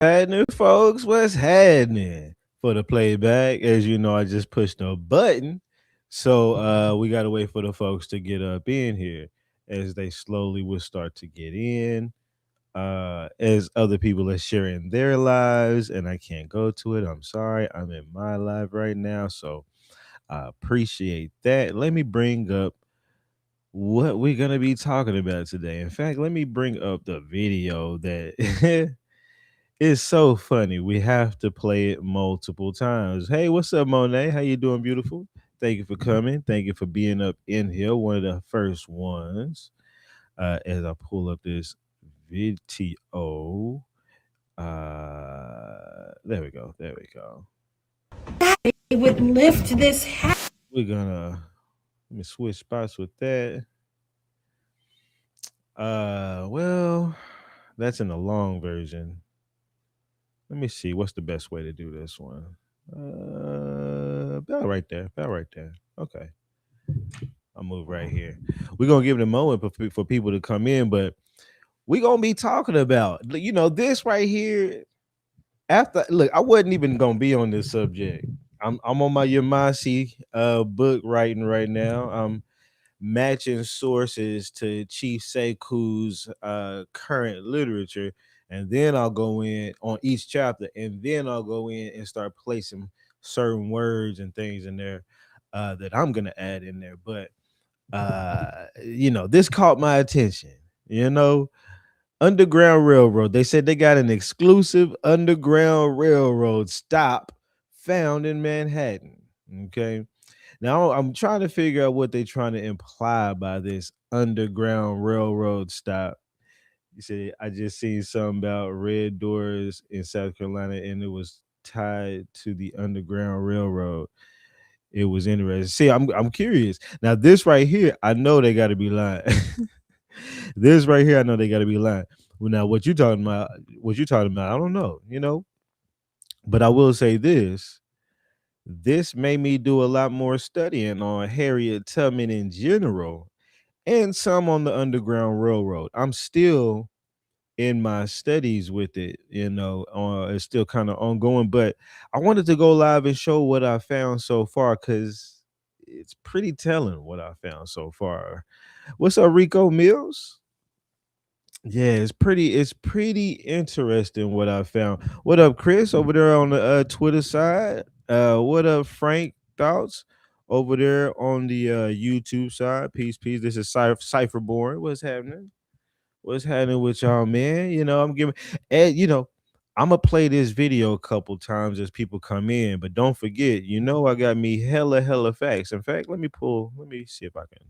Happening, folks? What's happening? For the playback, as you know, I just pushed a button, so we gotta wait for the folks to get up in here as they slowly will start to get in. As other people are sharing their lives, and I can't go to it. I'm sorry, I'm in my live right now, so I appreciate that. Let me bring up what we're gonna be talking about today. In fact, let me bring up the video that it's so funny. We have to play it multiple times. Hey, what's up, Monet? How you doing, beautiful? Thank you for coming. Thank you for being up in here. One of the first ones. As I pull up this video. There we go. There we go. They would lift this We're gonna let me switch spots with that. Well, that's in the long version. Let me see what's the best way to do this one. About right there. About right there. Okay. I'll move right here. We're gonna give it a moment for people to come in, but we're gonna be talking about this right here. After look, I wasn't even gonna be on this subject. I'm on my Yamasi book writing right now. I'm matching sources to Chief Sekou's current literature, and then I'll go in on each chapter, and then I'll go in and start placing certain words and things in there that I'm gonna add in there. But this caught my attention. You know, Underground Railroad. They said they got an exclusive Underground Railroad stop found in Manhattan. Okay. Now I'm trying to figure out what they're trying to imply by this Underground Railroad stop. You see, I just seen something about red doors in South Carolina, and it was tied to the Underground Railroad. It was interesting. See, I'm curious. Now, this right here, I know they got to be lying. This right here, I know they got to be lying. Well, now what you talking about? What you talking about? I don't know. But I will say this: this made me do a lot more studying on Harriet Tubman in general, and some on the Underground Railroad. I'm still in my studies with it, it's still kind of ongoing, but I wanted to go live and show what I found so far because it's pretty telling what I found so far. What's up, Rico Mills? Yeah, it's pretty interesting what I found. What up, Chris, over there on the Twitter side? What up, Frank Thoughts over there on the YouTube side? Peace, peace. This is Cypherborn. What's happening? What's happening with y'all, man? I'm giving, and I'm gonna play this video a couple times as people come in, but don't forget, I got me hella facts. In fact, let me see if I can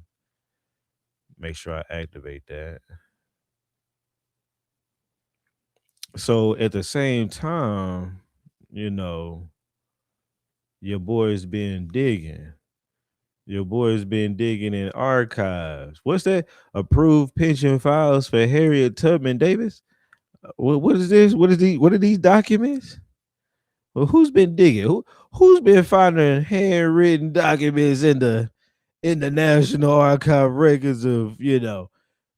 make sure I activate that. So at the same time, you know, your boy's been digging. Your boy's been digging in archives. What's that? Approved pension files for Harriet Tubman Davis. What is this? What are these documents? Well, who's been digging? Who's been finding handwritten documents in the National Archive records of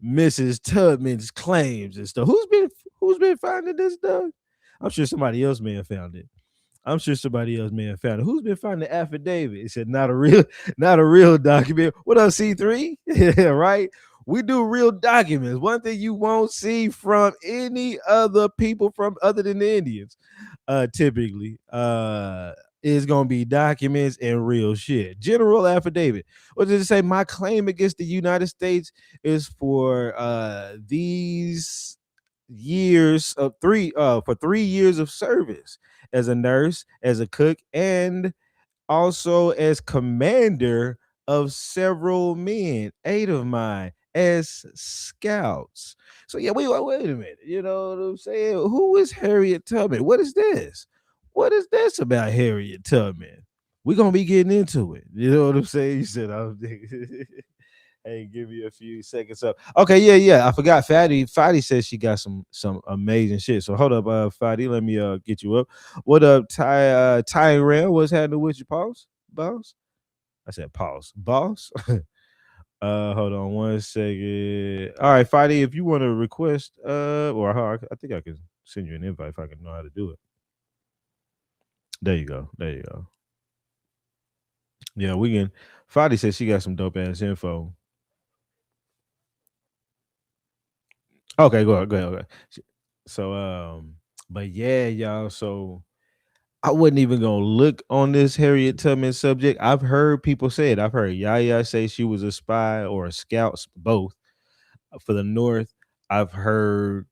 Mrs. Tubman's claims and stuff? Who's been finding this stuff? I'm sure somebody else may have found it. I'm sure somebody else may have found it. Who's been finding the affidavit? It said not a real, not a real document. What up, C3? Yeah, right. We do real documents. One thing you won't see from any other people from other than the Indians, typically, is gonna be documents and real shit. General affidavit. What does it say? My claim against the United States is for these years of three for 3 years of service as a nurse, as a cook, and also as commander of several men, 8 of mine, as scouts. So yeah, wait a minute. You know what I'm saying? Who is Harriet Tubman? What is this? What is this about Harriet Tubman? We're gonna be getting into it. You know what I'm saying? You said I'm hey, give me a few seconds up. Okay, yeah. I forgot Fatty. Fatty says she got some amazing shit. So hold up, Fatty. Let me get you up. What up, Ty Rail? What's happening with you, pause? Boss? I said pause. Boss? Hold on one second. All right, Fatty, if you want to request, or I think I can. send you an invite if I can know how to do it. There you go. There you go. Yeah, we can. Fadi said she got some dope ass info. Okay, go ahead. Go ahead. Okay. So, but yeah, y'all. So I wasn't even gonna look on this Harriet Tubman subject. I've heard people say it. I've heard Yaya say she was a spy or a scout, both for the North. I've heard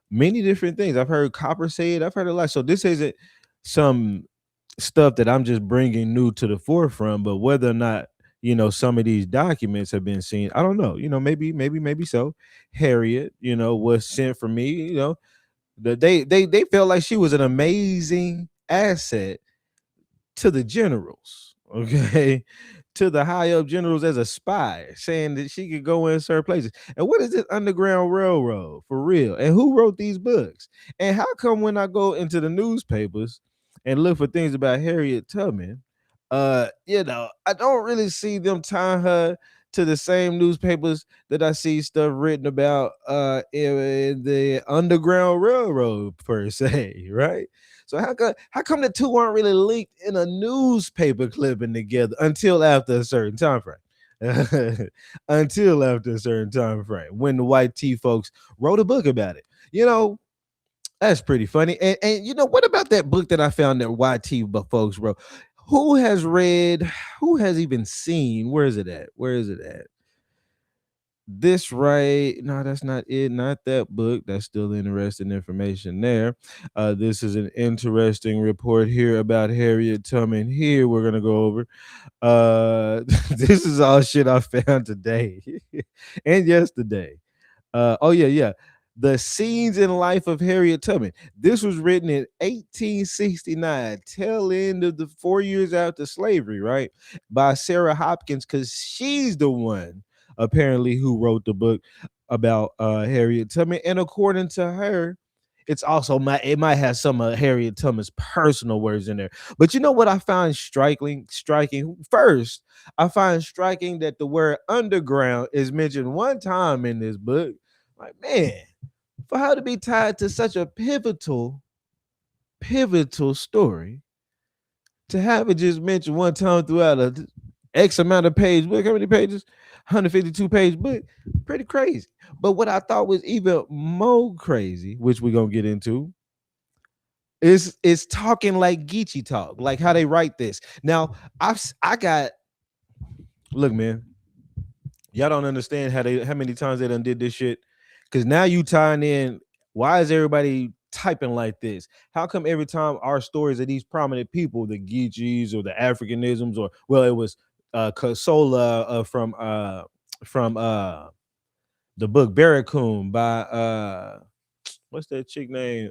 many different things. I've heard Copper say it. I've heard a lot. So this isn't some stuff that I'm just bringing new to the forefront, but whether or not some of these documents have been seen, I don't know. Maybe so. Harriet, was sent for me. They felt like she was an amazing asset to the generals, okay, to the high up generals as a spy, saying that she could go in certain places. And what is this Underground Railroad for real? And who wrote these books? And how come when I go into the newspapers and look for things about Harriet Tubman, I don't really see them tying her to the same newspapers that I see stuff written about in the Underground Railroad per se, right? So how come the two aren't really linked in a newspaper clipping together until after a certain time frame? Until after a certain time frame, when the white tea folks wrote a book about it. You know, that's pretty funny. And what about that book that I found that YT folks wrote? Who has read, who has even seen, where is it at? Where is it at? This right? No, that's not it. Not that book. That's still interesting information there. This is an interesting report here about Harriet Tubman. Here we're gonna go over. This is all shit I found today and yesterday. Oh yeah, yeah. The Scenes in Life of Harriet Tubman. This was written in 1869, tail end of the 4 years after slavery, right? By Sarah Hopkins, because she's the one apparently who wrote the book about Harriet Tubman. And according to her, it might have some of Harriet Tubman's personal words in there. But you know what I find striking first, I find striking that the word underground is mentioned one time in this book. Like, man, for her to be tied to such a pivotal story, to have it just mentioned one time throughout a X amount of page book, how many pages? 152-page book, pretty crazy. But what I thought was even more crazy, which we're gonna get into, is talking like Geechee talk, like how they write this. Now, I got look, man, y'all don't understand how many times they done did this shit. Cause now you tying in, why is everybody typing like this? How come every time our stories of these prominent people, the Geechees or the Africanisms, or well, it was Consola from the book Barracoon by what's that chick name?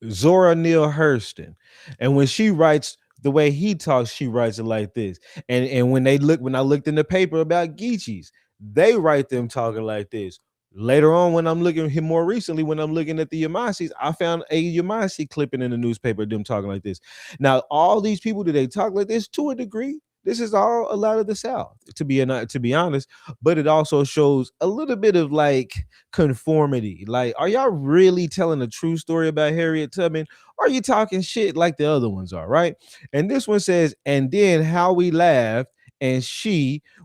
Zora Neale Hurston. And when she writes the way he talks, she writes it like this. And when I looked in the paper about Geechees, they write them talking like this. Later on, when I'm looking here more recently, when I'm looking at the Yamasis, I found a Yamasi clipping in the newspaper, them talking like this. Now, all these people, do they talk like this to a degree? This is all a lot of the South, to be honest, but it also shows a little bit of like conformity. Like, are y'all really telling a true story about Harriet Tubman? Or are you talking shit like the other ones are, right? And this one says, and then how we laughed, and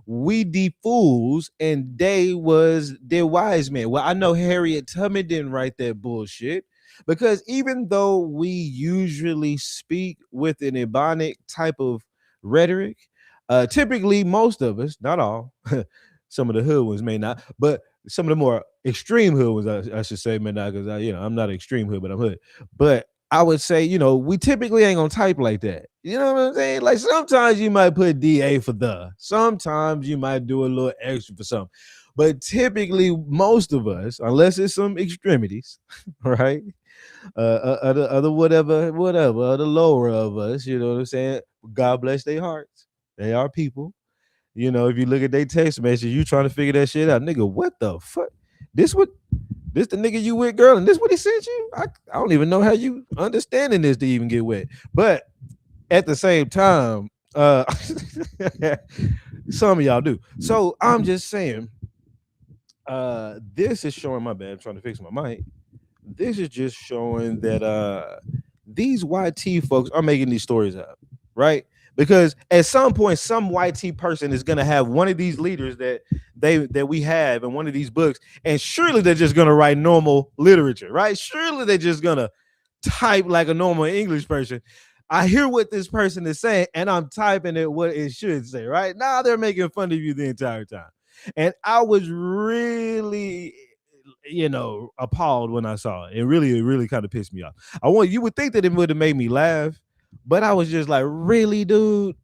we the fools, and they was their wise men. Well, I know Harriet Tubman didn't write that bullshit, because even though we usually speak with an Ebonic type of rhetoric, typically most of us, not all, some of the hood ones may not, but some of the more extreme hood ones, I should say, may not, because I'm not extreme hood, but I'm hood. But I would say, we typically ain't gonna type like that. You know what I'm saying? Like, sometimes you might put DA for the, sometimes you might do a little extra for something. But typically, most of us, unless it's some extremities, right? Other whatever, the lower of us, you know what I'm saying? God bless their hearts. They are people. If you look at their text message, you trying to figure that shit out. Nigga, what the fuck? This what this the nigga you with, girl, and this what he sent you? I don't even know how you understanding this to even get wet. But at the same time, some of y'all do. So I'm just saying, this is showing, my bad, I'm trying to fix my mic. this is just showing that these YT folks are making these stories up, right? Because at some point, some YT person is gonna have one of these leaders that we have in one of these books, and surely they're just gonna write normal literature, right? Surely they're just gonna type like a normal English person. I hear what this person is saying, and I'm typing it what it should say, right? Now they're making fun of you the entire time. And I was really, appalled when I saw it. It really kind of pissed me off. You would think that it would have made me laugh, but I was just like, really, dude?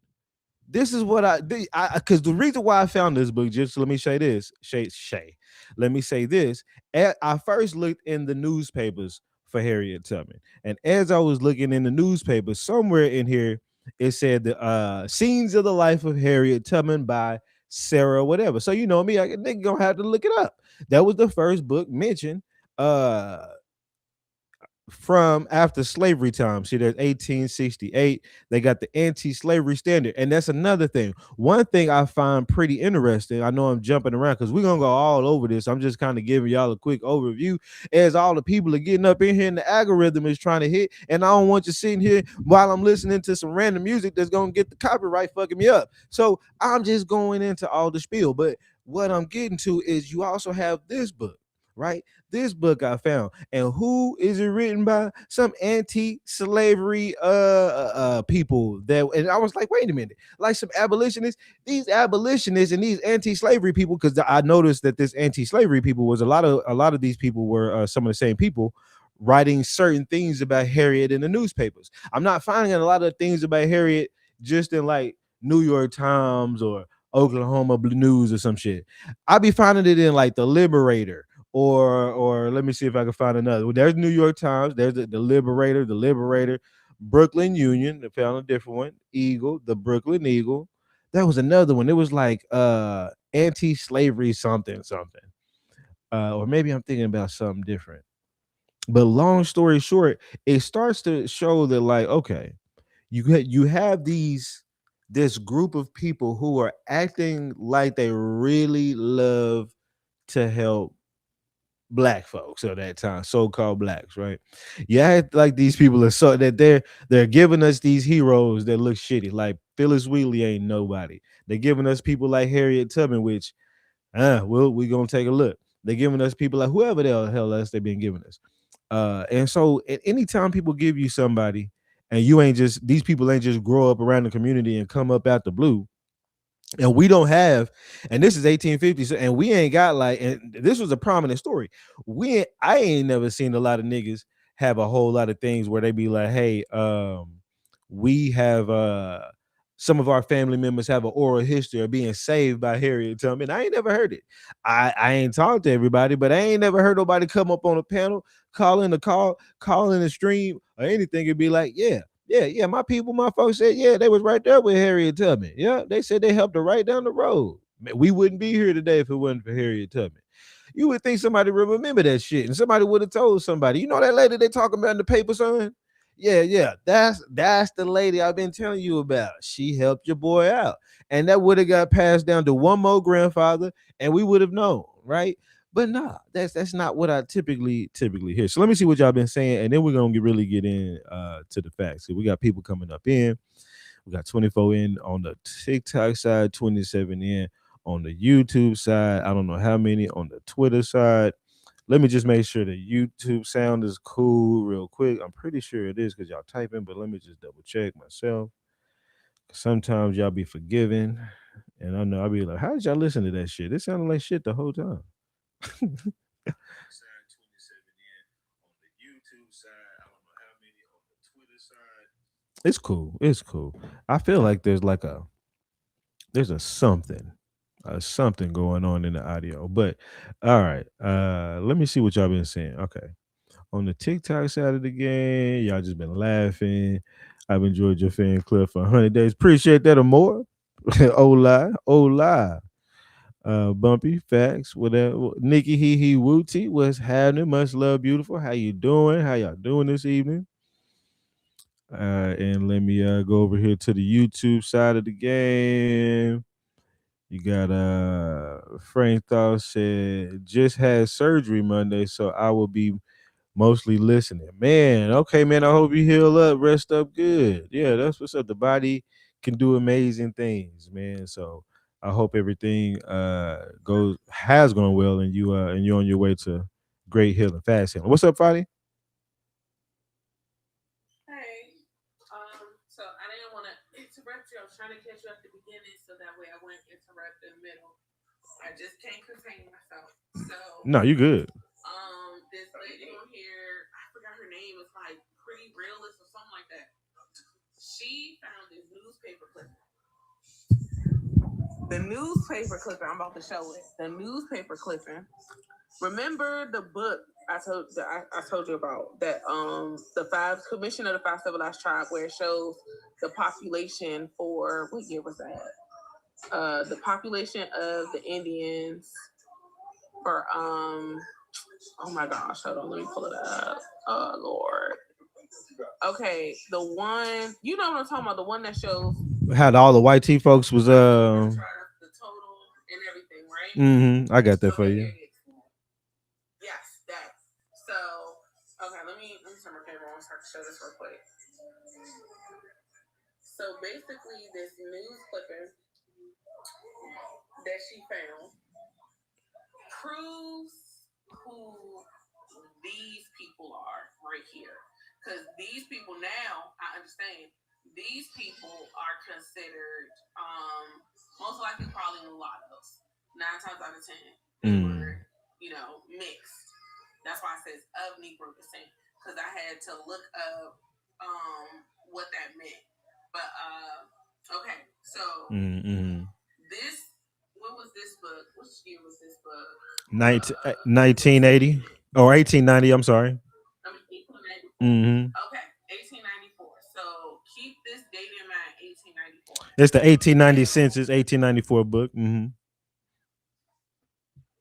This is what because the reason why I found this book, just let me say this, let me say this. I first looked in the newspapers for Harriet Tubman, and as I was looking in the newspapers, somewhere in here it said the scenes of the life of Harriet Tubman by Sarah whatever. So you know me, I nigga gonna have to look it up. That was the first book mentioned. Uh from after slavery time. See, there's 1868. They got the anti-slavery standard, and that's another thing. One thing I find pretty interesting. I know I'm jumping around because we're gonna go all over this. I'm just kind of giving y'all a quick overview as all the people are getting up in here, and the algorithm is trying to hit. And I don't want you sitting here while I'm listening to some random music that's gonna get the copyright fucking me up. So I'm just going into all the spiel. But what I'm getting to is you also have this book, right? This book I found, and who is it written by? Some anti-slavery people that, and I was like, wait a minute, like some abolitionists. These abolitionists and these anti-slavery people, because I noticed that this anti-slavery people was a lot of these people were some of the same people writing certain things about Harriet in the newspapers. I'm not finding a lot of things about Harriet just in like New York Times or Oklahoma Blue News or some shit. I be finding it in like the Liberator, or let me see if I can find another. Well, there's New York Times, there's the Liberator, Brooklyn Union. I found a different one. Eagle, the Brooklyn Eagle. That was another one. It was like anti-slavery something something. Or maybe I'm thinking about something different. But long story short, it starts to show that like, okay, you have this group of people who are acting like they really love to help black folks at that time, so-called blacks, right? You act like these people are so that they're giving us these heroes that look shitty. Like Phyllis Wheatley ain't nobody. They're giving us people like Harriet Tubman, which well, we gonna take a look. They're giving us people like whoever the hell else they've been giving us. And so at any time people give you somebody and you ain't just these people ain't just grow up around the community and come up out the blue, and we don't have, and this is 1850, so, and we ain't got like, and this was a prominent story. I ain't never seen a lot of niggas have a whole lot of things where they be like, hey, we have some of our family members have an oral history of being saved by Harriet Tubman. I ain't never heard it. I ain't talked to everybody, but I ain't never heard nobody come up on a panel, call in a stream or anything and be like, yeah, my people, my folks said, yeah, they was right there with Harriet Tubman. Yeah, they said they helped her right down the road. Man, we wouldn't be here today if it wasn't for Harriet Tubman. You would think somebody would remember that shit, and somebody would have told somebody. You know that lady they talking about in the paper, son? Yeah, that's the lady I've been telling you about. She helped your boy out, and that would have got passed down to one more grandfather, and we would have known, right? But nah, that's not what I typically hear. So let me see what y'all been saying, and then we're gonna really get in to the facts. So we got people coming up in. We got 24 in on the TikTok side, 27 in on the YouTube side. I don't know how many on the Twitter side. Let me just make sure the YouTube sound is cool real quick. I'm pretty sure it is because y'all typing, but let me just double check myself. Sometimes y'all be forgiving, and I know I'll be like, how did y'all listen to that shit? It sounded like shit the whole time. Side 27 in on the YouTube side. I don't know how many on the Twitter side. It's cool. It's cool. I feel like there's a something going on in the audio. But all right. Let me see what y'all been saying. Okay. On the TikTok side of the game, y'all just been laughing. I've enjoyed your fan club for 100 days. Appreciate that or more. Oh lie. Oh lie. Bumpy facts, whatever. Nikki Hee Wooty, what's happening? Much love, beautiful. How you doing? How y'all doing this evening? And let me go over here to the YouTube side of the game. You got Frank Thought said just had surgery Monday, so I will be mostly listening. Man, okay, man. I hope you heal up, rest up good. Yeah, that's what's up. The body can do amazing things, man. So I hope everything goes has gone well and you're on your way to great healing, fast healing. What's up, Friday? No, you good. The newspaper clipping. I'm about to show it. The newspaper clipping. Remember the book I told you about that the five commission of the five civilized tribe where it shows the population for what year was that? The population of the Indians for oh my gosh, hold on, let me pull it up. Oh Lord. Okay, the one you know what I'm talking about, the one that shows Had all the white tea folks was the total and everything, right? I got that for you. Yes, that. So okay, let me turn my camera on so I can show this real quick. So basically, this news clipping that she found proves who these people are right here. Because these people now, I understand, these people are considered most likely probably mulattoes. 9 times out of 10, they were, mixed. That's why it says of Negro descent. Because I had to look up what that meant. But okay, so this what was this book? Which year was this book? 1980 or 1890. I'm sorry. I mean, 1894. Mm-hmm. Okay, 1894. So keep this date in mind, 1894. It's the 1890 census, 1894 book. Mm-hmm.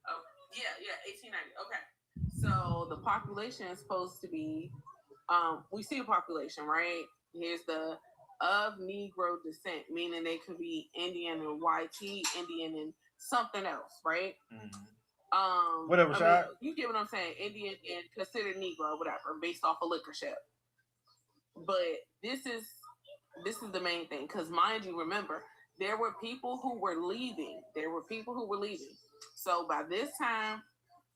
Oh, yeah, 1890. Okay. So the population is supposed to be, we see a population, right? Here's the of Negro descent, meaning they could be Indian and YT, Indian and something else, right? Whatever, you get what I'm saying? Indian and considered Negro, whatever, based off a liquor ship. But this is the main thing, because mind you, remember, there were people who were leaving. So by this time,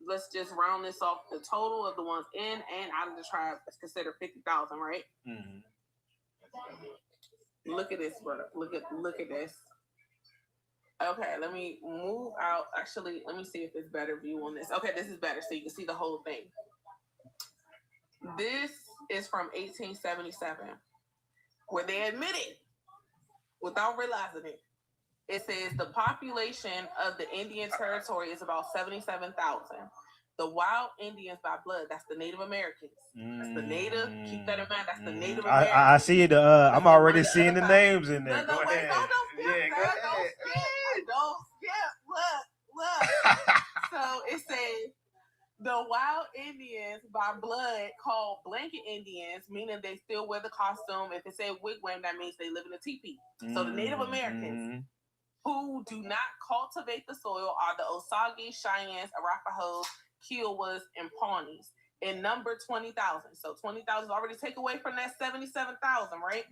let's just round this off. The total of the ones in and out of the tribe is considered 50,000, right? Mm-hmm. Look at this, brother. Look at this. Okay, let me move out. Actually, let me see if it's better view on this. Okay, this is better, so you can see the whole thing. This is from 1877, where they admitted, without realizing it, it says the population of the Indian Territory is about 77,000. The wild Indians by blood, that's the Native Americans. That's the Native. Keep that in mind. That's the Native Americans. I see it. I'm already seeing the names in there. No, go wait, ahead. don't skip, Yeah, go ahead. Don't skip. Look. So it says the wild Indians by blood called blanket Indians, meaning they still wear the costume. If it said wigwam, that means they live in a teepee. So the Native Americans who do not cultivate the soil are the Osage, Cheyennes, Arapahoes, Kiowas, and Pawnees. In number 20,000. So 20,000 is already take away from that 77,000, right?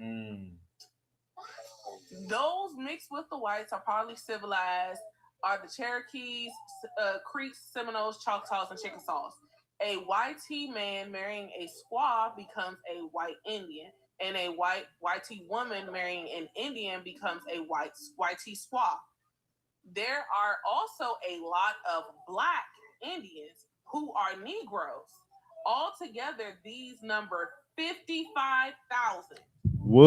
Those mixed with the whites are partly civilized are the Cherokees, Creeks, Seminoles, Choctaws, and Chickasaws. A YT man marrying a squaw becomes a white Indian, and a white YT woman marrying an Indian becomes a white YT squaw. There are also a lot of black Indians who are Negroes. Altogether, these number 55,000. Whoa.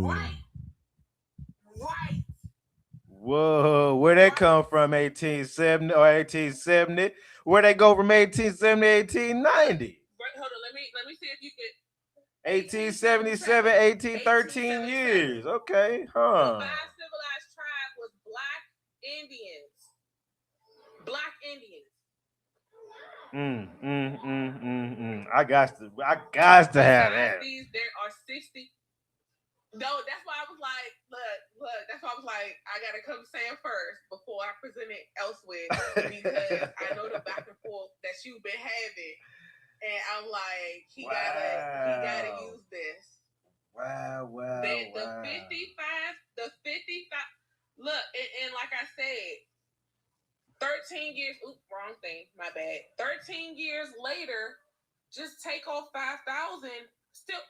Right. Whoa. Where'd that come from? 1870 or 1870? Where'd they go from 1870 to 1890? Wait, hold on. Let me see if you can. 1877, 1813 years. Okay, huh? The five civilized tribe was black Indians. Black Indians. I got to have that. There are 60. No, that's why I was like, look, Look, that's why I was like, I gotta come to Sam first before I present it elsewhere because I know the back and forth that you've been having, and I'm like, he gotta use this. Wow, The 55, the 55. Look, and like I said, 13 years. Oops, wrong thing. My bad. 13 years later, just take off 5,000. Still,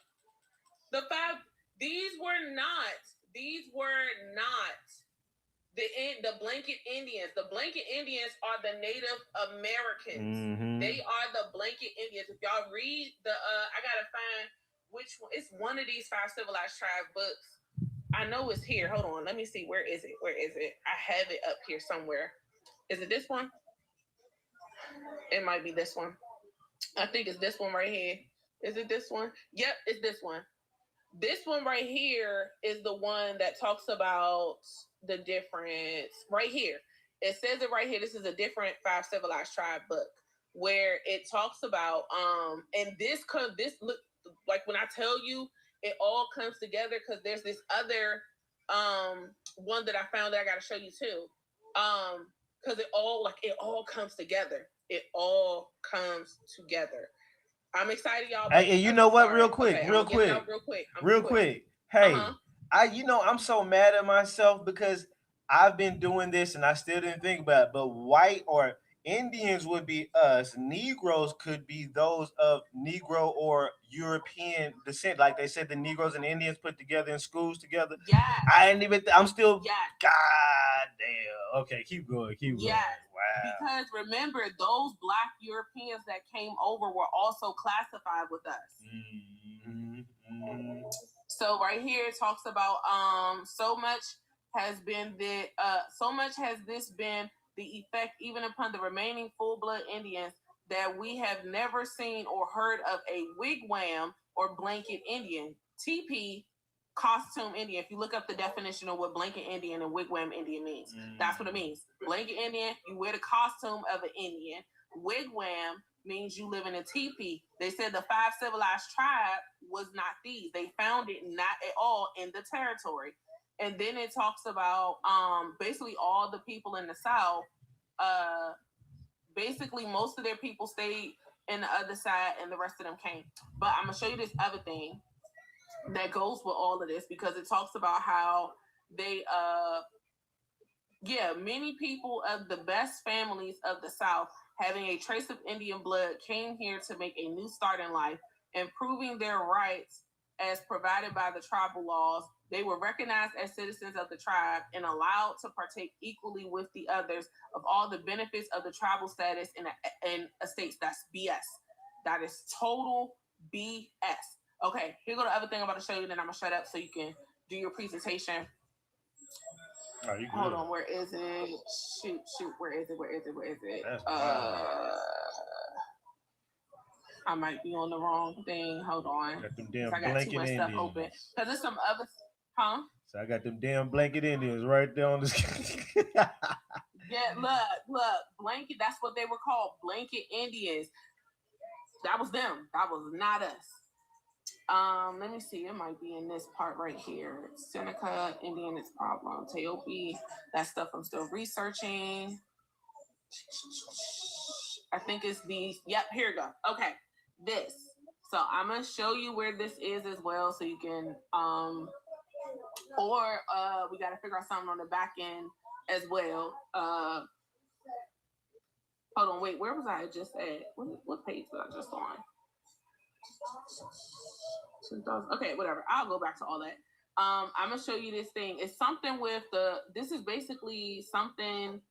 the five. These were not. These were not the blanket Indians. The blanket Indians are the Native Americans. Mm-hmm. They are the blanket Indians. If y'all read I gotta find which one. It's one of these 5 civilized tribes books. I know it's here. Hold on. Let me see. Where is it? Where is it? I have it up here somewhere. Is it this one? It might be this one. I think it's this one right here. Is it this one? Yep, it's this one. This one right here is the one that talks about the difference. Right here. It says it right here. This is a different 5 civilized tribe book where it talks about and this look like when I tell you it all comes together because there's this other one that I found that I gotta show you too. Because it all comes together. It all comes together. I'm excited, y'all. Hey, you know what? Real quick. Okay, Real quick. Hey, I'm so mad at myself because I've been doing this and I still didn't think about it. But white or Indians would be us. Negroes could be those of Negro or European descent. Like they said, the Negroes and Indians put together in schools together. Yeah. I ain't even. I'm still. Yeah. God damn. Okay, keep going. Keep going. Wow. Because remember, those Black Europeans that came over were also classified with us. Mm-hmm. Mm-hmm. So right here it talks about so much has this been the effect even upon the remaining full-blood Indians that we have never seen or heard of a wigwam or blanket Indian. TP, costume Indian. If you look up the definition of what blanket Indian and wigwam Indian means, that's what it means. Blanket Indian, you wear the costume of an Indian. Wigwam means you live in a teepee. They said the 5 civilized tribe was not these. They found it not at all in the territory. And then it talks about basically all the people in the South. Basically, most of their people stayed in the other side, and the rest of them came. But I'm gonna show you this other thing that goes with all of this because it talks about how they many people of the best families of the South having a trace of Indian blood came here to make a new start in life, improving their rights as provided by the tribal laws. They were recognized as citizens of the tribe and allowed to partake equally with the others of all the benefits of the tribal status in estates. That's BS. That is total BS. Okay, here go the other thing I'm about to show you, then I'm going to shut up so you can do your presentation. Hold on, where is it? Shoot, where is it? I might be on the wrong thing. Hold on. I got too much stuff open. Because there's some other, So I got them damn blanket Indians right there on the Yeah, look, blanket, that's what they were called, blanket Indians. That was them. That was not us. Let me see. It might be in this part right here. Seneca, Indian is problem. Teope, that stuff I'm still researching. I think it's these. Yep, here we go. Okay, this. So I'm gonna show you where this is as well, so you can we gotta figure out something on the back end as well. Hold on, wait, where was I just at? What page was I just on? Okay, whatever. I'll go back to all that. I'm gonna show you this thing. It's something with this is basically something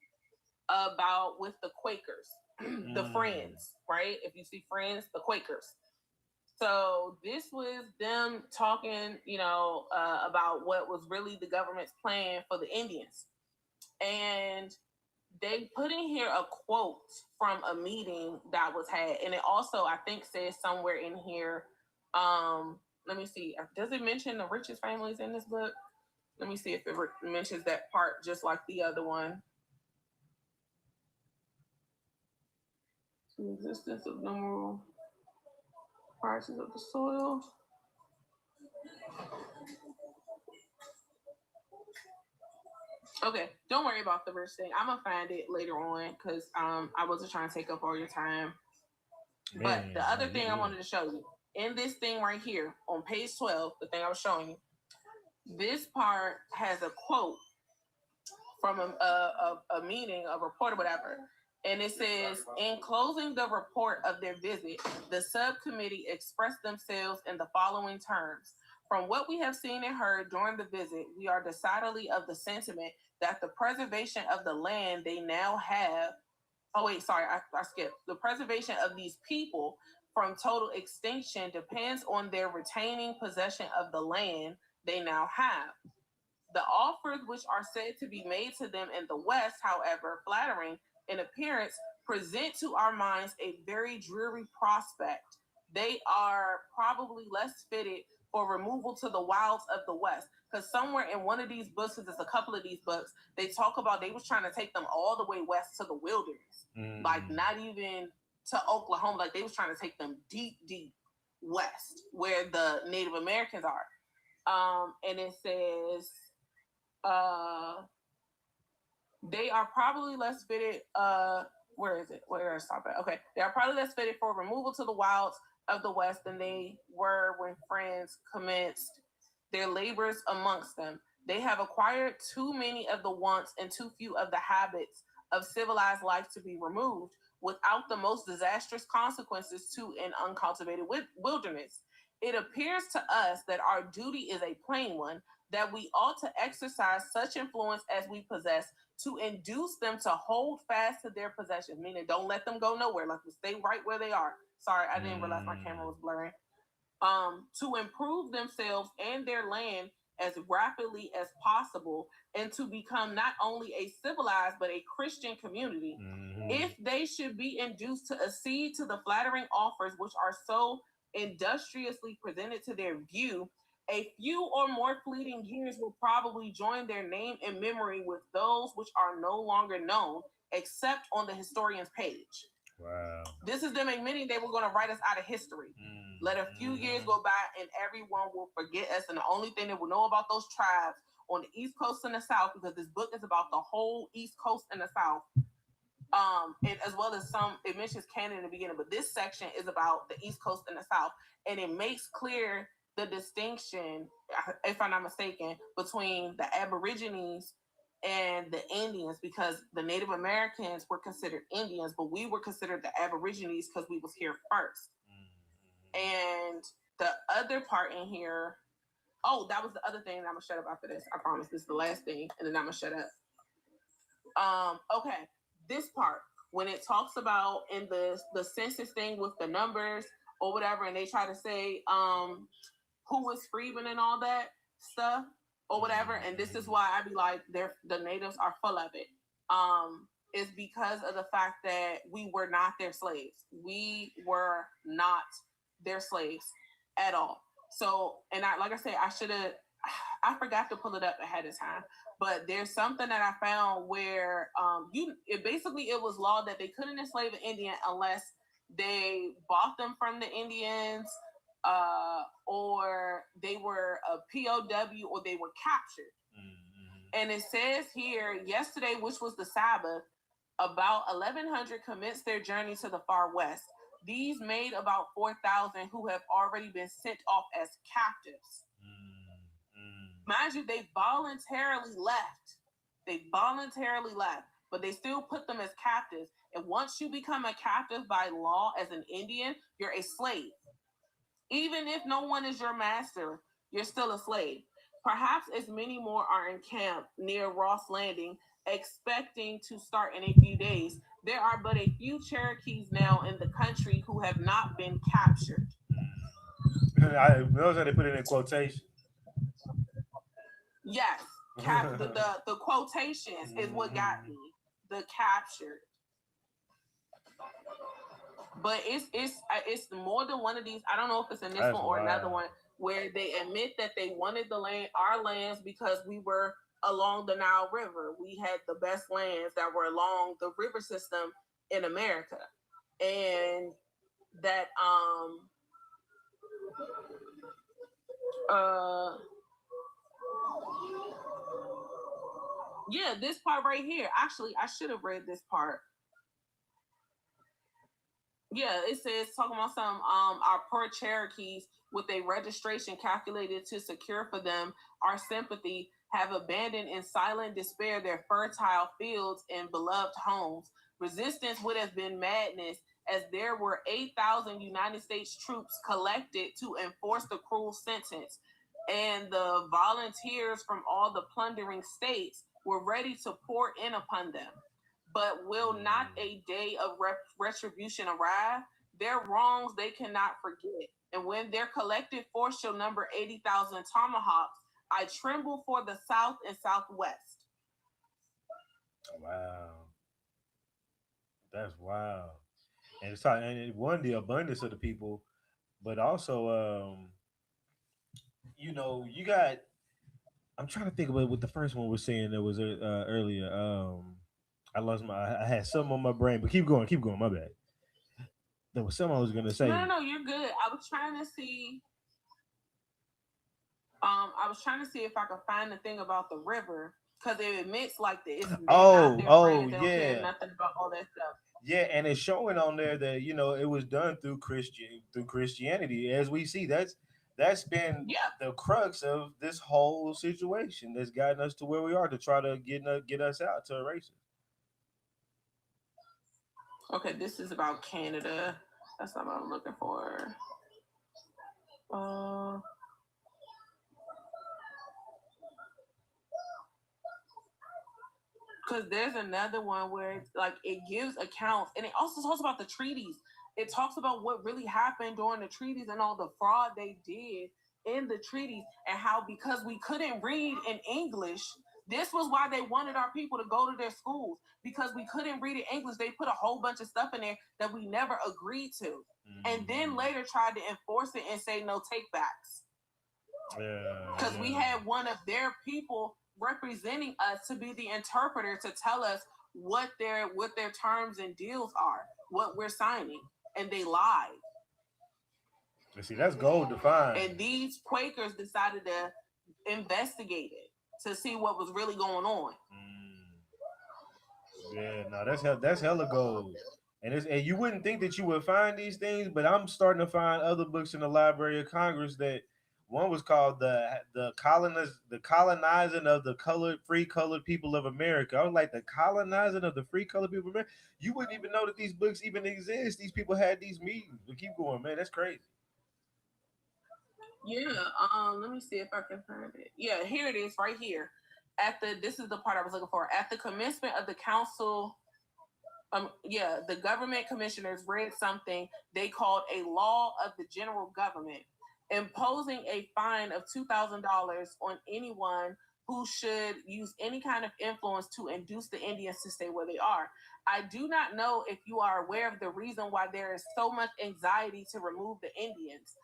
about with the Quakers, the Friends, right? If you see Friends, the Quakers. So this was them talking, about what was really the government's plan for the Indians. And they put in here a quote from a meeting that was had. And it also, I think, says somewhere in here, let me see. Does it mention the richest families in this book? Let me see if it mentions that part just like the other one. The existence of numerous prices of the soil. Okay, don't worry about the verse thing. I'm gonna find it later on because I wasn't trying to take up all your time. But Man, the no, other you thing I good. wanted to show you in this thing right here on page 12, the thing I was showing you, this part has a quote from a meeting, a report, or whatever. And it says, in closing the report of their visit, the subcommittee expressed themselves in the following terms. From what we have seen and heard during the visit, we are decidedly of the sentiment that the preservation of the land they now have. Oh, wait, sorry, I skipped. The preservation of these people from total extinction depends on their retaining possession of the land they now have. The offers which are said to be made to them in the West, however flattering in appearance, present to our minds a very dreary prospect. They are probably less fitted for removal to the wilds of the West. Because somewhere in one of these books, because there's a couple of these books, they talk about they was trying to take them all the way west to the wilderness, like not even to Oklahoma. Like they was trying to take them deep, deep west, where the Native Americans are. And it says uh they are probably less fitted. Where is it? Where did I stop at? Okay, they are probably less fitted for removal to the wilds of the West than they were when friends commenced their labors amongst them. They have acquired too many of the wants and too few of the habits of civilized life to be removed without the most disastrous consequences to an uncultivated wilderness. It appears to us that our duty is a plain one, that we ought to exercise such influence as we possess to induce them to hold fast to their possessions, meaning don't let them go nowhere. Let them stay right where they are. Sorry, I didn't realize my camera was blurring. To improve themselves and their land as rapidly as possible and to become not only a civilized but a Christian community. If they should be induced to accede to the flattering offers which are so industriously presented to their view, a few or more fleeting years will probably join their name and memory with those which are no longer known except on the historian's page. Wow. This is them admitting they were going to write us out of history. Let a few years go by and everyone will forget us. And the only thing they will know about those tribes on the East Coast and the South, because this book is about the whole East Coast and the South, and as well as some, it mentions Canada in the beginning, but this section is about the East Coast and the South. And it makes clear the distinction, if I'm not mistaken, between the Aborigines and the Indians, because the Native Americans were considered Indians, but we were considered the Aborigines because we was here first. And the other part in here, oh, that was the other thing, and I'm gonna shut up after this. I promise this is the last thing, and then I'm gonna shut up. Okay, this part, when it talks about in the census thing with the numbers or whatever, and they try to say who was Freeman and all that stuff or whatever, and this is why I be like, the natives are full of it. Is because of the fact that we were not their slaves. We were not their slaves at all. So, and I, like I said, I forgot to pull it up ahead of time, but there's something that I found where it was law that they couldn't enslave an Indian unless they bought them from the Indians, or they were a POW or they were captured. And it says here, yesterday, which was the Sabbath, about 1,100 commenced their journey to the far west. These made about 4,000 who have already been sent off as captives. Mind you, they voluntarily left. But they still put them as captives. And once you become a captive by law as an Indian, you're a slave. Even if no one is your master, you're still a slave. Perhaps as many more are in camp near Ross Landing, expecting to start in a few days. There are but a few Cherokees now in the country who have not been captured. I notice how they put it in quotation. Yes, the quotations is what got me. The captured. But it's more than one of these. I don't know if it's in this one or another one where they admit that they wanted the land, our lands, because we were along the Nile River. We had the best lands that were along the river system in America, and that Yeah, this part right here. Actually, I should have read this part. Yeah, it says talking about some our poor Cherokees with a registration calculated to secure for them our sympathy have abandoned in silent despair their fertile fields and beloved homes. Resistance would have been madness as there were 8,000 United States troops collected to enforce the cruel sentence, and the volunteers from all the plundering states were ready to pour in upon them. But will not a day of retribution arrive? Their wrongs they cannot forget. And when their collective force shall number 80,000 tomahawks, I tremble for the South and Southwest. Wow, that's wild. And it's like, and it won the abundance of the people, but also, you got. I'm trying to think about what the first one was saying that was earlier. I lost I had something on my brain, but keep going. My bad. There was something I was gonna No, no, say. no, you're good. I was trying to see if I could find the thing about the river because it admits like this. They're not their Oh friends. They don't care yeah, nothing about all that stuff. yeah, and it's showing on there that it was done through Christianity, as we see. That's been Yeah. the crux of this whole situation that's gotten us to where we are to try to get us out to erase it. Okay, this is about Canada. That's not what I'm looking for. Uh, because there's another one where it's like it gives accounts and it also talks about the treaties. It talks about what really happened during the treaties and all the fraud they did in the treaties and how because we couldn't read in English, this was why they wanted our people to go to their schools because we couldn't read in English. They put a whole bunch of stuff in there that we never agreed to, and then later tried to enforce it and say no takebacks because we Yeah. had one of their people representing us to be the interpreter to tell us what their terms and deals are, what we're signing, and they lied. See, that's gold to find. And these Quakers decided to investigate it to see what was really going on. Yeah, no, that's hella gold. And you wouldn't think that you would find these things, but I'm starting to find other books in the Library of Congress that one was called the colonizing of the free colored people of America. I was like, the colonizing of the free colored people of America. You wouldn't even know that these books even exist. These people had these meetings. But keep going, man. That's crazy. Yeah, let me see if I can find it. Yeah, here it is right here. This is the part I was looking for. At the commencement of the council, the government commissioners read something they called a law of the general government, imposing a fine of $2,000 on anyone who should use any kind of influence to induce the Indians to stay where they are. I do not know if you are aware of the reason why there is so much anxiety to remove the Indians,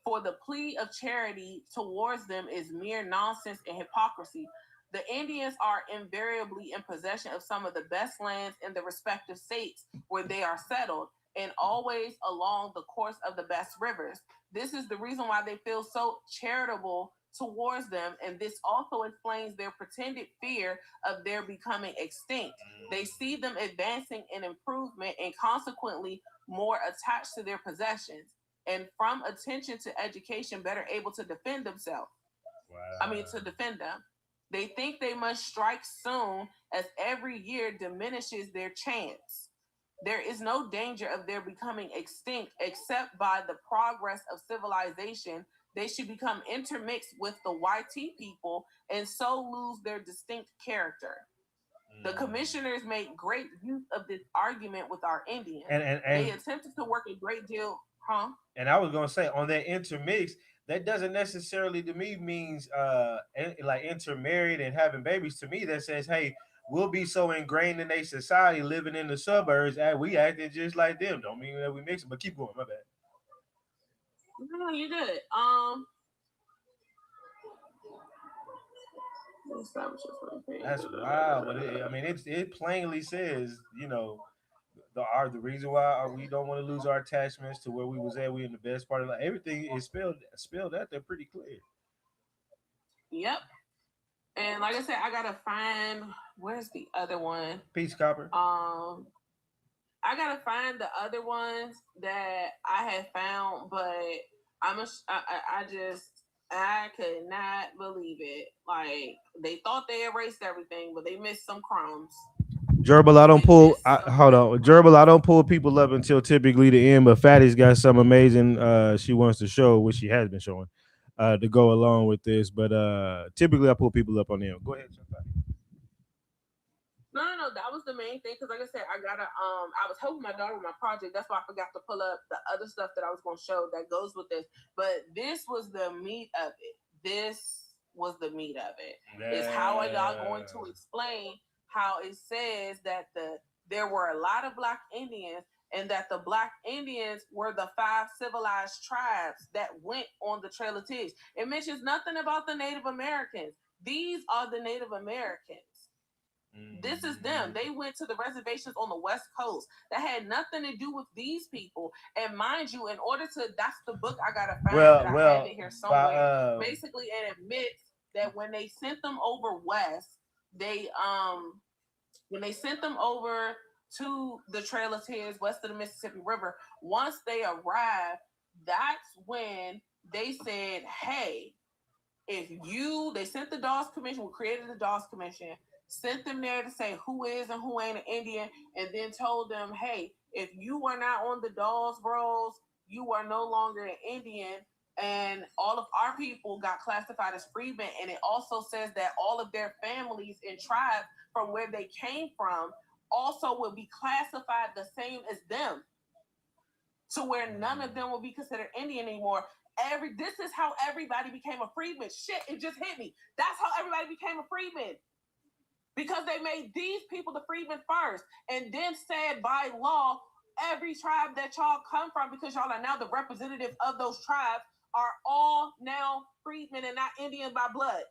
for the plea of charity towards them is mere nonsense and hypocrisy. The Indians are invariably in possession of some of the best lands in the respective states where they are settled, and always along the course of the best rivers. This is the reason why they feel so charitable towards them, and this also explains their pretended fear of their becoming extinct. They see them advancing in improvement and consequently more attached to their possessions, and from attention to education better able to defend themselves. To defend them. They think they must strike soon as every year diminishes their chance. There is no danger of their becoming extinct except by the progress of civilization. They should become intermixed with the YT people and so lose their distinct character. The commissioners made great use of this argument with our Indians. They attempted to work a great deal, huh? And I was gonna say on that intermix, that doesn't necessarily to me means like intermarried and having babies. To me, that says, hey, we'll be so ingrained in a society living in the suburbs and we acting just like them. Don't mean that we mix it, but keep going. My bad. No, you're good. That's wild, but it plainly says, the reason why we don't want to lose our attachments to where we was at. We in the best part of life. Everything is spelled out there pretty clear. Yep. And like I said, I gotta find where's the other one. Peace, Copper. I gotta find the other ones that I had found, but I just I could not believe it. Like they thought they erased everything, but they missed some crumbs. Gerbil, I don't They pull. missed some Hold on, Gerbil, breadcrumbs. I don't pull people up until typically the end. But Fatty's got some amazing. She wants to show, which she has been showing, to go along with this. But typically, I pull people up on the end. Go ahead, Fatty. No. That was the main thing because, like I said, I gotta. I was helping my daughter with my project. That's why I forgot to pull up the other stuff that I was going to show that goes with this. But this was the meat of it. This was the meat of it. Yeah. Is how I got going to explain how it says that there were a lot of Black Indians and that the Black Indians were the 5 civilized tribes that went on the Trail of Tears. It mentions nothing about the Native Americans. These are the Native Americans. This is them. They went to the reservations on the West Coast. That had nothing to do with these people. And mind you, in order to, that's the book I gotta find that I have it here somewhere. Basically, it admits that when they sent them over west, they when they sent them over to the Trail of Tears west of the Mississippi River, once they arrived, that's when they said, hey, if you, they sent the Dawes Commission, we created the Dawes Commission, sent them there to say who is and who ain't an Indian, and then told them, hey, if you are not on the Dawes rolls, you are no longer an Indian. And all of our people got classified as freedmen. And it also says that all of their families and tribes from where they came from also would be classified the same as them, to where none of them will be considered Indian anymore. This is how everybody became a freedman. Shit, it just hit me. That's how everybody became a freedman. Because they made these people the freedmen first, and then said by law, every tribe that y'all come from, because y'all are now the representative of those tribes, are all now freedmen and not Indian by blood.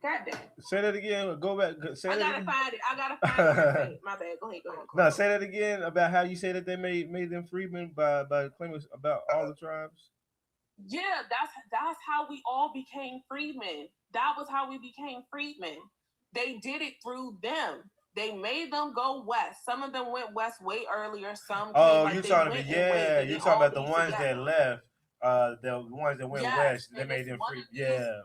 God damn. Say that again. Go back. Say I that gotta again. find it. I gotta find it. My bad. Go ahead. No, say that again about how you say that they made them freedmen by claiming about all the tribes. Yeah, that's how we all became freedmen. That was how we became freedmen. They did it through them. They made them go west. Some of them went west way earlier. Some came like they went in waves, and you then talking all about the these ones that together. left. The ones that went Yes, west, they and made it's them one free. of these. Yeah.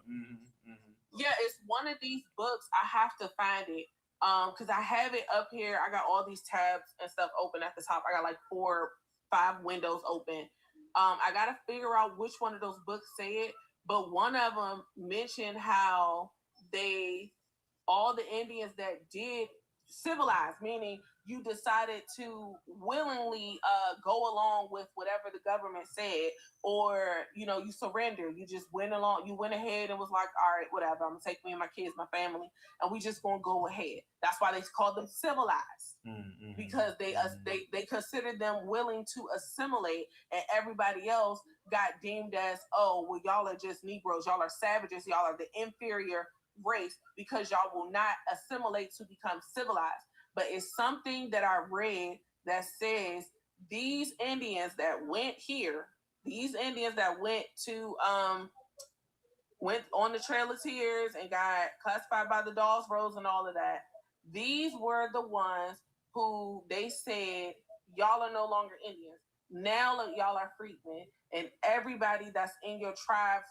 Yeah, it's one of these books. I have to find it because I have it up here. I got all these tabs and stuff open at the top. I got like 4, 5 windows open. I gotta figure out which one of those books say it, but one of them mentioned how they, all the Indians that did civilize, meaning you decided to willingly go along with whatever the government said, or you surrender. You just went along. You went ahead and was like, all right, whatever. I'm gonna take me and my kids, my family, and we just gonna go ahead. That's why they called them civilized. Because they considered them willing to assimilate, and everybody else got deemed as, oh well, y'all are just Negroes, y'all are savages, y'all are the inferior race because y'all will not assimilate to become civilized. But it's something that I read that says these Indians that went here, these Indians that went on the Trail of Tears and got classified by the Dawes Rolls and all of that, these were the ones who they said, y'all are no longer Indians. Now y'all are freedmen, and everybody that's in your tribes,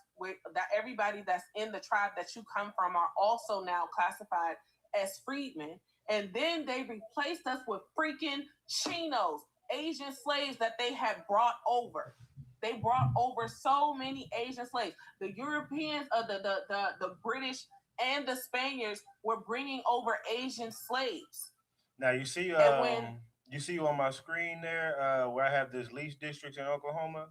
everybody that's in the tribe that you come from are also now classified as freedmen. And then they replaced us with freaking chinos, Asian slaves that they had brought over. They brought over so many Asian slaves. The Europeans, the British, and the Spaniards were bringing over Asian slaves. Now you see on my screen there where I have this lease districts in Oklahoma.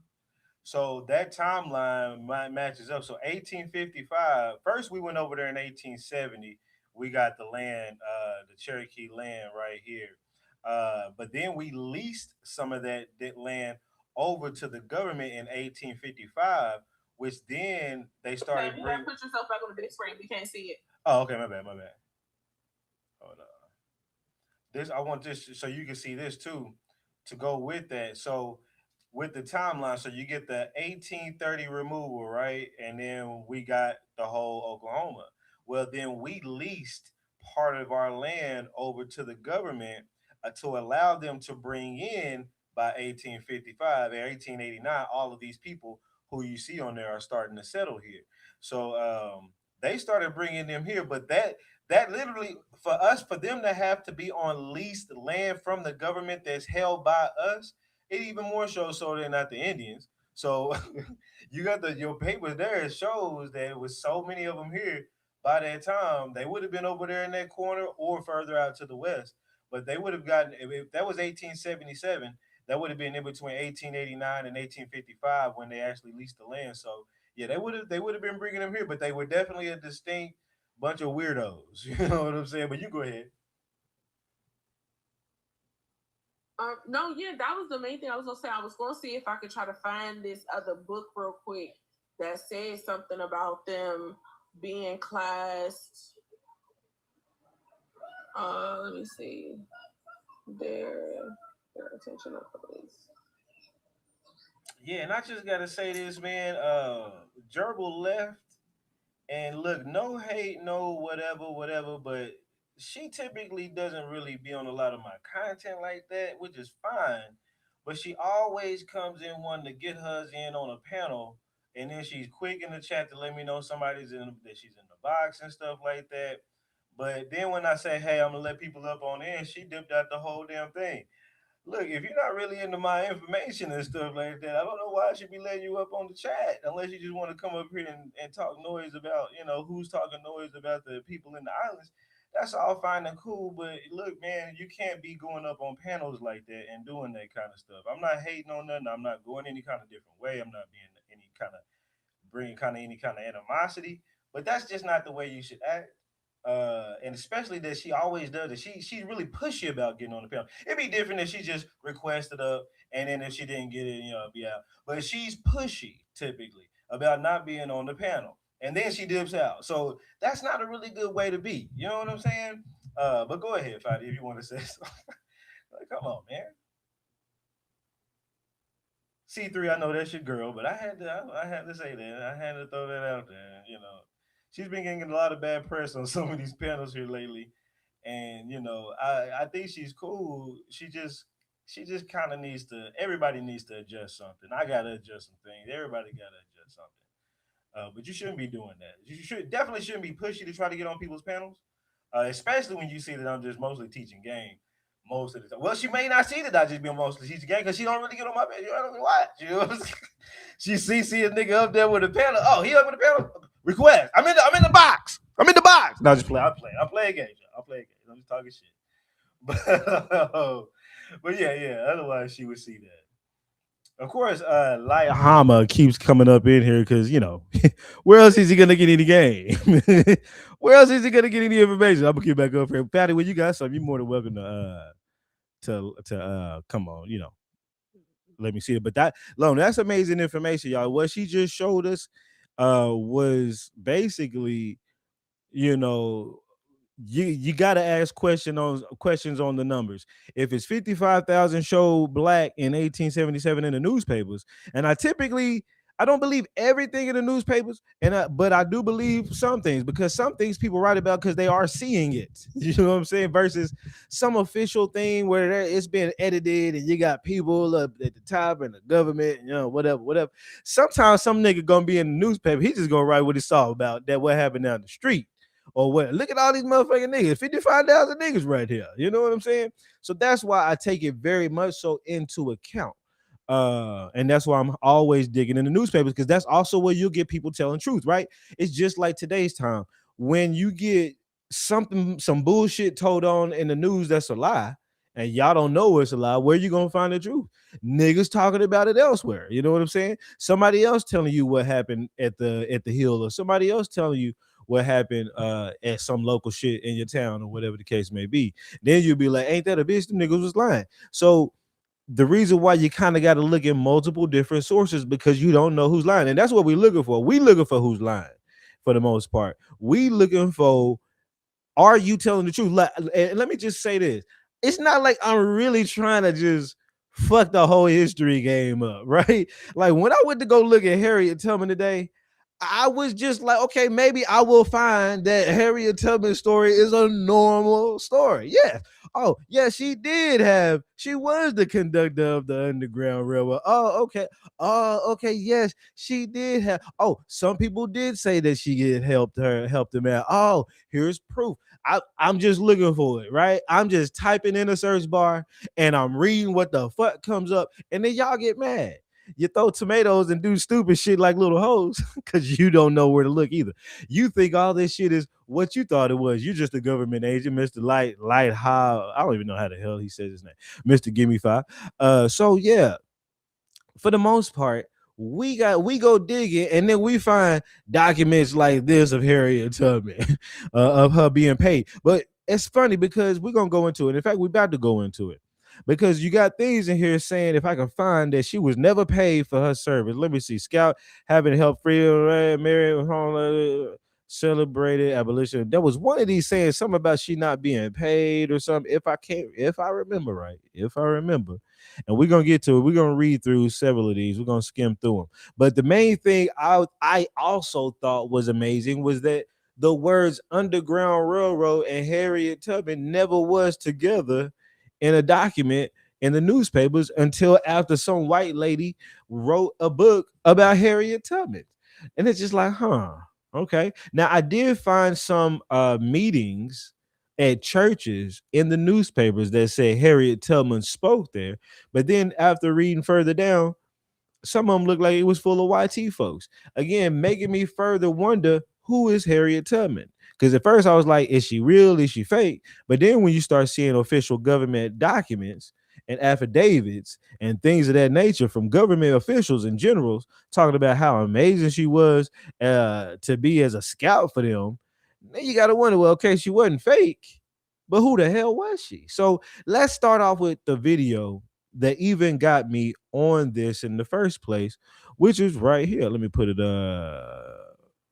So that timeline matches up. So 1855. First, we went over there in 1870. We got the land, the Cherokee land right here. But then we leased some of that land over to the government in 1855, which then they started. Okay, you gotta put yourself back on the big screen. We can't see it. Oh, okay, my bad. Hold on. This I want this so you can see this too, to go with that. So with the timeline. So you get the 1830 removal, right? And then we got the whole Oklahoma. Well, then we leased part of our land over to the government to allow them to bring in by 1855 and 1889 all of these people who you see on there are starting to settle here. So they started bringing them here, but that literally for us for them to have to be on leased land from the government that's held by us, it even more shows so they're not the Indians. So you got your papers there. It shows that it was so many of them here. By that time, they would have been over there in that corner or further out to the west. But they would have gotten if that was 1877. That would have been in between 1889 and 1855 when they actually leased the land. So yeah, they would have been bringing them here, but they were definitely a distinct bunch of weirdos. You know what I'm saying? But you go ahead. No, yeah, that was the main thing I was gonna say. I was gonna see if I could try to find this other book real quick that says something about them being classed. Let me see. Their their attention of police. Yeah, and I just gotta say this, man. Gerbil left, and look, no hate, no whatever, whatever, but she typically doesn't really be on a lot of my content like that, which is fine. But she always comes in wanting to get hers in on a panel, and then she's quick in the chat to let me know somebody's in that she's in the box and stuff like that. But then when I say, hey, I'm gonna let people up on in, she dipped out the whole damn thing. Look, if you're not really into my information and stuff like that, I don't know why I should be letting you up on the chat unless you just want to come up here and talk noise about, who's talking noise about the people in the islands. That's all fine and cool, but look, man, you can't be going up on panels like that and doing that kind of stuff. I'm not hating on nothing. I'm not going any kind of different way. I'm not being any kind of bringing kind of any kind of animosity, but that's just not the way you should act. And especially that she always does it. She's really pushy about getting on the panel. It'd be different if she just requested up, and then if she didn't get it, be out. But she's pushy typically about not being on the panel, and then she dips out. So that's not a really good way to be. You know what I'm saying? But go ahead, Fadi, if you want to say something. Like, come on, man. C3, I know that's your girl, but I had to say that. I had to throw that out there. She's been getting a lot of bad press on some of these panels here lately, and I think she's cool. She just kind of needs to. Everybody needs to adjust something. I gotta adjust some things. Everybody gotta adjust something. But you shouldn't be doing that. You definitely shouldn't be pushy to try to get on people's panels, especially when you see that I'm just mostly teaching game most of the time. Well, she may not see that I just be mostly teaching game because she don't really get on my page. I don't watch. She see a nigga up there with a panel. Oh, he up with a panel. Request. I'm in the box. I'm in the box. No, just play. I play a game. I play a game. I'm just talking shit. But yeah. Otherwise, she would see that. Of course, Light Hama keeps coming up in here because where else is he gonna get any game? Where else is he gonna get any information? I'm gonna get back up here, Patty. When you got something, you're more than welcome to come on. Let me see it. But that's amazing information, y'all. What she just showed us was basically, you know, you got to ask questions on the numbers. If it's 55,000 show black in 1877 in the newspapers, and I don't believe everything in the newspapers, but I do believe some things because some things people write about because they are seeing it. You know what I'm saying? Versus some official thing where it's been edited and you got people up at the top and the government, whatever. Sometimes some nigga gonna be in the newspaper. He just gonna write what he saw about that what happened down the street or what. Look at all these motherfucking niggas, 55,000 niggas right here. You know what I'm saying? So that's why I take it very much so into account. And that's why I'm always digging in the newspapers because that's also where you'll get people telling truth, right? It's just like today's time. When you get some bullshit told on in the news that's a lie, and y'all don't know it's a lie, where you gonna find the truth? Niggas talking about it elsewhere. You know what I'm saying? Somebody else telling you what happened at the hill, or somebody else telling you what happened at some local shit in your town, or whatever the case may be. Then you'll be like, ain't that a bitch? Them niggas was lying. So the reason why you kind of got to look at multiple different sources because you don't know who's lying. And that's what we're looking for. We looking for who's lying for the most part. We looking for, are you telling the truth? And let me just say this. It's not like I'm really trying to just fuck the whole history game up, right? Like when I went to go look at Harriet Tubman today, I was just like, okay, maybe I will find that Harriet Tubman's story is a normal story. Yeah. Oh, yeah, she was the conductor of the Underground Railroad. Oh, okay. Oh, okay. Yes, she did have. Oh, some people did say that she had helped him out. Oh, here's proof. I'm just looking for it, right? I'm just typing in a search bar and I'm reading what the fuck comes up, and then y'all get mad. You throw tomatoes and do stupid shit like little hoes because you don't know where to look either. You think all this shit is what you thought it was. You're just a government agent, Mr. Light How I don't even know how the hell he says his name, Mr. Gimme Five. So yeah, for the most part, we go digging and then we find documents like this of Harriet Tubman, of her being paid. But it's funny because we're gonna go into it. In fact, we're about to go into it. Because you got things in here saying if I can find that she was never paid for her service. Let me see. Scout having helped free Mary celebrated abolition. There was one of these saying something about she not being paid or something. If I remember right, if I remember, and we're gonna get to it. We're gonna read through several of these. We're gonna skim through them. But the main thing I also thought was amazing was that the words Underground Railroad and Harriet Tubman never was together in a document in the newspapers until after some white lady wrote a book about Harriet Tubman. And it's just like, huh, okay. Now I did find some meetings at churches in the newspapers that said Harriet Tubman spoke there. But then after reading further down, some of them looked like it was full of YT folks. Again, making me further wonder who is Harriet Tubman. Because at first I was like, is she real? Is she fake? But then when you start seeing official government documents and affidavits and things of that nature from government officials and generals talking about how amazing she was to be as a scout for them, then you got to wonder, well, okay, she wasn't fake, but who the hell was she? So let's start off with the video that even got me on this in the first place, which is right here. Let me put it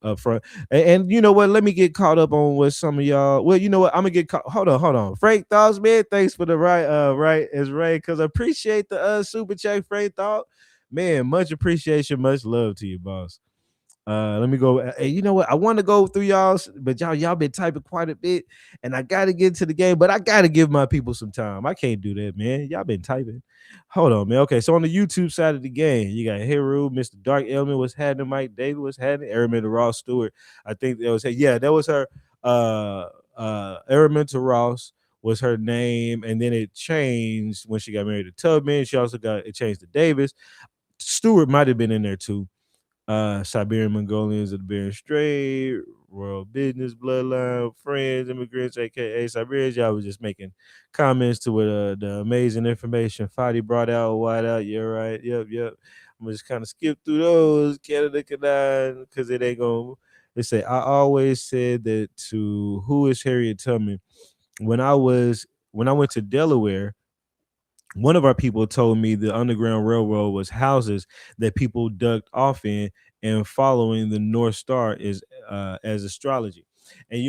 up front. And you know what? Let me get caught up on what some of y'all. Well, you know what? I'm gonna get caught. Hold on. Frank Thoughts, man. Thanks for the right as Ray, because I appreciate the super chat, Frank Thought. Man, much appreciation, much love to you, boss. Let me go. You know what? I want to go through y'all's, but y'all been typing quite a bit, and I got to get to the game. But I got to give my people some time. I can't do that, man. Y'all been typing. Hold on, man. Okay, so on the YouTube side of the game, you got Heru, Mr. Dark Element was having Mike David was having Araminta Ross Stewart. I think that was her. Yeah, that was her. Araminta Ross was her name, and then it changed when she got married to Tubman. She also got it changed to Davis. Stewart might have been in there too. Siberian Mongolians of the Bering Strait, Royal Business, Bloodline, Friends, Immigrants, aka Siberians. Y'all was just making comments to what the amazing information Fadi brought out, white out. You're right. Yep. I'm gonna just kind of skip through those. Canada can because it ain't gonna. They say I always said that to who is Harriet Tubman when I went to Delaware, one of our people told me the Underground Railroad was houses that people ducked off in, and following the North Star is as astrology. And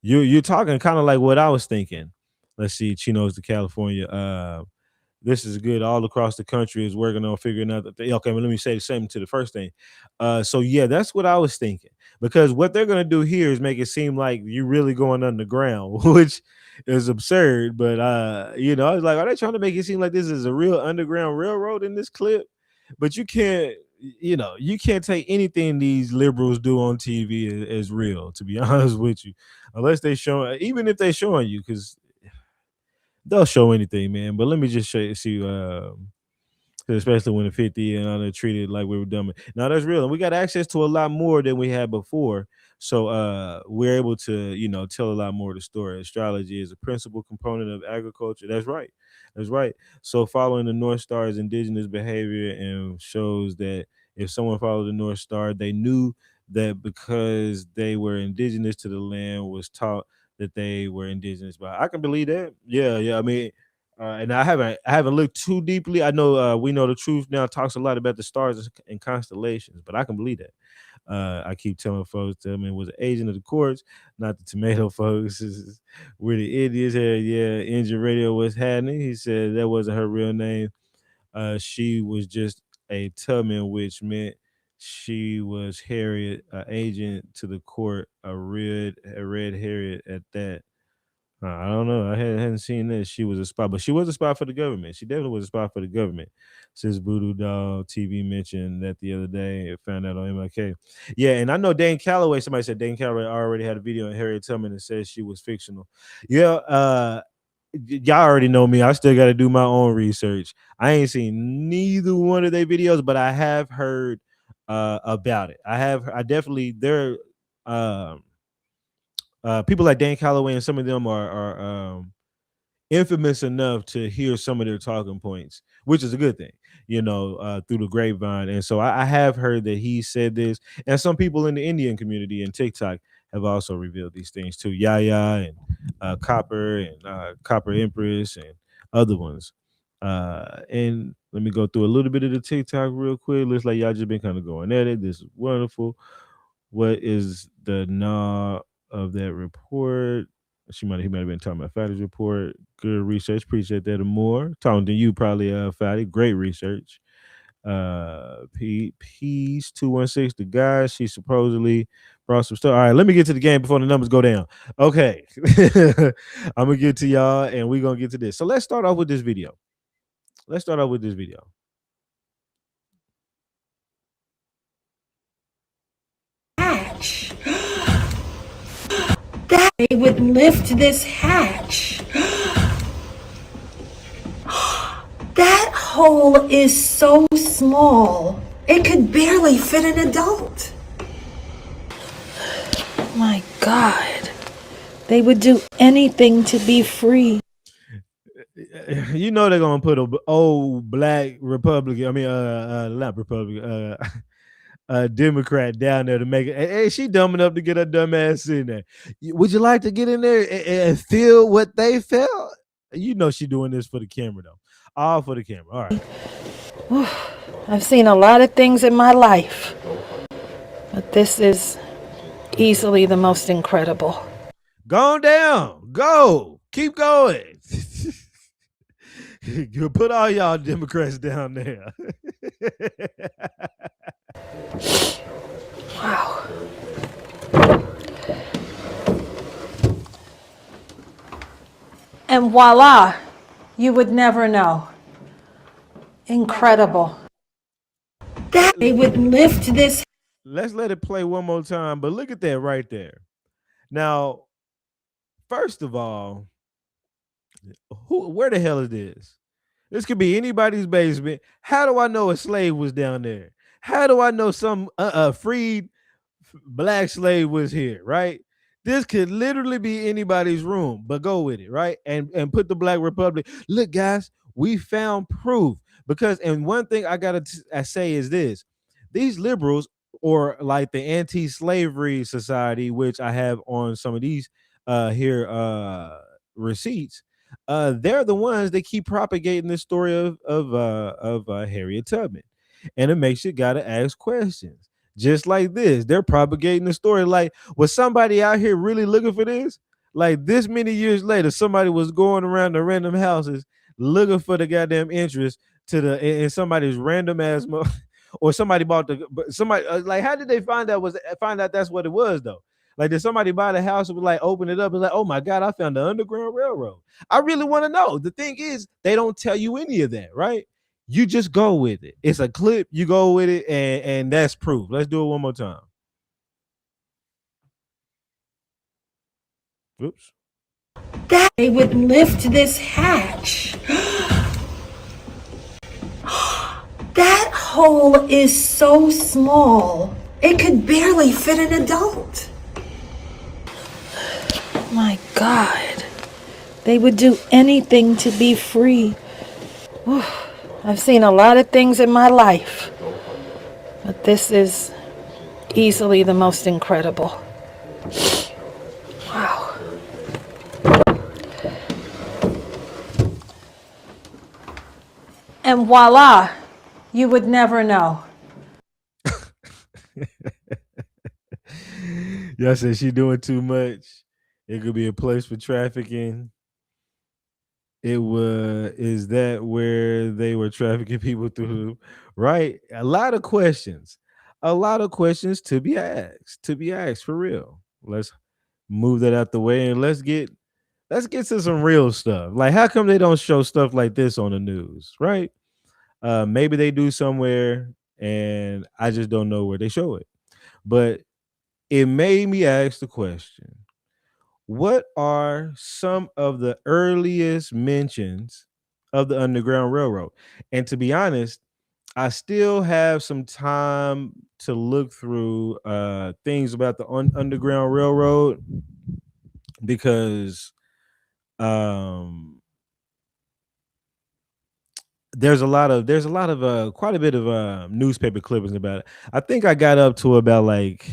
you're talking kind of like what I was thinking. Let's see, Chino's to California. This is good all across the country is working on figuring out that okay, well, let me say the same to the first thing. So yeah, that's what I was thinking, because what they're gonna do here is make it seem like you're really going underground, which is absurd. But I was like, are they trying to make it seem like this is a real underground railroad in this clip? But you can't take anything these liberals do on TV as real, to be honest with you, unless they show, even if they're showing you, because they'll show anything, man. But let me just show you, see, especially when the 50 and they're treated like we were dumb. Now that's real, and we got access to a lot more than we had before. So we're able to, tell a lot more of the story. Astrology is a principal component of agriculture. That's right. That's right. So following the North Star is indigenous behavior and shows that if someone followed the North Star, they knew that because they were indigenous to the land was taught that they were indigenous. But I can believe that. Yeah. I mean, And I haven't looked too deeply. I know We Know the Truth now talks a lot about the stars and constellations, but I can believe that. I keep telling folks that I mean was an agent of the courts, not the tomato folks. Where the Indians had, yeah, engine radio was happening. He said that wasn't her real name. She was just a Tubman, which meant she was Harriet, agent to the court, a red Harriet at that. I don't know. I hadn't seen this. She was a spy, but she was a spy for the government. She definitely was a spy for the government. Since Voodoo Doll TV mentioned that the other day, it found out on MLK. Yeah, and I know Dane Calloway. Somebody said Dane Calloway already had a video on Harriet Tubman that says she was fictional. Yeah, y'all already know me. I still got to do my own research. I ain't seen neither one of their videos, but I have heard about it. I definitely there. Um, People like Dan Calloway and some of them are infamous enough to hear some of their talking points, which is a good thing, through the grapevine. And so I have heard that he said this, and some people in the Indian community and TikTok have also revealed these things too. Yaya and Copper and Copper Empress and other ones. And let me go through a little bit of the TikTok real quick. Looks like y'all just been kind of going at it. This is wonderful. What is the gnaw of that report? He might have been talking about Fatty's report. Good research. Appreciate that and more. Talking to you probably, Fatty. Great research. Peace 216. The guy she supposedly brought some stuff. All right, let me get to the game before the numbers go down. Okay. I'm gonna get to y'all and we're gonna get to this. So let's start off with this video. Hatch. That they would lift this hatch. That hole is so small. It could barely fit an adult. My God. They would do anything to be free. You know they're gonna put a old black Republican. I mean, not Republican. Democrat down there to make it. Hey, she dumb enough to get her dumb ass in there. Would you like to get in there and feel what they felt? You know she doing this for the camera though. All for the camera. All right. I've seen a lot of things in my life, but this is easily the most incredible. Go on down. Go. Keep going. You put all y'all Democrats down there. Wow. And voila, you would never know. Incredible. That they would lift this. Let's let it play one more time, but look at that right there. Now, first of all, where the hell is this? This could be anybody's basement. How do I know a slave was down there? How do I know some freed black slave was here, right? This could literally be anybody's room, but go with it, right? And put the Black Republic. Look, guys, we found proof. Because and one thing I say is this: these liberals, or like the anti-slavery society, which I have on some of these here receipts, they're the ones that keep propagating the story of Harriet Tubman, and it makes you gotta ask questions. Just like this, they're propagating the story. Like, was somebody out here really looking for this? Like this many years later, somebody was going around the random houses looking for the goddamn interest to the in somebody's random ass or somebody bought the somebody like how did they find out that's what it was though? Like did somebody buy the house and was like open it up and like, oh my god, I found the Underground Railroad. I really want to know. The thing is, they don't tell you any of that, right? You just go with it. It's a clip, you go with it, and that's proof. Let's do it one more time. Oops. That they would lift this hatch. That hole is so small. It could barely fit an adult. My God. They would do anything to be free. I've seen a lot of things in my life, but this is easily the most incredible. Wow. And voila, you would never know. Y'all said she doing too much. It could be a place for trafficking. It was is that where they were trafficking people through? Right? A lot of questions. A lot of questions to be asked. To be asked for real. Let's move that out the way and let's get to some real stuff. Like how come they don't show stuff like this on the news, right? Maybe they do somewhere and I just don't know where they show it. But it made me ask the question, what are some of the earliest mentions of the Underground Railroad? And to be honest, I still have some time to look through things about the Underground Railroad because um, there's a lot of quite a bit of newspaper clippings about it. I think I got up to about like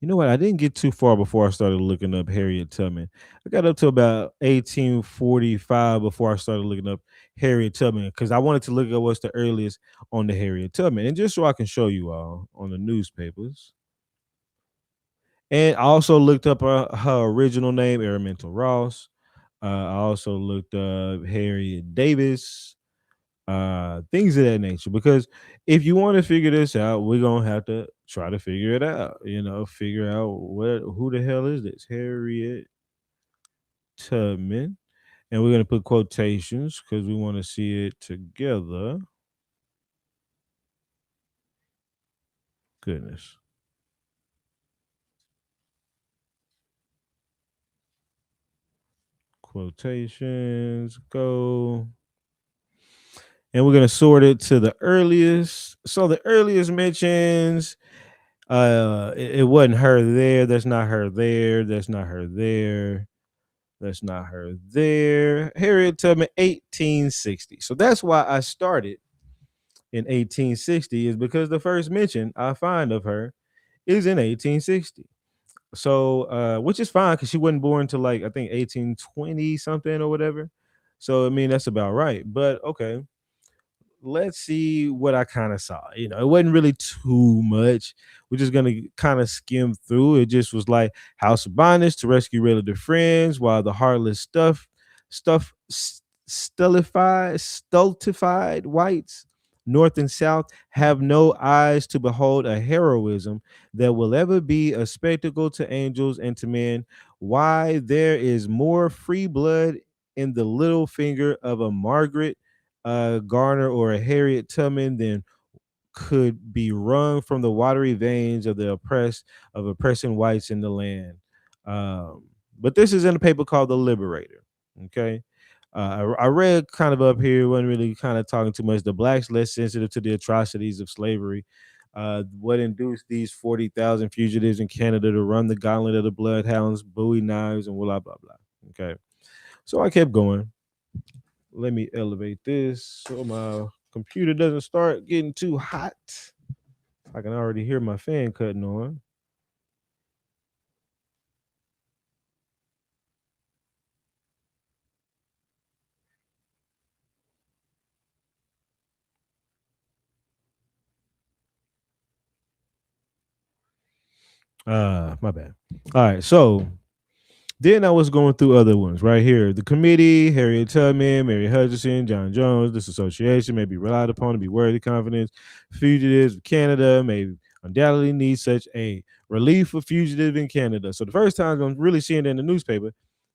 you know what? I didn't get too far before I started looking up Harriet Tubman. I got up to about 1845 before I started looking up Harriet Tubman because I wanted to look at what's the earliest on the Harriet Tubman, and just so I can show you all on the newspapers. And I also looked up her original name, Araminta Ross. I also looked up Harriet Davis, things of that nature. Because if you want to figure this out, we're gonna have to try to figure it out. Figure out who the hell is this Harriet Tubman, and we're gonna put quotations because we want to see it together. Goodness, quotations go, and we're gonna sort it to the earliest. So the earliest mentions. It wasn't her there. That's not her there. That's not her there. That's not her there. Harriet Tubman, 1860. So that's why I started in 1860, is because the first mention I find of her is in 1860. So, which is fine because she wasn't born till like I think 1820 something or whatever. So I mean that's about right. But okay, let's see what I kind of saw. It wasn't really too much. We're just gonna kind of skim through. It just was like House of Bondage to rescue relative friends, while the heartless stultified whites, North and South, have no eyes to behold a heroism that will ever be a spectacle to angels and to men. Why there is more free blood in the little finger of a Margaret Garner or a Harriet Tubman than could be wrung from the watery veins of the oppressing whites in the land. Um, but this is in a paper called The Liberator. Okay. I read kind of up here, wasn't really kind of talking too much. The blacks less sensitive to the atrocities of slavery. What induced these 40,000 fugitives in Canada to run the gauntlet of the bloodhounds, Bowie knives, and blah, blah, blah. Okay. So I kept going. Let me elevate this so my computer doesn't start getting too hot. I can already hear my fan cutting on. My bad. All right, so then I was going through other ones right here. The committee, Harriet Tubman, Mary Hutchinson, John Jones, this association may be relied upon to be worthy of confidence. Fugitives of Canada may undoubtedly need such aid. Relief for fugitives in Canada. So the first time I'm really seeing it in the newspaper,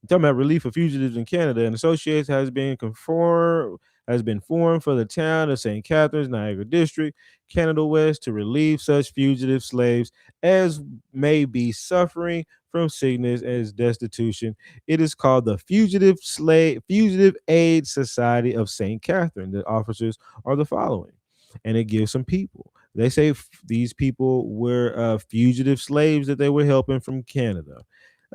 talking about relief for fugitives in Canada, an association has been formed for the town of St. Catharines, Niagara District, Canada West, to relieve such fugitive slaves as may be suffering from sickness as destitution. It is called the Fugitive Aid Society of St. Catherine. The officers are the following, and it gives some people. They say these people were fugitive slaves that they were helping from Canada.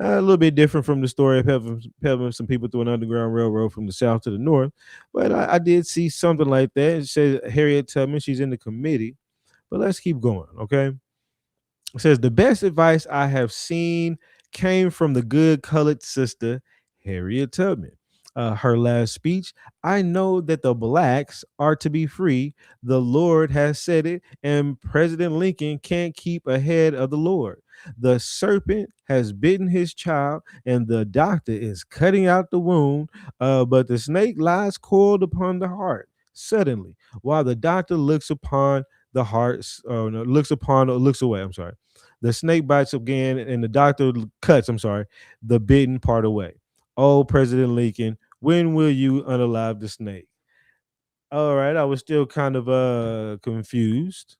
A little bit different from the story of helping some people through an underground railroad from the south to the north, but I did see something like that. It says Harriet Tubman, she's in the committee, but let's keep going, okay? It says the best advice I have seen came from the good colored sister Harriet Tubman. Her last speech: I know that the blacks are to be free. The Lord has said it, and President Lincoln can't keep ahead of the Lord. The serpent has bitten his child, and the doctor is cutting out the wound, but the snake lies coiled upon the heart. Suddenly, while the doctor looks upon the heart, no, looks away. I'm sorry. The snake bites again, and the doctor cuts. I'm sorry, the bitten part away. Oh, President Lincoln, when will you unalive the snake? All right, I was still kind of confused.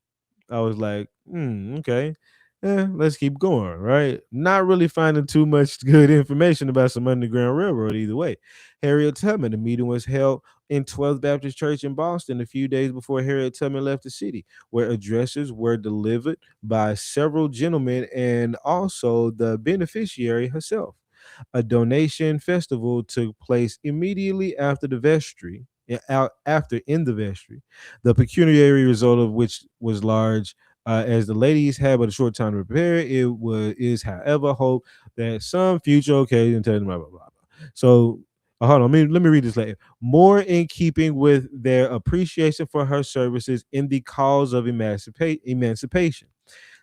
I was like, okay. Let's keep going, right? Not really finding too much good information about some Underground Railroad either way. Harriet Tubman, the meeting was held in 12th Baptist Church in Boston a few days before Harriet Tubman left the city, where addresses were delivered by several gentlemen and also the beneficiary herself. A donation festival took place immediately after the vestry, after in the vestry, the pecuniary result of which was large. As the ladies had but a short time to prepare, is however hope that some future occasion, blah blah blah blah. So hold on, let me read this later. More in keeping with their appreciation for her services in the cause of emancipation.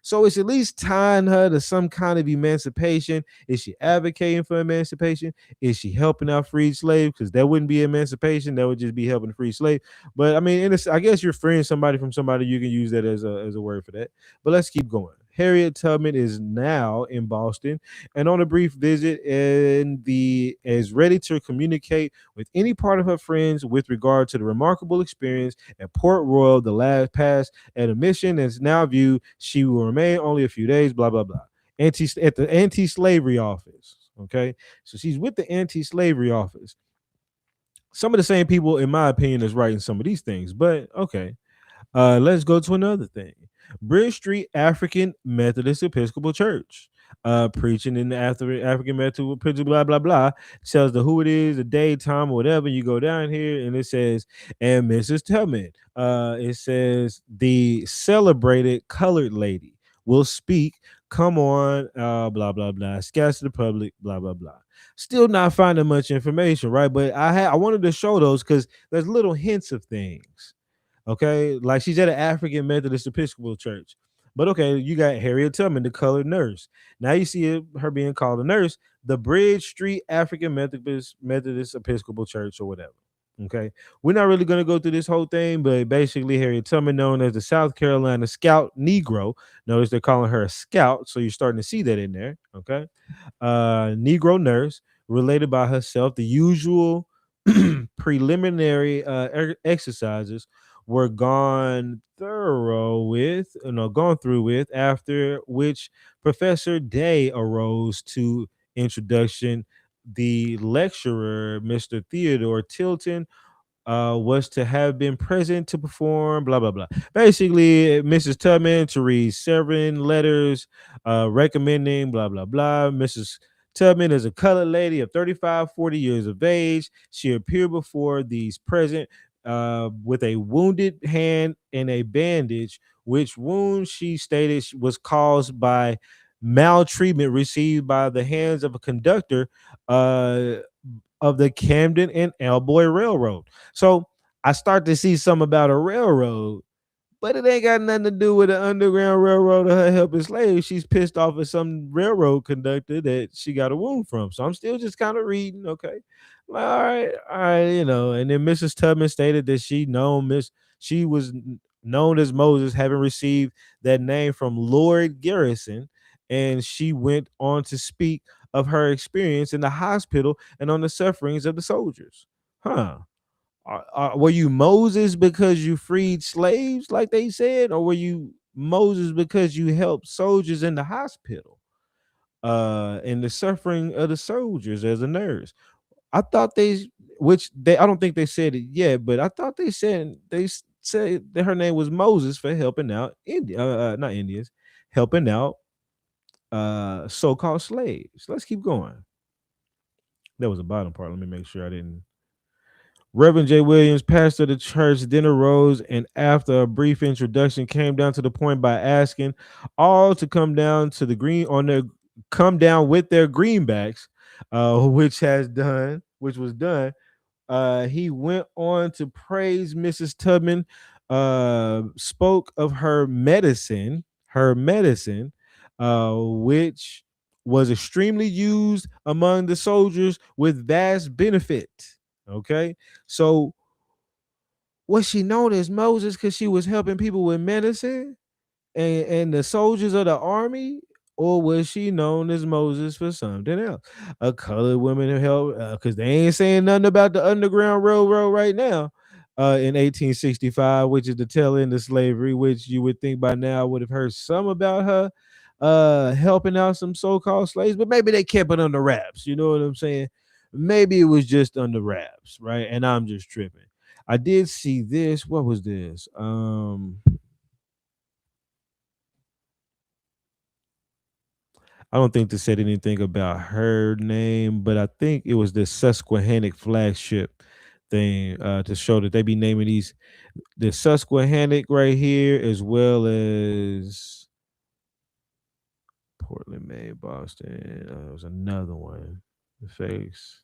So it's at least tying her to some kind of emancipation. Is she advocating for emancipation? Is she helping out freed slaves? Because that wouldn't be emancipation. That would just be helping free slave. But I mean, I guess you're freeing somebody from somebody. You can use that as a word for that. But let's keep going. Harriet Tubman is now in Boston and on a brief visit, and the is ready to communicate with any part of her friends with regard to the remarkable experience at Port Royal the last past at a mission that's now viewed. She will remain only a few days, blah, blah, blah. At the anti-slavery office. Okay. So she's with the anti-slavery office. Some of the same people, in my opinion, is writing some of these things, but okay. Let's go to another thing. Bridge Street African Methodist Episcopal Church. Preaching in the African Methodist, blah, blah, blah. Tells the who it is, the day, time, whatever. You go down here and it says, and Mrs. Tubman. It says, the celebrated colored lady will speak. Come on, blah, blah, blah. Scouts to the public, blah, blah, blah. Still not finding much information, right? But I wanted to show those because there's little hints of things. Okay, like she's at an African Methodist Episcopal church. But okay, you got Harriet Tubman, the colored nurse. Now you see her being called a nurse, the Bridge Street African Methodist Episcopal Church or whatever. Okay, we're not really going to go through this whole thing, but basically, Harriet Tubman, known as the South Carolina Scout Negro. Notice they're calling her a scout, so you're starting to see that in there. Okay, Negro nurse, related by herself. The usual preliminary exercises were gone through with, after which Professor Day arose to introduction. The lecturer, Mr. Theodore Tilton, was to have been present to perform, blah, blah, blah. Basically, Mrs. Tubman to read 7 letters recommending, blah, blah, blah. Mrs. Tubman is a colored lady of 35, 40 years of age. She appeared before these present with a wounded hand and a bandage, which wound she stated was caused by maltreatment received by the hands of a conductor uh, of the Camden and Elboy Railroad. So I start to see some about a railroad, but it ain't got nothing to do with the Underground Railroad or her helping slaves. She's pissed off at some railroad conductor that she got a wound from. So I'm still just kind of reading. Okay. Like, all right, And then Mrs. Tubman stated that she was known as Moses, having received that name from Lord Garrison, and she went on to speak of her experience in the hospital and on the sufferings of the soldiers. Huh. Were you Moses because you freed slaves, like they said, or were you Moses because you helped soldiers in the hospital, and the suffering of the soldiers as a nurse? I thought I don't think they said it yet, but I thought said that her name was Moses for helping out not Indians, helping out so-called slaves. Let's keep going. That was the bottom part. Let me make sure I didn't. Reverend J. Williams, pastor of the church, then arose and, after a brief introduction, came down to the point by asking all to come down to the green on their come down with their greenbacks, which has done. which was done, he went on to praise Mrs. Tubman, spoke of her medicine, which was extremely used among the soldiers with vast benefit. Okay, so was she known as Moses because she was helping people with medicine? And the soldiers of the army, or was she known as Moses for something else? A colored woman who helped, because they ain't saying nothing about the Underground Railroad right now. In 1865, which is the tail end of slavery, which you would think by now I would have heard some about her helping out some so-called slaves, but maybe they kept it under wraps. You know what I'm saying? Maybe it was just under wraps, right? And I'm just tripping. I did see this. What was this? I don't think they said anything about her name, but I think it was the Susquehannock flagship thing, to show that they be naming these the Susquehannock right here, as well as Portland, Maine, Boston. There was another one. The face.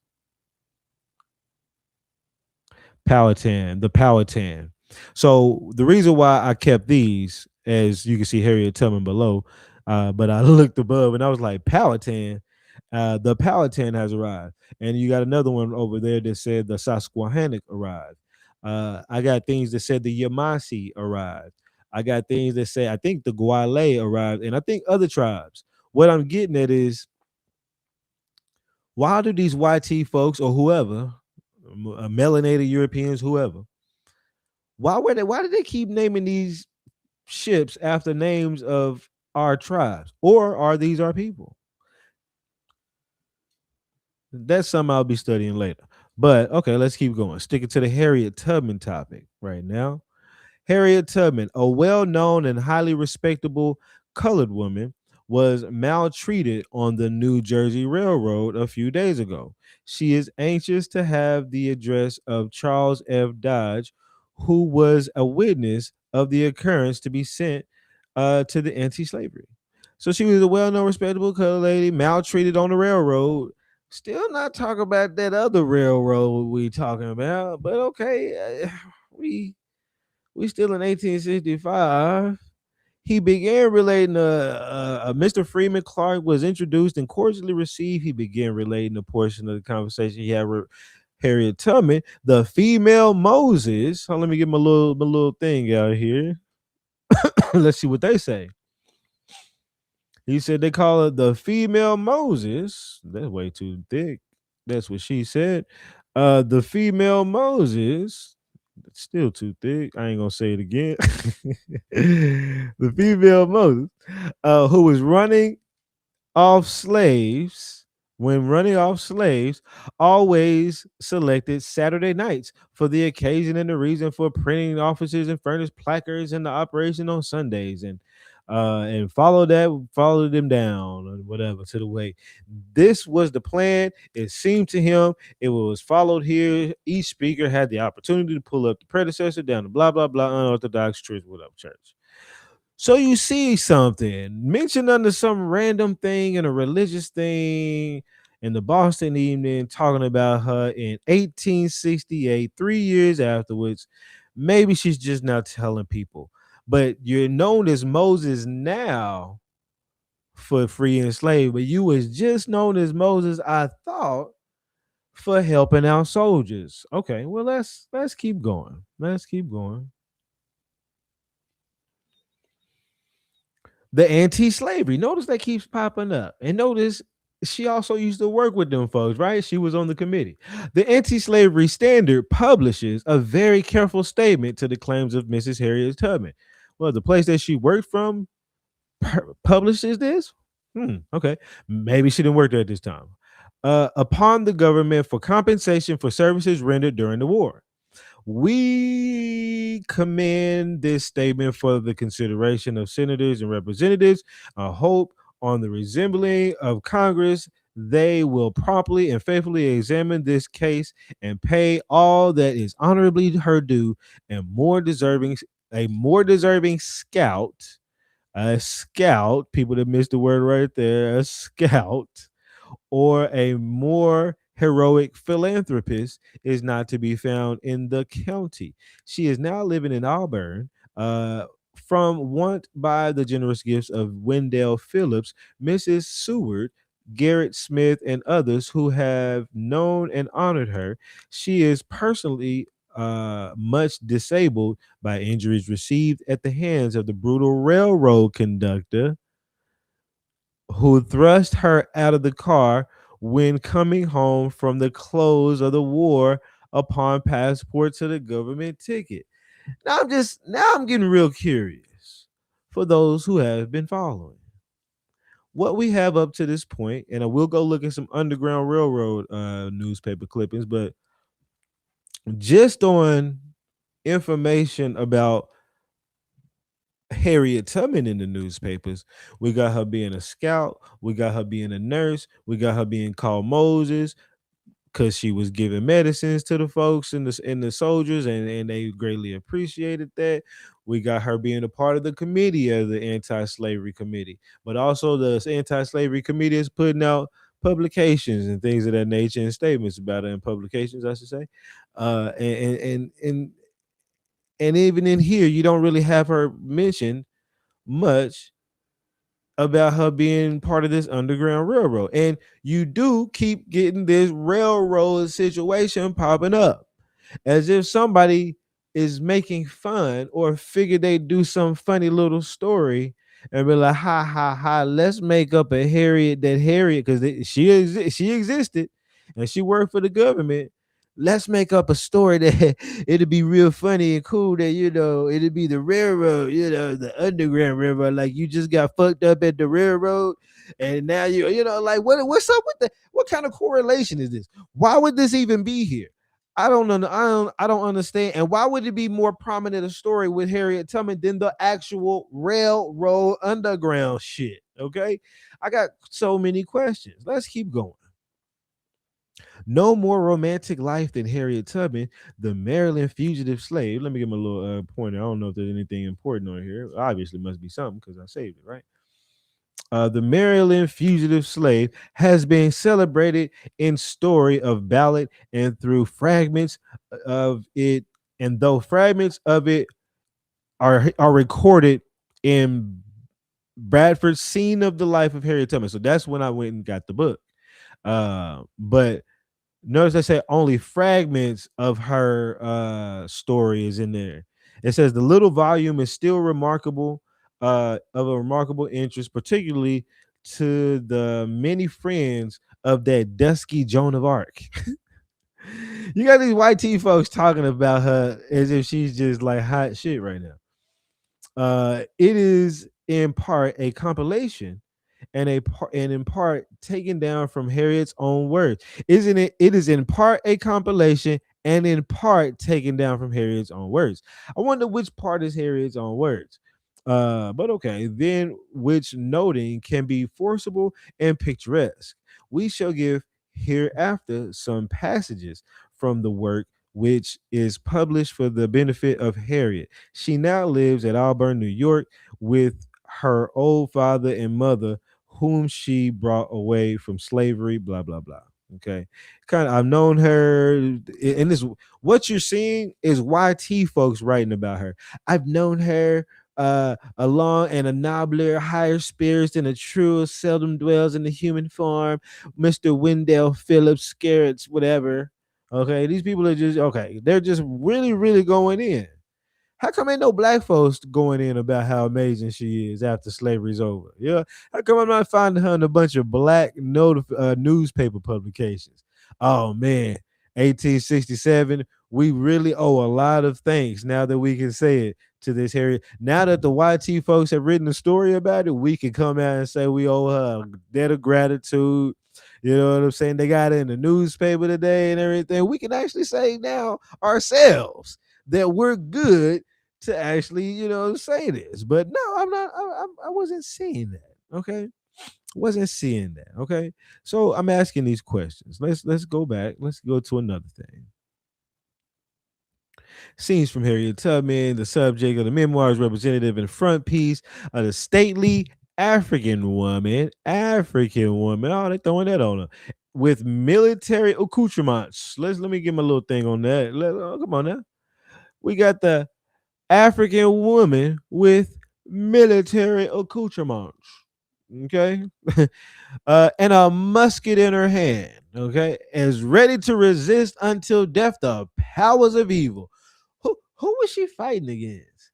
Powhatan, the Powhatan. So the reason why I kept these, as you can see Harriet Tubman below, but I looked above and I was like, Powhatan, the Powhatan has arrived. And you got another one over there that said the Susquehannock arrived. I got things that said the Yamasi arrived. I got things that say, I think the Guale arrived, and I think other tribes. What I'm getting at is, why do these YT folks or whoever, melanated Europeans, whoever, why did they keep naming these ships after names of our tribes? Or are these our people? That's something I'll be studying later. But okay, let's keep going. Sticking to the Harriet Tubman topic right now. Harriet Tubman, a well known and highly respectable colored woman, was maltreated on the New Jersey Railroad a few days ago. She is anxious to have the address of Charles F. Dodge, who was a witness of the occurrence, to be sent to the anti slavery. So she was a well known, respectable colored lady maltreated on the railroad. Still not talking about that other railroad we talking about, but okay, we still in 1865. He began relating, Mr. Freeman Clark was introduced and cordially received. He began relating a portion of the conversation he had with Harriet Tubman, the female Moses. Let me get my little thing out here. Let's see what they say. He said they call her the female Moses. That's way too thick. That's what she said. The female Moses. It's still too thick. I ain't gonna say it again. The female Moses, who was off slaves, running off slaves, always selected Saturday nights for the occasion and the reason for printing offices and furnished placards in the operation on Sundays, and followed them down or whatever to the way. This was the plan. It seemed to him it was followed here. Each speaker had the opportunity to pull up the predecessor down the blah blah blah unorthodox church, whatever church. So you see something mentioned under some random thing in a religious thing in the Boston Evening, talking about her in 1868, 3 years afterwards. Maybe she's just now telling people. But you're known as Moses now for free and slave, but you was just known as Moses, I thought, for helping out soldiers. Okay, well let's keep going. Let's keep going. The anti-slavery. Notice that keeps popping up. And notice she also used to work with them folks, right? She was on the committee. The Anti-Slavery Standard publishes a very careful statement to the claims of Mrs. Harriet Tubman. Well, the place that she worked from publishes this? Okay. Maybe she didn't work there at this time. Upon the government for compensation for services rendered during the war. We commend this statement for the consideration of senators and representatives. I hope on the resembling of Congress, they will properly and faithfully examine this case and pay all that is honorably her due, and a more deserving scout, people that missed the word right there, a scout, or a more heroic philanthropist is not to be found in the county. She is now living in Auburn. From want by the generous gifts of Wendell Phillips, Mrs. Seward, Garrett Smith, and others who have known and honored her, she is personally much disabled by injuries received at the hands of the brutal railroad conductor who thrust her out of the car when coming home from the close of the war upon passport to the government ticket. Now I'm getting real curious for those who have been following what we have up to this point, and I will go look at some Underground Railroad newspaper clippings, but just on information about Harriet Tubman in the newspapers. We got her being a scout. We got her being a nurse. We got her being called Moses because she was giving medicines to the folks and the soldiers, and they greatly appreciated that. We got her being a part of the committee of the anti-slavery committee, but also the anti-slavery committee is putting out publications and things of that nature and statements about it in publications, I should say. And even in here, you don't really have her mentioned much about her being part of this Underground Railroad. And you do keep getting this railroad situation popping up as if somebody is making fun or figure they do some funny little story and be like, ha ha ha, let's make up a Harriet, because she existed and she worked for the government. Let's make up a story that it'd be real funny and cool that, it'd be the railroad, the Underground Railroad. Like you just got fucked up at the railroad and now like what's up with that? What kind of correlation is this? Why would this even be here? I don't know. I don't understand. And why would it be more prominent a story with Harriet Tubman than the actual railroad underground shit? Okay. I got so many questions. Let's keep going. No more romantic life than Harriet Tubman, the Maryland fugitive slave. Let me give him a little pointer. I don't know if there's anything important on here. Obviously, must be something because I saved it, right? The Maryland fugitive slave has been celebrated in story of ballad and through fragments of it, and though fragments of it are recorded in Bradford's Scene of the Life of Harriet Tubman. So that's when I went and got the book. But notice I say only fragments of her story is in there. It says the little volume is still remarkable, of a remarkable interest, particularly to the many friends of that dusky Joan of Arc. You got these white tea folks talking about her as if she's just like hot shit right now. It is in part a compilation and in part taken down from Harriet's own words. Isn't it? It is in part a compilation and in part taken down from Harriet's own words. I wonder which part is Harriet's own words. But okay, then which noting can be forcible and picturesque. We shall give hereafter some passages from the work which is published for the benefit of Harriet. She now lives at Auburn, New York, with her old father and mother, whom she brought away from slavery. Blah blah blah. Okay, kind of. I've known her, and this what you're seeing is YT folks writing about her. I've known her along and a nobler, higher spirits than a true seldom dwells in the human form. Mr. Wendell Phillips, Scarrett's, whatever. Okay, these people are just okay. They're just really, really going in. How come ain't no black folks going in about how amazing she is after slavery's over? Yeah. How come I'm not finding her in a bunch of black newspaper publications? Oh man, 1867. We really owe a lot of thanks now that we can say it to this Harriet. Now that the YT folks have written a story about it, we can come out and say we owe her a debt of gratitude. You know what I'm saying? They got it in the newspaper today and everything. We can actually say now ourselves that we're good to actually, say this. But no, I'm not. I wasn't seeing that. Okay, wasn't seeing that. Okay, so I'm asking these questions. Let's go back. Let's go to another thing. Scenes from Harriet Tubman, the subject of the memoirs, representative in the front piece of the stately African woman. Oh, they throwing that on her. with military accoutrements. Let me give him a little thing on that. Come on now. We got the African woman with military accoutrements. Okay. And a musket in her hand. Okay. Is ready to resist until death the powers of evil. Who was she fighting against?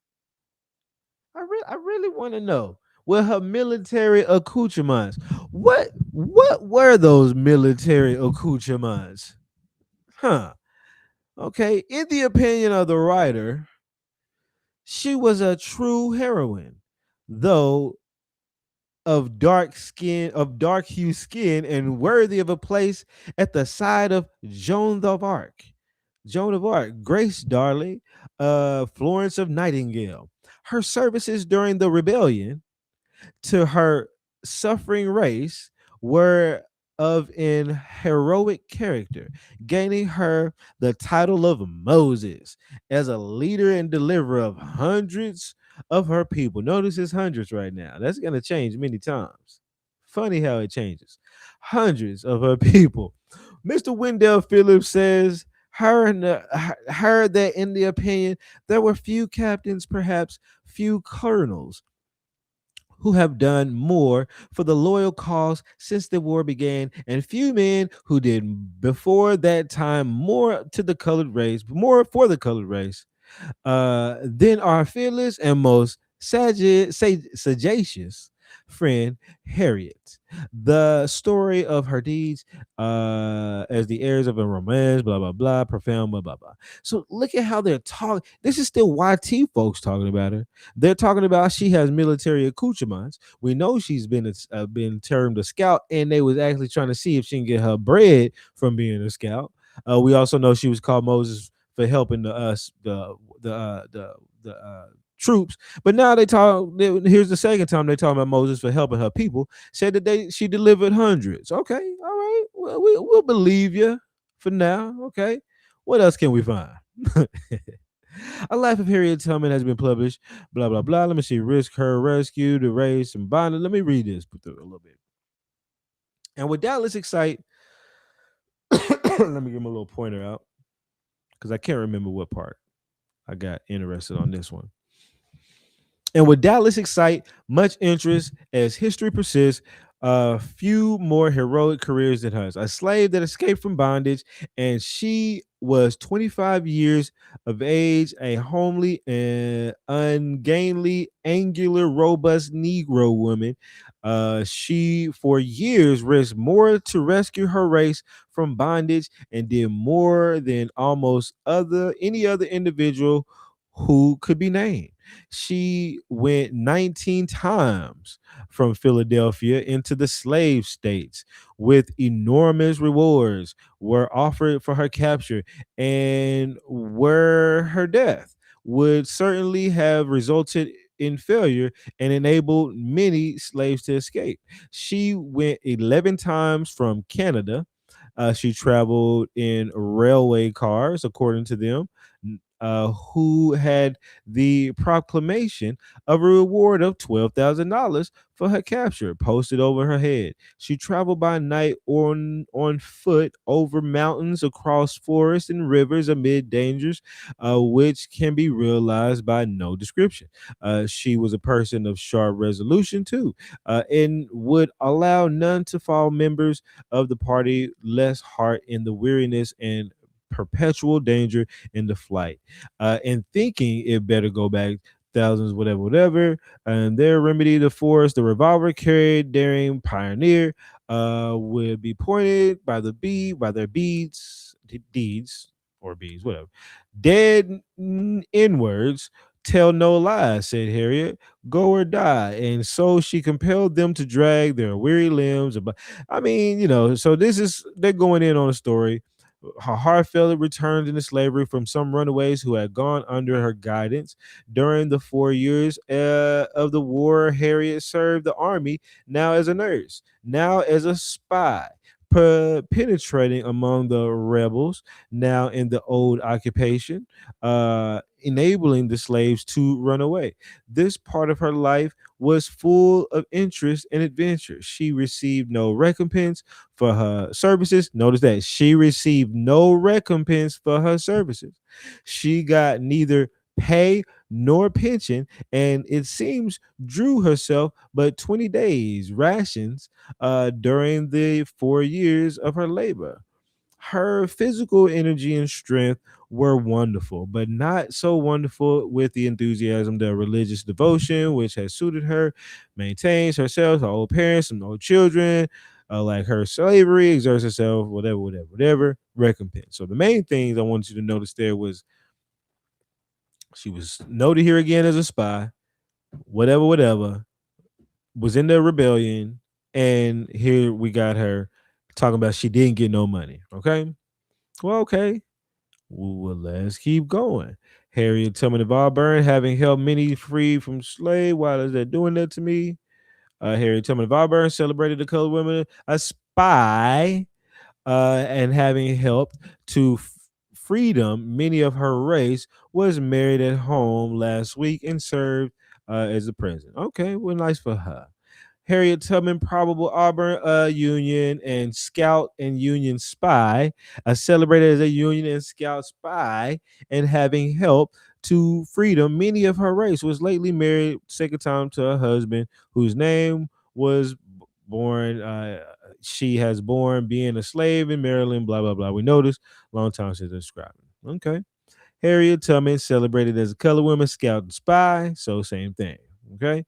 I really want to know. With her military accoutrements. What were those military accoutrements? Huh. Okay. In the opinion of the writer, she was a true heroine, though dark hue skin, and worthy of a place at the side of Joan of Arc. Joan of Arc, Grace Darley, Florence of Nightingale. Her services during the rebellion to her suffering race were of an heroic character, gaining her the title of Moses as a leader and deliverer of hundreds of her people. Notice it's hundreds right now. That's going to change many times. Funny how it changes. Hundreds of her people. Mr. Wendell Phillips says her that in the opinion there were few captains, perhaps few colonels, who have done more for the loyal cause since the war began, and few men who did before that time more for the colored race then our fearless and most sagacious friend Harriet. The story of her deeds as the heirs of a romance, blah, blah, blah, profound, blah, blah, blah. So look at how they're talking. This is still YT folks talking about her. They're talking about she has military accoutrements. We know she's been termed a scout, and they was actually trying to see if she can get her bread from being a scout. We also know she was called Moses for helping the troops. But now they talk. Here's the second time they talking about Moses for helping her people. Said that she delivered hundreds. Okay, all right. Well, we'll believe you for now. Okay. What else can we find? A Life of Harriet Tubman has been published. Blah blah blah. Let me see. Risk her rescue to raise some bondage. Let me read this through a little bit. And with doubtless excite, let me give him a little pointer out because I can't remember what part I got interested on this one. And would doubtless excite much interest as history persists. A few more heroic careers than hers. A slave that escaped from bondage, and she was 25 years of age, a homely and ungainly, angular, robust Negro woman. She, for years, risked more to rescue her race from bondage and did more than almost any other individual who could be named. She went 19 times from Philadelphia into the slave states with enormous rewards were offered for her capture, and were her death would certainly have resulted in failure and enabled many slaves to escape. She went 11 times from Canada. She traveled in railway cars, according to them, who had the proclamation of a reward of $12,000 for her capture posted over her head. She traveled by night on foot over mountains, across forests and rivers, amid dangers which can be realized by no description. She was a person of sharp resolution, too, and would allow none to fall members of the party less heart in the weariness and perpetual danger in the flight, and thinking it better go back thousands, whatever, whatever. And their remedy, the force, the revolver carried daring pioneer, would be pointed by their deeds or beads, whatever. Dead inwards. Tell no lies, said Harriet. Go or die. And so she compelled them to drag their weary limbs. I mean, so they're going in on a story. Her heartfelt returned into slavery from some runaways who had gone under her guidance. During the 4 years of the war, Harriet served the army, now as a nurse, now as a spy, penetrating among the rebels now in the old occupation, enabling the slaves to run away. This part of her life was full of interest and adventure. She received no recompense for her services. Notice that she received no recompense for her services. She got neither pay nor pension, and it seems drew herself but 20 days rations during the 4 years of her labor. Her physical energy and strength were wonderful, but not so wonderful with the enthusiasm, the religious devotion which has suited her, maintains herself, her old parents, and old children. Like her slavery, exerts herself, whatever, whatever, whatever, recompense. So the main things I wanted you to notice there was she was noted here again as a spy, whatever, whatever, was in the rebellion, and here we got her talking about she didn't get no money. Okay. Well, okay. Well, let's keep going. Harriet Tubman of Auburn, having helped many free from slave. Why is that doing that to me? Harriet Tubman of Auburn celebrated the colored women a spy, and having helped to freedom many of her race, was married at home last week and served as the president. Okay, well, nice for her. Harriet Tubman, probable Auburn Union and Scout and Union spy, celebrated as a Union and Scout spy, and having helped to freedom many of her race, was lately married second time to her husband, whose name was born. She has born being a slave in Maryland. Blah blah blah. We noticed long time since describing. Okay. Harriet Tubman celebrated as a color woman, scout, and spy. So same thing. Okay.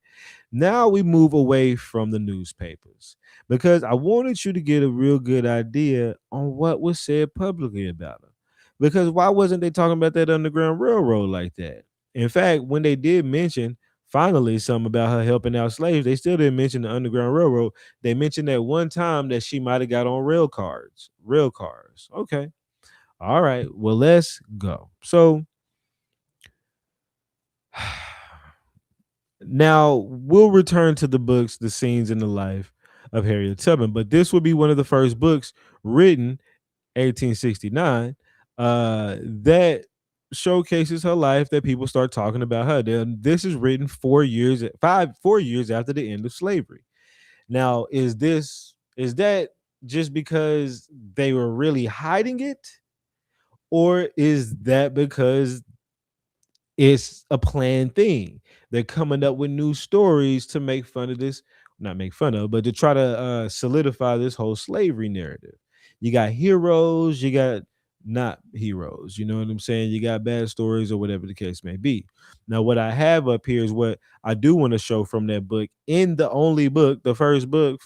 Now we move away from the newspapers because I wanted you to get a real good idea on what was said publicly about her. Because why wasn't they talking about that Underground Railroad like that? In fact, when they did mention finally something about her helping out slaves, they still didn't mention the Underground Railroad. They mentioned that one time that she might have got on rail cars. Okay. All right. Well, let's go. So now we'll return to the books, the scenes in the life of Harriet Tubman, but this would be one of the first books written 1869 that showcases her life that people start talking about her. Then this is written 4 years after the end of slavery. Now, is that just because they were really hiding it, or is that because it's a planned thing? They're coming up with new stories to make fun of this, not make fun of, but to try to solidify this whole slavery narrative. You got heroes, you got not heroes. You know what I'm saying? You got bad stories or whatever the case may be. Now, what I have up here is what I do want to show from that book, in the only book, the first book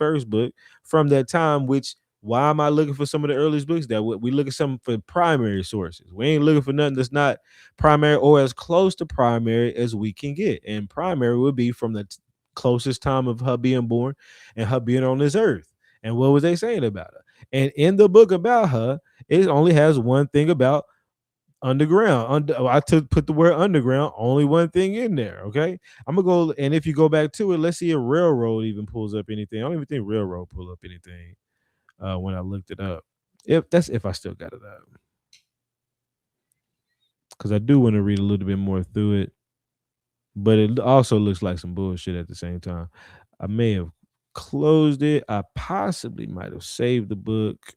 from that time, which why am I looking for some of the earliest books? That we look at some for primary sources. We ain't looking for nothing that's not primary or as close to primary as we can get. And primary would be from the closest time of her being born and her being on this earth. And what was they saying about her? And in the book about her, it only has one thing about underground. I took put the word underground, only one thing in there. Okay. I'm gonna go, and if you go back to it, let's see if railroad even pulls up anything. I don't even think railroad pull up anything when I looked it up. If I still got it up. Because I do want to read a little bit more through it, but it also looks like some bullshit at the same time. I may have closed it. I possibly might have saved the book.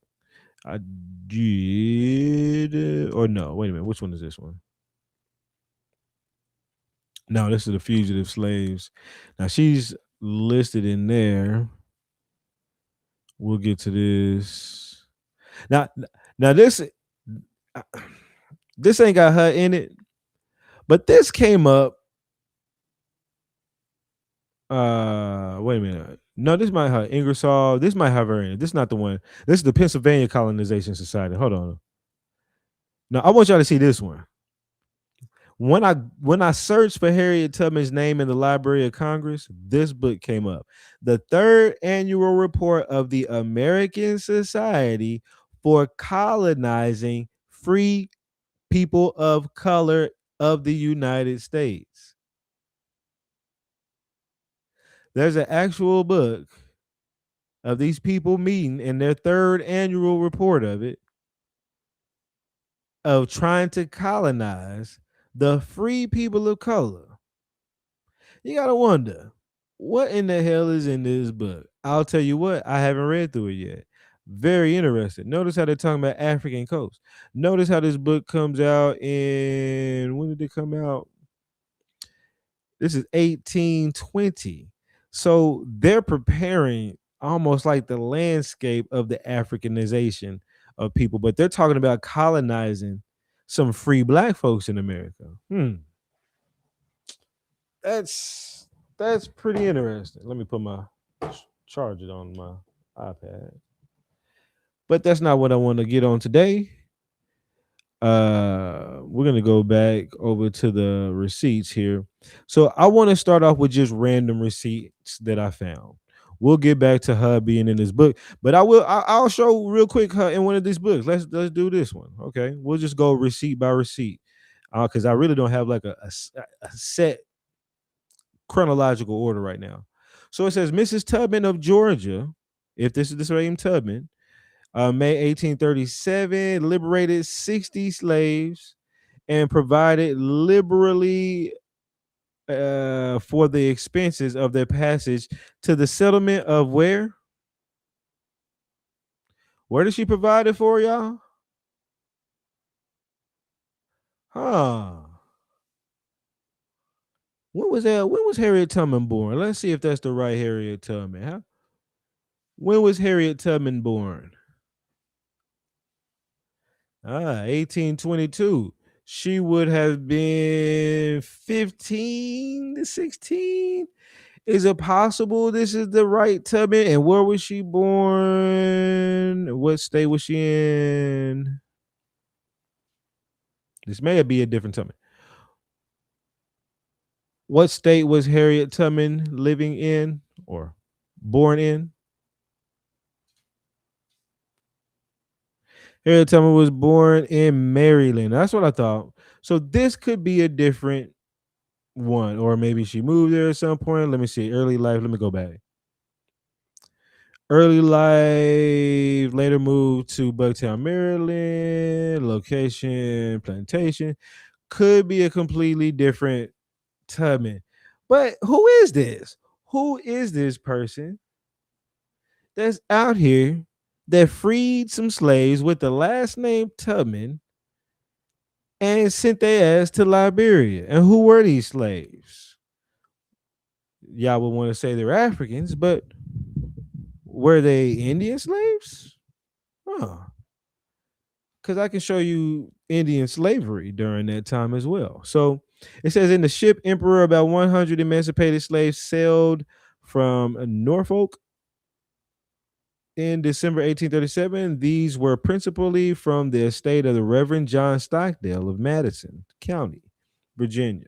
I did, or no? Wait a minute. Which one is this one? No, this is the fugitive slaves. Now she's listed in there. We'll get to this. Now, now uh, this ain't got her in it, but this came up. Wait a minute. No, this might have Ingersoll. This might have her in it. This is not the one. This is the Pennsylvania Colonization Society. Hold on. Now I want y'all to see this one. When I searched for Harriet Tubman's name in the Library of Congress, this book came up. The third annual report of the American Society for Colonizing Free People of Color of the United States. There's an actual book of these people meeting in their third annual report of it, of trying to colonize the free people of color. You gotta wonder, what in the hell is in this book? I'll tell you what, I haven't read through it yet. Very interesting. Notice how they're talking about African coast. Notice how this book comes out in, when did it come out? This is 1820. So they're preparing almost like the landscape of the Africanization of people, but they're talking about colonizing some free black folks in America. That's pretty interesting. Let me put my charger on my iPad. But that's not what I want to get on today. We're gonna go back over to the receipts here. So I want to start off with just random receipts that I found. We'll get back to her being in this book, but I'll show real quick her in one of these books. Let's do this one. Okay, we'll just go receipt by receipt, because I really don't have like a set chronological order right now. So it says Mrs. Tubman of Georgia, if this is the same Tubman, May 1837, liberated 60 slaves and provided liberally for the expenses of their passage to the settlement of where? Where did she provide it for, y'all? Huh. When was that? When was Harriet Tubman born? Let's see if that's the right Harriet Tubman. Huh? When was Harriet Tubman born? 1822. She would have been 15 to 16. Is it possible this is the right Tubman? And where was she born? What state was she in? This may be a different Tubman. What state was Harriet Tubman living in or born in? Harriet Tubman was born in Maryland. That's what I thought. So this could be a different one, or maybe she moved there at some point. Let me see. Early life. Let me go back. Early life, later moved to Bucktown, Maryland. Location, plantation. Could be a completely different Tubman. But who is this? Who is this person that's out here that freed some slaves with the last name Tubman and sent their ass to Liberia? And who were these slaves? Y'all would want to say they're Africans, but were they Indian slaves? Huh. Because I can show you Indian slavery during that time as well. So it says in the ship Emperor, about 100 emancipated slaves sailed from Norfolk in December 1837. These were principally from the estate of the Reverend John Stockdale of Madison County, Virginia.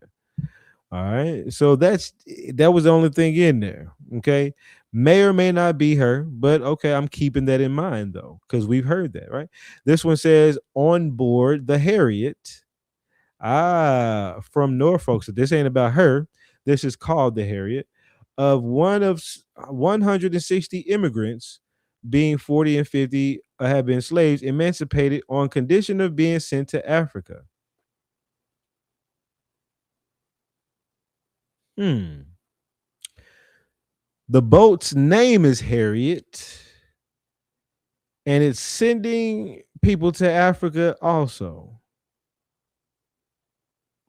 All right. So that was the only thing in there. Okay. May or may not be her, but okay, I'm keeping that in mind though, because we've heard that, right? This one says on board the Harriet. From Norfolk. So this ain't about her. This is called the Harriet. Of 160 immigrants, being 40 and 50 have been slaves, emancipated on condition of being sent to Africa. Hmm. The boat's name is Harriet, and it's sending people to Africa also.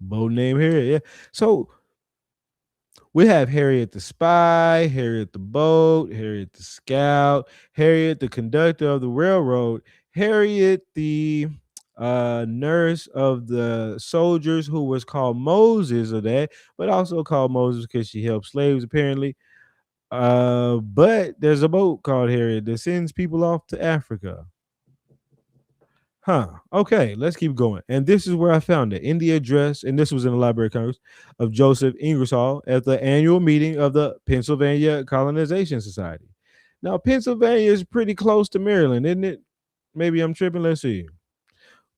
Boat name Harriet. Yeah. So we have Harriet the spy, Harriet the boat, Harriet the scout, Harriet the conductor of the railroad, Harriet the nurse of the soldiers, who was called Moses of that, but also called Moses because she helped slaves apparently. But there's a boat called Harriet that sends people off to Africa. Huh. Okay, let's keep going. And this is where I found it in the address, and this was in the Library of Congress of Joseph Ingersoll at the annual meeting of the Pennsylvania Colonization Society. Now, Pennsylvania is pretty close to Maryland, isn't it? Maybe I'm tripping. Let's see.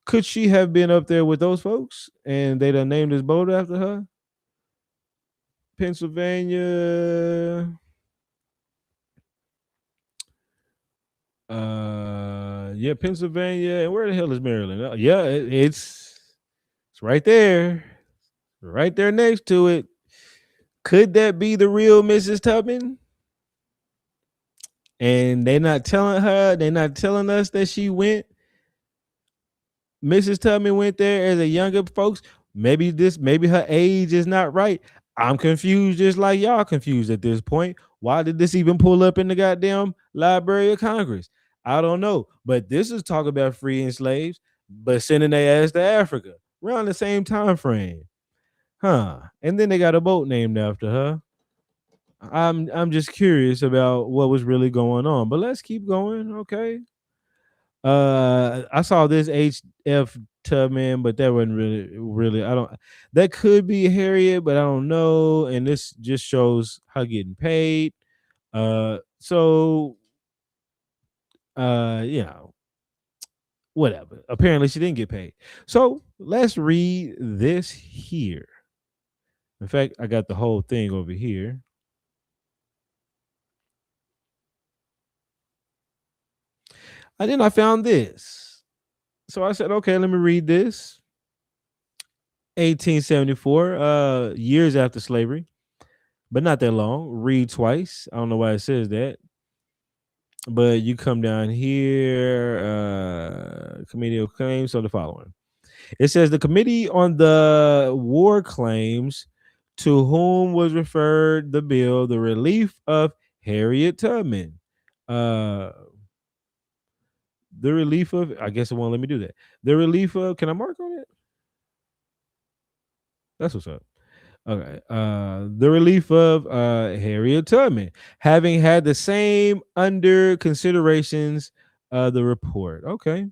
Could she have been up there with those folks and they done named this boat after her? Pennsylvania. Yeah, Pennsylvania. And where the hell is Maryland? Yeah, it's right there next to it. Could that be the real Mrs. Tubman? And they're not telling us that she went. Mrs. Tubman went there as a younger folks. Maybe her age is not right. I'm confused, just like y'all confused at this point. Why did this even pull up in the goddamn Library of Congress? I don't know. But this is talk about freeing slaves, but sending their ass to Africa around the same time frame. Huh. And then they got a boat named after her. I'm just curious about what was really going on. But let's keep going, okay? I saw this HF Tubman, but that wasn't really. I don't. That could be Harriet, but I don't know. And this just shows her getting paid. So you know, whatever. Apparently, she didn't get paid. So let's read this here. In fact, I got the whole thing over here. And then I found this. So I said, okay, let me read this. 1874, years after slavery, but not that long. Read twice. I don't know why it says that. But you come down here, Committee of Claims. So the following. It says the Committee on the War Claims, to whom was referred the bill, the relief of Harriet Tubman. Uh the relief of, I guess it won't let me do that. The relief of, can I mark on it? That's what's up. Okay. The relief of Harriet Tubman, having had the same under considerations the report. Okay.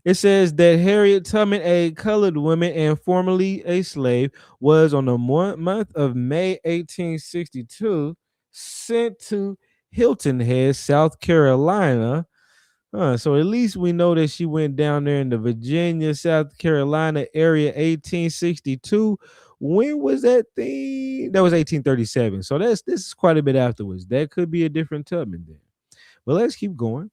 It says that Harriet Tubman, a colored woman and formerly a slave, was on the month of May 1862 sent to Hilton Head, South Carolina. So at least we know that she went down there in the Virginia, South Carolina area, 1862. When was that thing? That was 1837. So this is quite a bit afterwards. That could be a different Tubman then. But let's keep going.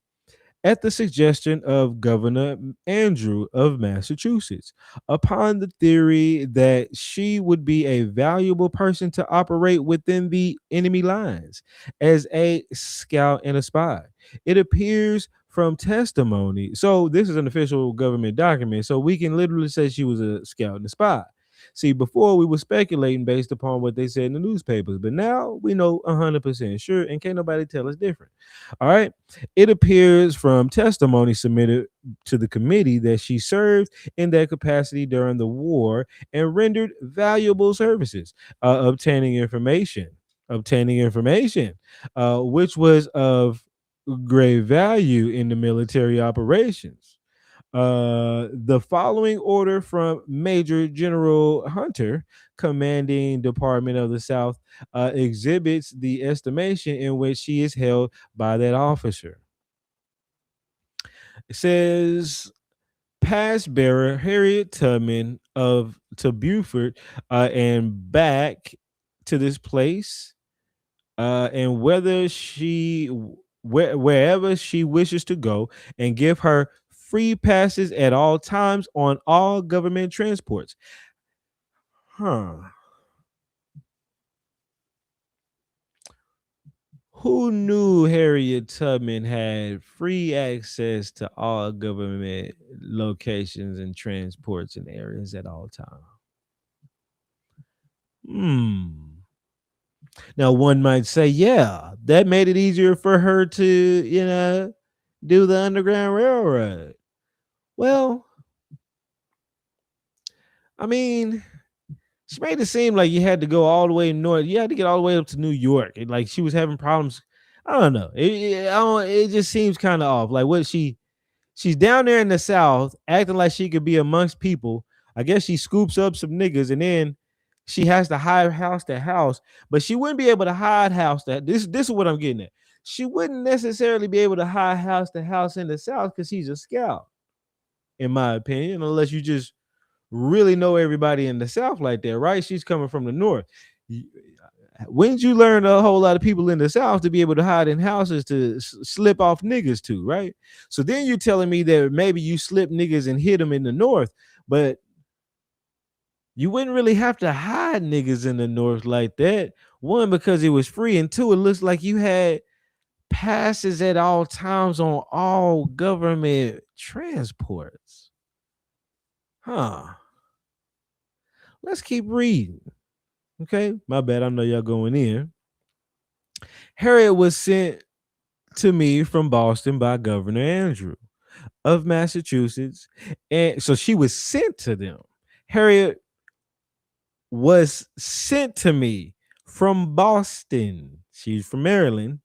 At the suggestion of Governor Andrew of Massachusetts, upon the theory that she would be a valuable person to operate within the enemy lines as a scout and a spy. It appears from testimony. So, this is an official government document. So, we can literally say she was a scout and a spy. See, before we were speculating based upon what they said in the newspapers, but now we know 100% sure, and can't nobody tell us different. All right. It appears from testimony submitted to the committee that she served in that capacity during the war and rendered valuable services, obtaining information, which was of great value in the military operations. The following order from Major General Hunter, commanding Department of the South, exhibits the estimation in which she is held by that officer. It says past bearer Harriet Tubman of to Beaufort and back to this place, and wherever she wishes to go, and give her free passes at all times on all government transports. Huh. Who knew Harriet Tubman had free access to all government locations and transports and areas at all times? Hmm. Now, one might say, yeah, that made it easier for her to, do the Underground Railroad. Well, I mean, she made it seem like you had to go all the way north. You had to get all the way up to New York. Like she was having problems. I don't know. It just seems kind of off. Like what she's down there in the South acting like she could be amongst people. I guess she scoops up some niggas and then she has to hide house to house, but she wouldn't be able to hide house to this is what I'm getting at. She wouldn't necessarily be able to hide house to house in the South because she's a scout, in my opinion, unless you just really know everybody in the South like that, right? She's coming from the North. When did you learn a whole lot of people in the South to be able to hide in houses to slip off niggas to, right? So then you're telling me that maybe you slip niggas and hit them in the North, but you wouldn't really have to hide niggas in the North like that. One, because it was free, and two, it looks like you had passes at all times on all government transports. Huh. Let's keep reading. Okay. My bad. I know y'all going in. Harriet was sent to me from Boston by Governor Andrew of Massachusetts. And so she was sent to them. Harriet was sent to me from Boston. She's from Maryland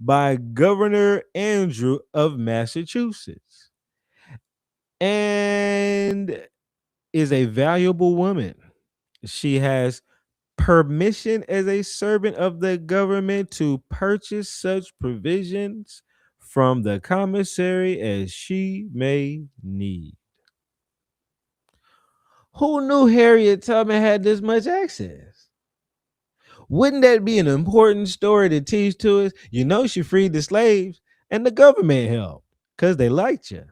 by Governor Andrew of Massachusetts and is a valuable woman. She has permission as a servant of the government to purchase such provisions from the commissary as she may need. Who knew Harriet Tubman had this much access? Wouldn't that be an important story to teach to us? You know, she freed the slaves and the government helped because they liked you.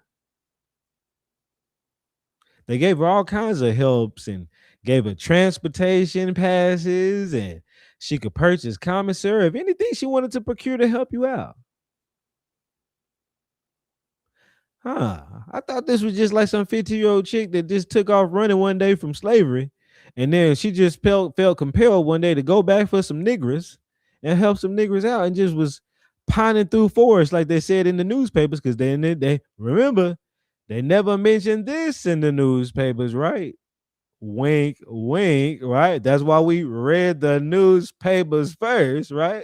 They gave her all kinds of helps and gave her transportation passes, and she could purchase commissary of anything she wanted to procure to help you out. Huh. I thought this was just like some 50-year-old chick that just took off running one day from slavery. And then she just felt compelled one day to go back for some niggers and help some niggers out and just was pining through forests like they said in the newspapers because they remember they never mentioned this in the newspapers, right? Wink, wink, right? That's why we read the newspapers first, right?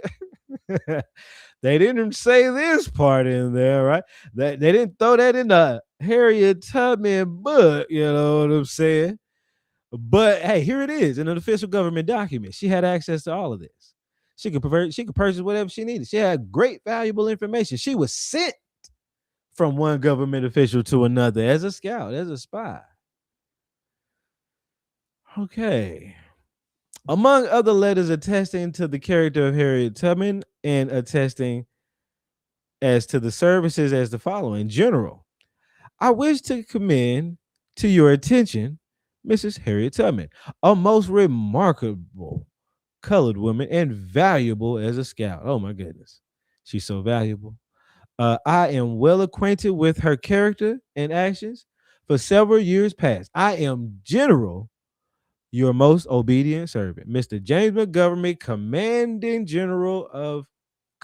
They didn't say this part in there, right? They didn't throw that in the Harriet Tubman book, you know what I'm saying? But hey, here it is in an official government document. She had access to all of this. She could purchase whatever she needed. She had great valuable information. She was sent from one government official to another as a scout, as a spy. Okay. Among other letters attesting to the character of Harriet Tubman and attesting as to the services as the following. General, I wish to commend to your attention Mrs. Harriet Tubman, a most remarkable colored woman and valuable as a scout. Oh my goodness. She's so valuable. I am well acquainted with her character and actions for several years past. I am General, your most obedient servant, Mr. James Montgomery, commanding general of,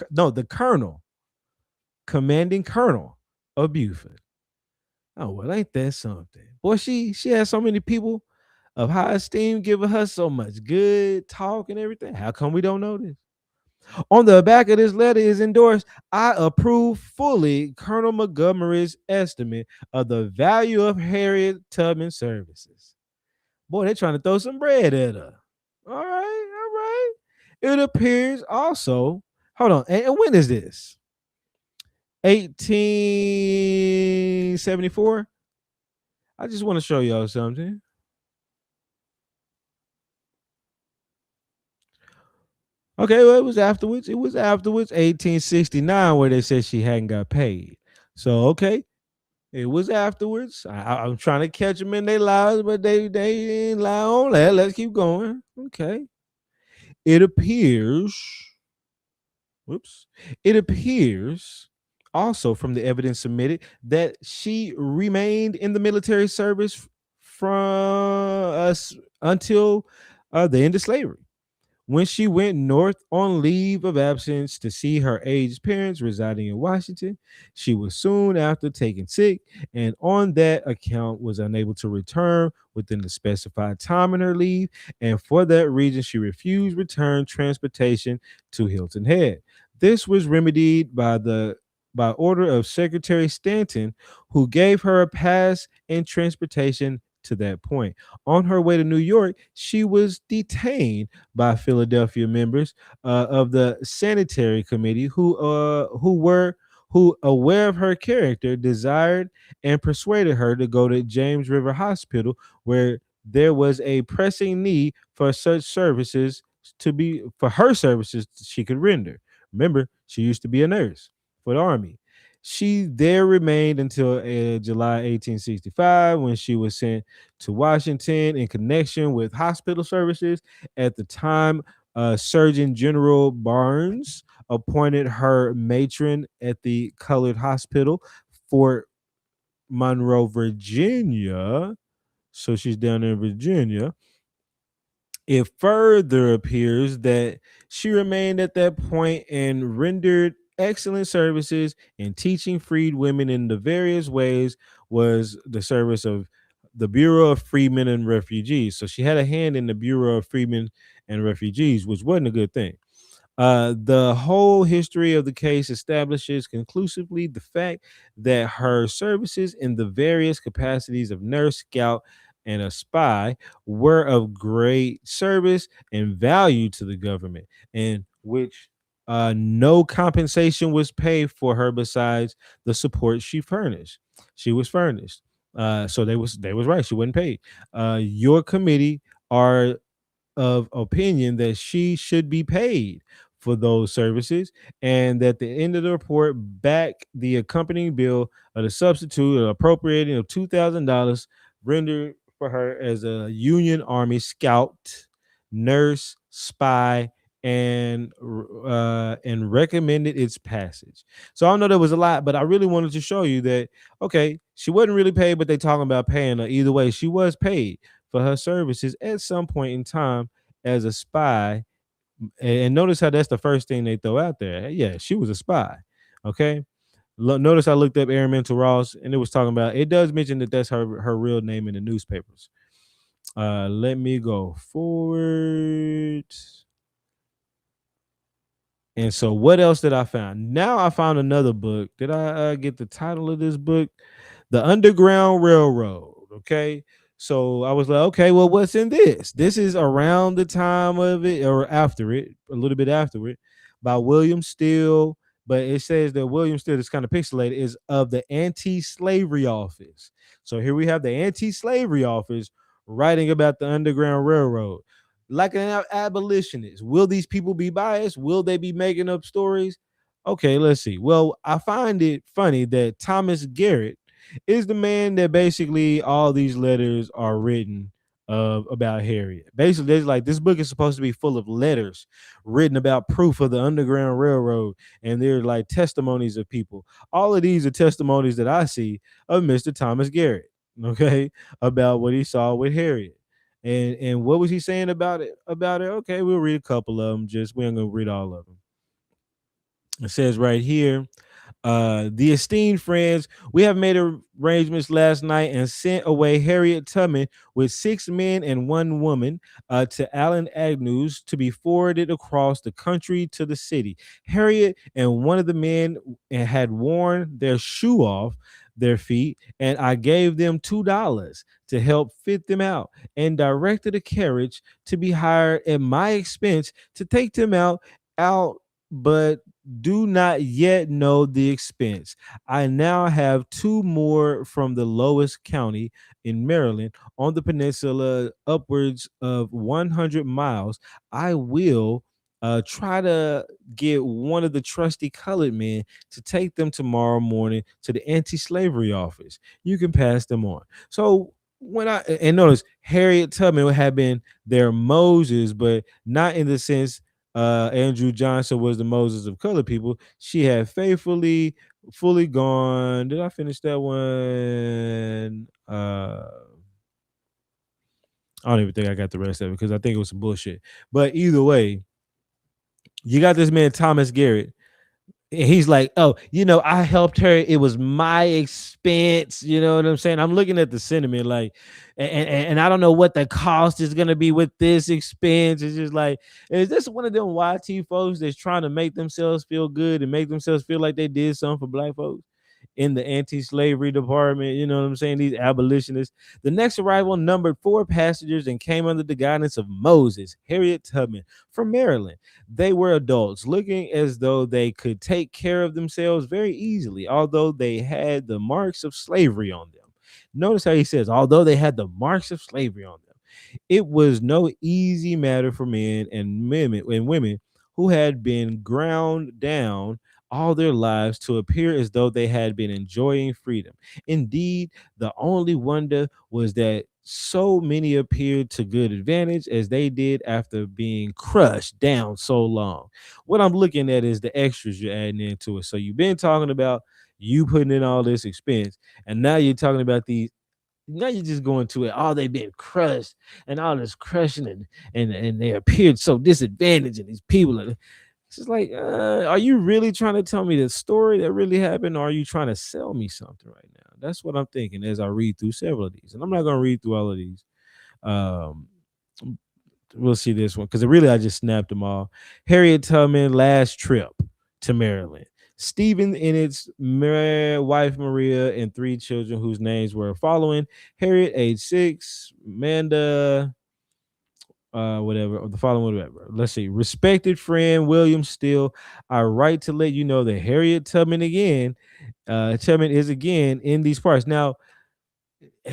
no, the colonel, commanding colonel of Buford. Oh, well, ain't that something? Boy, she has so many people of high esteem giving her so much good talk and everything. How come we don't know this? On the back of this letter is endorsed, I approve fully Colonel Montgomery's estimate of the value of Harriet Tubman services. Boy, they're trying to throw some bread at her. All right, all right. It appears also, hold on, and when is this? 1874? I just want to show y'all something. Okay, well, it was afterwards. It was afterwards, 1869, where they said she hadn't got paid. So, okay, it was afterwards. I'm trying to catch them in their lies, but they ain't lie on that. Let's keep going. Okay. It appears, whoops, it appears also from the evidence submitted that she remained in the military service from us until the end of slavery. When she went north on leave of absence to see her aged parents residing in Washington, she was soon after taken sick and on that account was unable to return within the specified time in her leave. And for that reason, she refused return transportation to Hilton Head. This was remedied by order of Secretary Stanton, who gave her a pass and transportation to that point. On her way to New York, she was detained by Philadelphia members of the sanitary committee who aware of her character desired and persuaded her to go to James River Hospital where there was a pressing need for such services to be for her services she could render. Remember, she used to be a nurse for the army. She there remained until July 1865 when she was sent to Washington in connection with hospital services. At the time, Surgeon General Barnes appointed her matron at the Colored Hospital, Fort Monroe, Virginia. So she's down in Virginia. It further appears that she remained at that point and rendered excellent services in teaching freed women in the various ways was the service of the Bureau of Freedmen and Refugees. So she had a hand in the Bureau of Freedmen and Refugees, which wasn't a good thing. The whole history of the case establishes conclusively the fact that her services in the various capacities of nurse, scout, and a spy were of great service and value to the government, and which no compensation was paid for her besides the support she furnished. She was furnished. So they was right. She wasn't paid. Your committee are of opinion that she should be paid for those services, and that the end of the report back the accompanying bill of the substitute appropriating of $2,000 rendered for her as a Union Army scout, nurse, spy, and recommended its passage. So I know there was a lot, but I really wanted to show you that okay, she wasn't really paid, but they talking about paying her either way. She was paid for her services at some point in time as a spy. And notice how that's the first thing they throw out there. Yeah, she was a spy. Okay. Notice I looked up Aaron Mental Ross and it was talking about it does mention that that's her real name in the newspapers. Let me go forward. And so, what else did I find? Now I found another book. Did I get the title of this book? The Underground Railroad. Okay. So I was like, okay, well, what's in this? This is around the time of it or after it, a little bit after it, by William Steele. But it says that William Steele is kind of pixelated, is of the anti slavery office. So here we have the anti slavery office writing about the Underground Railroad like an abolitionist. Will these people be biased? Will they be making up stories? Okay, let's see. Well, I find it funny that Thomas Garrett is the man that basically all these letters are written about Harriet. Basically, there's like this book is supposed to be full of letters written about proof of the Underground Railroad, and they're like testimonies of people. All of these are testimonies that I see of Mr. Thomas Garrett, okay, about what he saw with Harriet. And what was he saying about it? About it? Okay, we'll read a couple of them. Just we ain't gonna read all of them. It says right here, the esteemed friends, we have made arrangements last night and sent away Harriet Tubman with 6 men and 1 woman to Allen Agnew's to be forwarded across the country to the city. Harriet and one of the men had worn their shoe off their feet, and I gave them $2 to help fit them out and directed a carriage to be hired at my expense to take them out, but do not yet know the expense. I now have 2 more from the lowest county in Maryland on the peninsula, upwards of 100 miles. I will try to get one of the trusty colored men to take them tomorrow morning to the anti-slavery office. You can pass them on. So when I and notice Harriet Tubman had been their Moses, but not in the sense Andrew Johnson was the Moses of colored people. She had faithfully, fully gone. Did I finish that one? I don't even think I got the rest of it because I think it was some bullshit. But either way, you got this man Thomas Garrett. And he's like, oh, I helped her. It was my expense. You know what I'm saying? I'm looking at the sentiment, like, and I don't know what the cost is gonna be with this expense. It's just like, is this one of them YT folks that's trying to make themselves feel good and make themselves feel like they did something for black folks in the anti-slavery department? You know what I'm saying? These abolitionists. The next arrival numbered 4 passengers and came under the guidance of Moses, Harriet Tubman from Maryland. They were adults, looking as though they could take care of themselves very easily, although they had the marks of slavery on them. Notice how he says, although they had the marks of slavery on them. It was no easy matter for men and women who had been ground down all their lives to appear as though they had been enjoying freedom. Indeed, the only wonder was that so many appeared to good advantage as they did after being crushed down so long. What I'm looking at is the extras you're adding into it. So you've been talking about you putting in all this expense, and now you're talking about these. Now you're just going to it. Oh, they've been crushed and all this crushing, and they appeared so disadvantaged, and these people are. It's just like, are you really trying to tell me the story that really happened, or are you trying to sell me something right now? That's what I'm thinking as I read through several of these, and I'm not going to read through all of these. Um, we'll see this one because really I just snapped them all. Harriet Tubman last trip to Maryland. Stephen Ennett's wife Maria and three children whose names were following: Harriet, age 6; Amanda, whatever, or the following, whatever. Let's see. Respected friend William Steele, I write to let you know that Harriet Tubman Tubman is again in these parts. Now,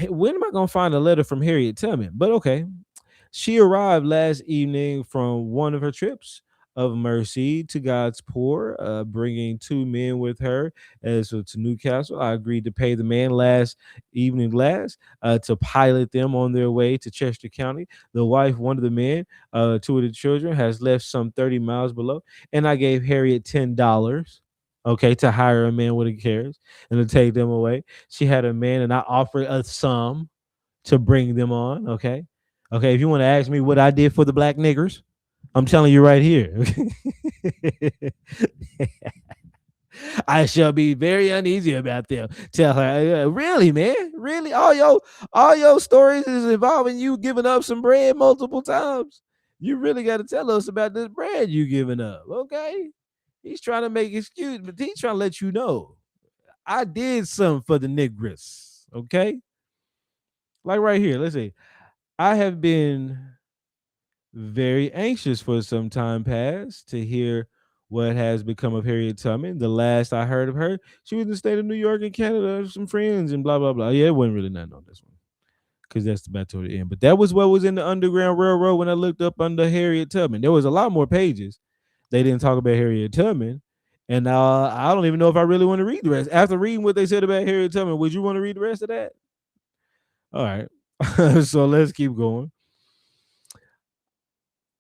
when am I gonna find a letter from Harriet Tubman? But okay, she arrived last evening from one of her trips of mercy to God's poor, bringing two men with her as to Newcastle. I agreed to pay the man last to pilot them on their way to Chester County. The wife, one of the men, two of the children, has left some 30 miles below, and I gave Harriet $10. Okay, to hire a man with a carriage and to take them away. She had a man, and I offered a sum to bring them on. Okay. Okay. If you want to ask me what I did for the black niggers, I'm telling you right here. I shall be very uneasy about them. Tell her, really, man, really, all your stories is involving you giving up some bread multiple times. You really got to tell us about this bread you giving up, okay? He's trying to make excuse, but he's trying to let you know I did something for the niggers, okay? Like right here, let's see. I have been very anxious for some time past to hear what has become of Harriet Tubman. The last I heard of her, she was in the state of New York and Canada with some friends and blah blah blah. Yeah, it wasn't really nothing on this one because that's about to the end. But that was what was in the Underground Railroad when I looked up under Harriet Tubman. There was a lot more pages. They didn't talk about Harriet Tubman. And I don't even know if I really want to read the rest. After reading what they said about Harriet Tubman, would you want to read the rest of that? All right. So let's keep going.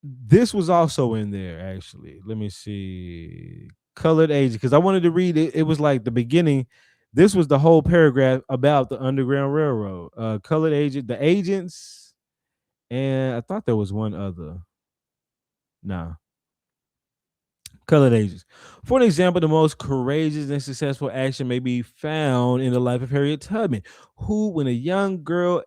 This was also in there actually. Let me see. Colored agent, because I wanted to read it. It was like the beginning. This was the whole paragraph about the Underground Railroad. Colored agent, the agents, and I thought there was one other. Nah, colored agents. For an example, the most courageous and successful action may be found in the life of Harriet Tubman, when a young girl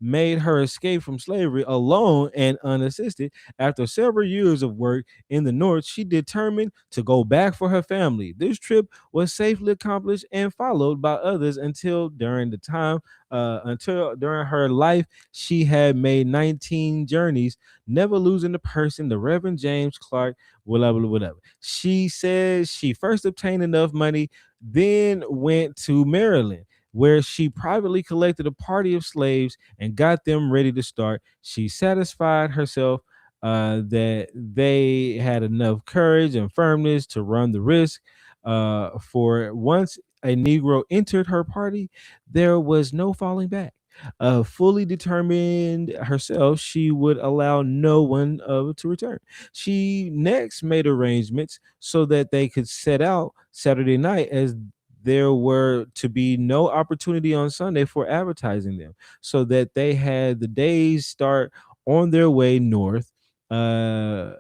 made her escape from slavery alone and unassisted. After several years of work in the North, she determined to go back for her family. This trip was safely accomplished and followed by others until during her life, she had made 19 journeys, never losing the person, the Reverend James Clark, whatever, whatever. She says she first obtained enough money, then went to Maryland, where she privately collected a party of slaves and got them ready to start. She satisfied herself that they had enough courage and firmness to run the risk. For once a Negro entered her party, there was no falling back. Fully determined herself, she would allow no one to return. She next made arrangements so that they could set out Saturday night, as there were to be no opportunity on Sunday for advertising them, so that they had the day's start on their way north. Uh,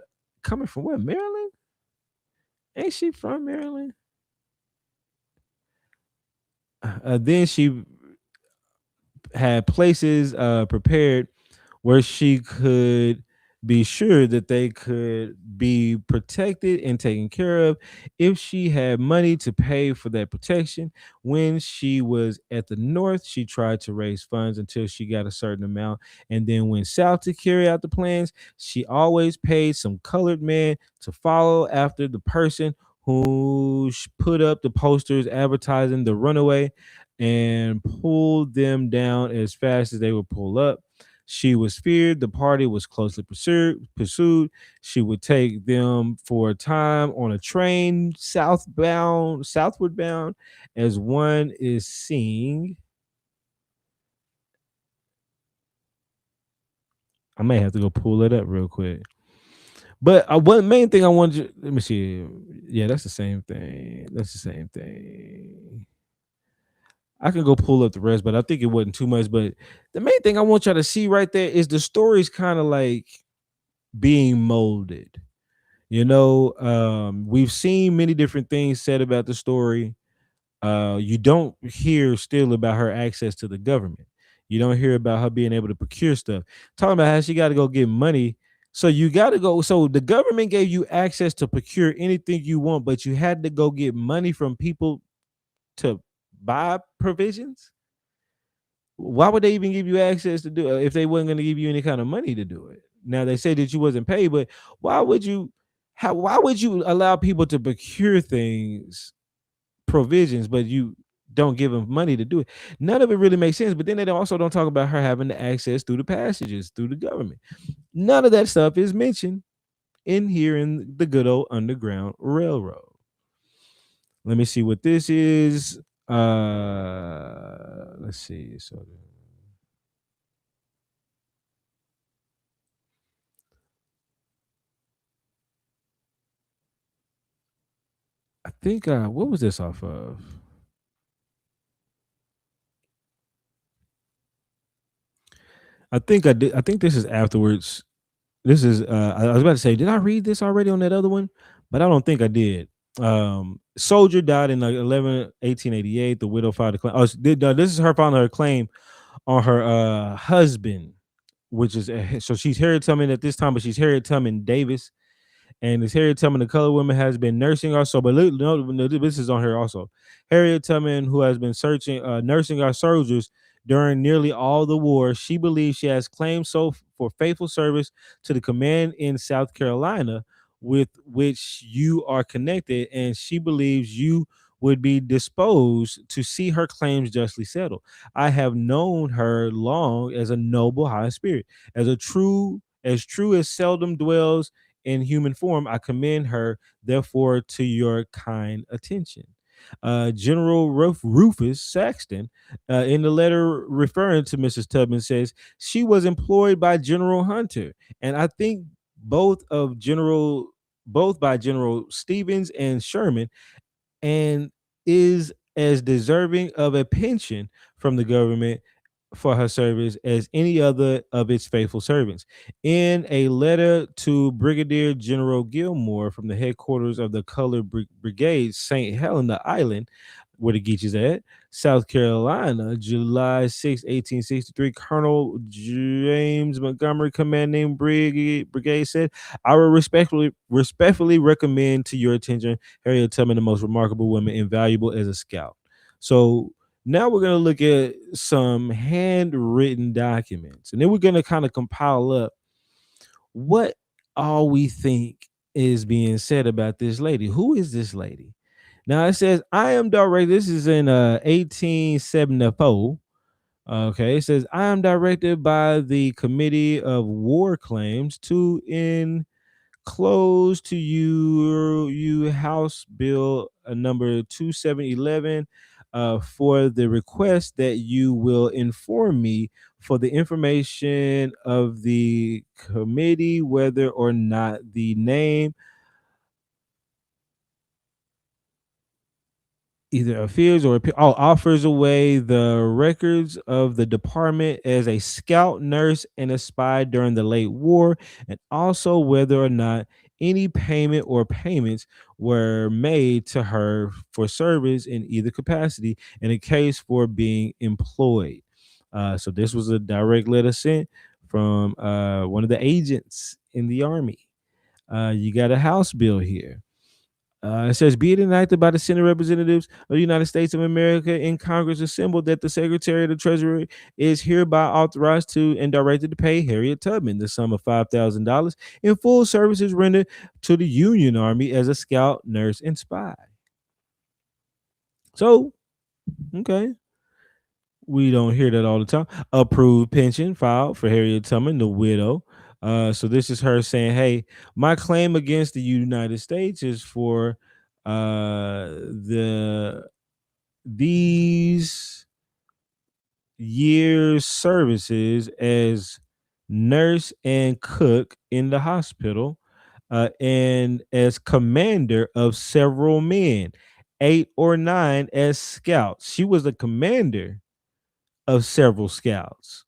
Coming from where? Maryland? Ain't she from Maryland? Then she had places prepared where she could be sure that they could be protected and taken care of if she had money to pay for that protection. When she was at the North, she tried to raise funds until she got a certain amount and then went south to carry out the plans. She always paid some colored man to follow after the person who put up the posters advertising the runaway. and pulled them down as fast as they would pull up. She was feared. The party was closely pursued. She would take them for a time on a train southward bound, as one is seeing. I may have to go pull it up real quick. But one main thing I wanted you, let me see. Yeah, that's the same thing. That's the same thing. I can go pull up the rest, but I think it wasn't too much. But the main thing I want y'all to see right there is the story's kind of like being molded. We've seen many different things said about the story. You don't hear still about her access to the government. You don't hear about her being able to procure stuff. Talking about how she got to go get money. So you got to go. So the government gave you access to procure anything you want, but you had to go get money from people to buy provisions. Why would they even give you access to do it if they weren't going to give you any kind of money to do it? Now they say that you wasn't paid, but why would you? Why would you allow people to procure things, provisions, but you don't give them money to do it? None of it really makes sense. But then they also don't talk about her having the access through the passages through the government. None of that stuff is mentioned in here in the good old Underground Railroad. Let me see what this is. Let's see. So I think what was this off of? I think I did. I think this is afterwards. This is I was about to say, did I read this already on that other one? But I don't think I did. Soldier died in like 1888. The widow filed a claim. Oh, this is her filing her claim on her husband, which is so she's Harriet Tubman at this time, but she's Harriet Tubman Davis. And this Harriet Tubman, the colored woman, has been nursing our soul. But look, no, this is on her also. Harriet Tubman, who has been nursing our soldiers during nearly all the war, she believes she has claimed so for faithful service to the command in South Carolina, with which you are connected, and she believes you would be disposed to see her claims justly settled. I have known her long as a noble high spirit, as true as seldom dwells in human form. I commend her, therefore, to your kind attention. General Rufus Saxton, in the letter referring to Mrs. Tubman, says she was employed by General Hunter, and I think both of General both by General Stevens and Sherman, and is as deserving of a pension from the government for her service as any other of its faithful servants. In a letter to Brigadier General Gilmore from the headquarters of the Colored Brigade, St. Helena Island, where the Geach is at, South Carolina, July 6, 1863, Colonel James Montgomery, commanding brigade, said, I will respectfully recommend to your attention Harriet Tubman, the most remarkable woman, invaluable as a scout. So now we're going to look at some handwritten documents, and then we're going to kind of compile up what all we think is being said about this lady. Who is this lady? Now it says, I am directed. This is in 1874. Okay, it says, I am directed by the Committee of War Claims to close to you House Bill number 2711, for the request that you will inform me for the information of the committee whether or not the name either appears or offers away the records of the department as a scout, nurse, and a spy during the late war, and also whether or not any payment or payments were made to her for service in either capacity in a case for being employed. So this was a direct letter sent from one of the agents in the army. You got a House bill here. It says, be it enacted by the Senate representatives of the United States of America in Congress assembled that the Secretary of the Treasury is hereby authorized to and directed to pay Harriet Tubman the sum of $5,000 in full services rendered to the Union Army as a scout, nurse, and spy. So, okay. We don't hear that all the time. Approved pension filed for Harriet Tubman, the widow. So this is her saying, "Hey, my claim against the United States is for the these years' services as nurse and cook in the hospital, and as commander of several men, 8 or 9 as scouts. She was a commander of several scouts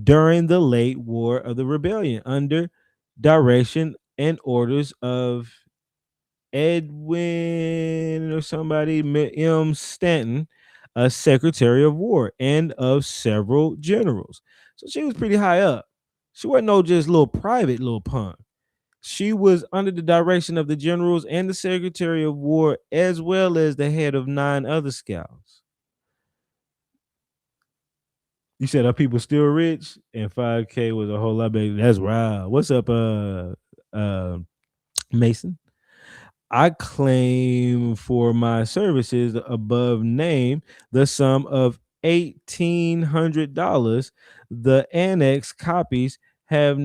during the late war of the rebellion under direction and orders of Edwin or somebody, M. Stanton, a Secretary of War, and of several generals. So she was pretty high up. She wasn't no just little private little punk. She was under the direction of the generals and the Secretary of War, as well as the head of 9 other scouts. You said our people still rich, and 5K was a whole lot bigger. That's wild. What's up, uh, Mason? I claim for my services above name the sum of $1,800. The annex copies have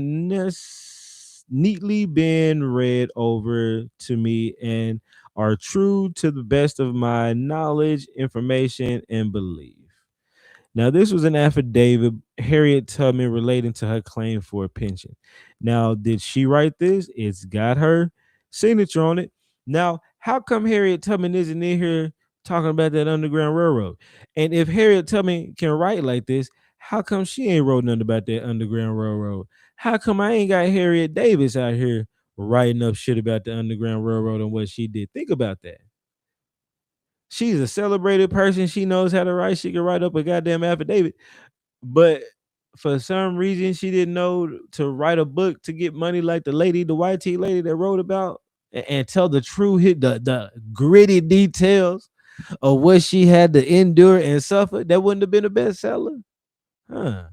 neatly been read over to me and are true to the best of my knowledge, information, and belief. Now, this was an affidavit, Harriet Tubman, relating to her claim for a pension. Now, did she write this? It's got her signature on it. Now, how come Harriet Tubman isn't in here talking about that Underground Railroad? And if Harriet Tubman can write like this, how come she ain't wrote nothing about that Underground Railroad? How come I ain't got Harriet Davis out here writing up shit about the Underground Railroad and what she did? Think about that. She's a celebrated person. She knows how to write. She can write up a goddamn affidavit. But for some reason, she didn't know to write a book to get money like the lady, the white tea lady that wrote about and tell the true hit, the gritty details of what she had to endure and suffer. That wouldn't have been a bestseller. Huh.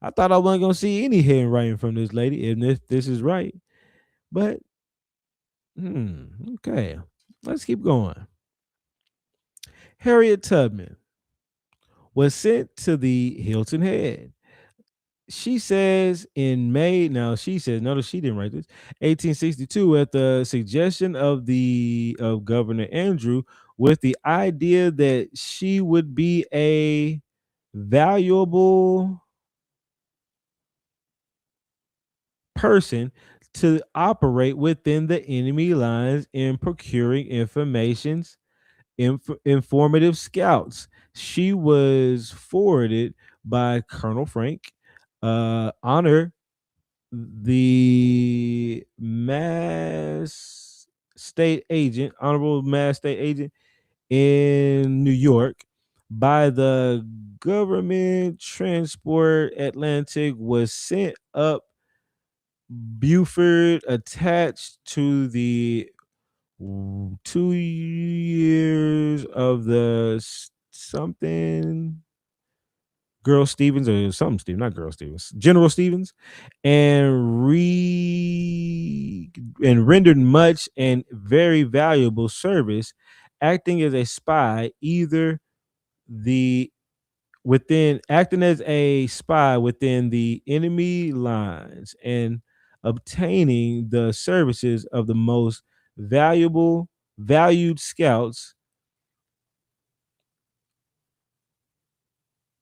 I thought I wasn't gonna see any handwriting from this lady, and this is right. But okay. Let's keep going. Harriet Tubman was sent to the Hilton Head. She says in May, now she says, notice she didn't write this, 1862, at the suggestion of Governor Andrew, with the idea that she would be a valuable person to operate within the enemy lines in procuring informative scouts. She was forwarded by Colonel Frank, honor the honorable mass state agent in New York by the government transport Atlantic was sent up Buford attached to the 2 years of the something Girl Stevens or something Stevens, not Girl Stevens, General Stevens, and rendered much and very valuable service, acting as a spy, either the acting as a spy within the enemy lines and obtaining the services of the most valued scouts.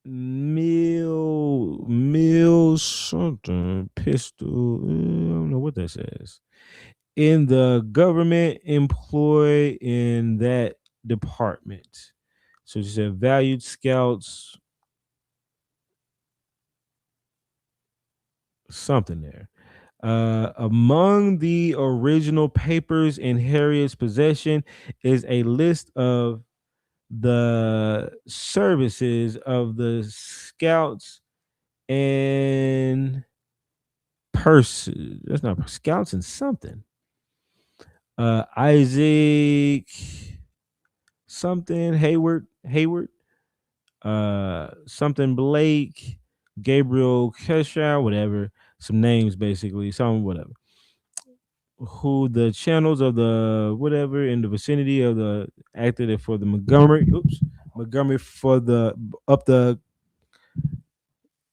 Mill something pistol. I don't know what that says. In the government employ in that department. So she said valued scouts, something there. Among the original papers in Harriet's possession is a list of the services of the scouts and purses. That's not scouts and something. Isaac something Hayward, something Blake, Gabriel Kesha, whatever. Some names basically, some whatever. Who the channels of the whatever in the vicinity of the acted for the Montgomery. Oops. Montgomery for the up the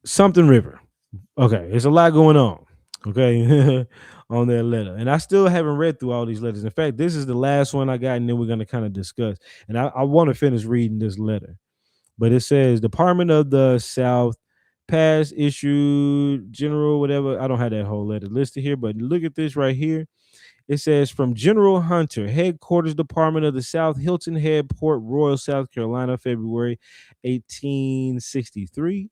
something river. Okay, there's a lot going on. Okay, on that letter, and I still haven't read through all these letters. In fact, this is the last one I got, and then we're gonna kind of discuss. And I want to finish reading this letter, but it says Department of the South pass issued general whatever. I don't have that whole letter listed here, but look at this right here. It says from General Hunter, Headquarters Department of the South, Hilton Head, Port Royal, South Carolina, February 1863.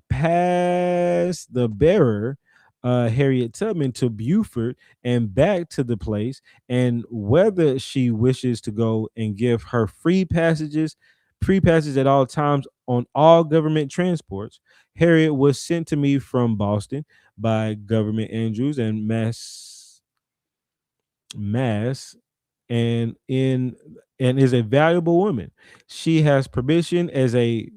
Pass the bearer, Harriet Tubman, to Beaufort and back to the place, and whether she wishes to go and give her free passage at all times on all government transports. Harriet was sent to me from Boston by Government Andrews and Mass and and is a valuable woman. She has permission as a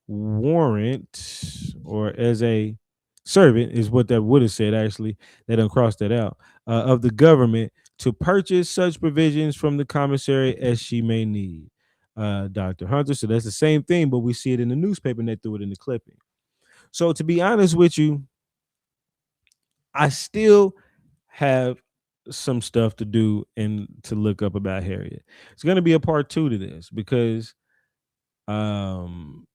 warrant or as a servant is what that would have said actually. They don't cross that out of the government to purchase such provisions from the commissary as she may need. Dr. Hunter. So that's the same thing, but we see it in the newspaper and they threw it in the clipping. So to be honest with you, I still have some stuff to do and to look up about Harriet. It's going to be a part 2 to this because um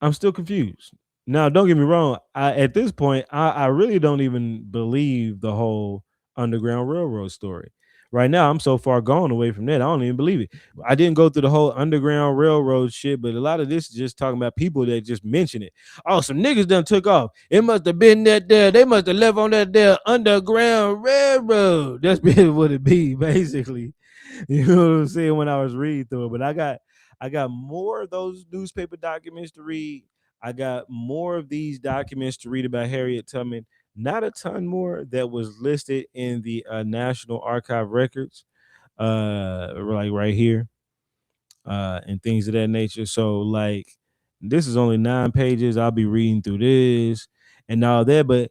I'm still confused. Now, don't get me wrong. At this point, I really don't even believe the whole Underground Railroad story. Right now, I'm so far gone away from that. I don't even believe it. I didn't go through the whole Underground Railroad shit, but a lot of this is just talking about people that just mention it. Oh, some niggas done took off. It must have been that there. They must have left on that there Underground Railroad. That's been what it be, basically. You know what I'm saying when I was reading through it. But I got more of those newspaper documents to read. I got more of these documents to read about Harriet Tubman. Not a ton more that was listed in the National Archive records, like right here, and things of that nature. So, like, this is only 9 pages. I'll be reading through this and all that. But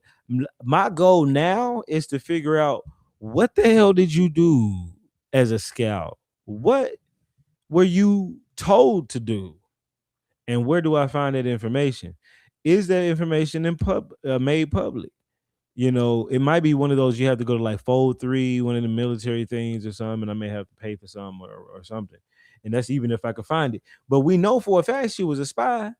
my goal now is to figure out what the hell did you do as a scout? What were you told to do? And where do I find that information? Is that information made public? You know, it might be one of those you have to go to like Fold 3, one of the military things or something, and I may have to pay for some or something. And that's even if I could find it. But we know for a fact she was a spy.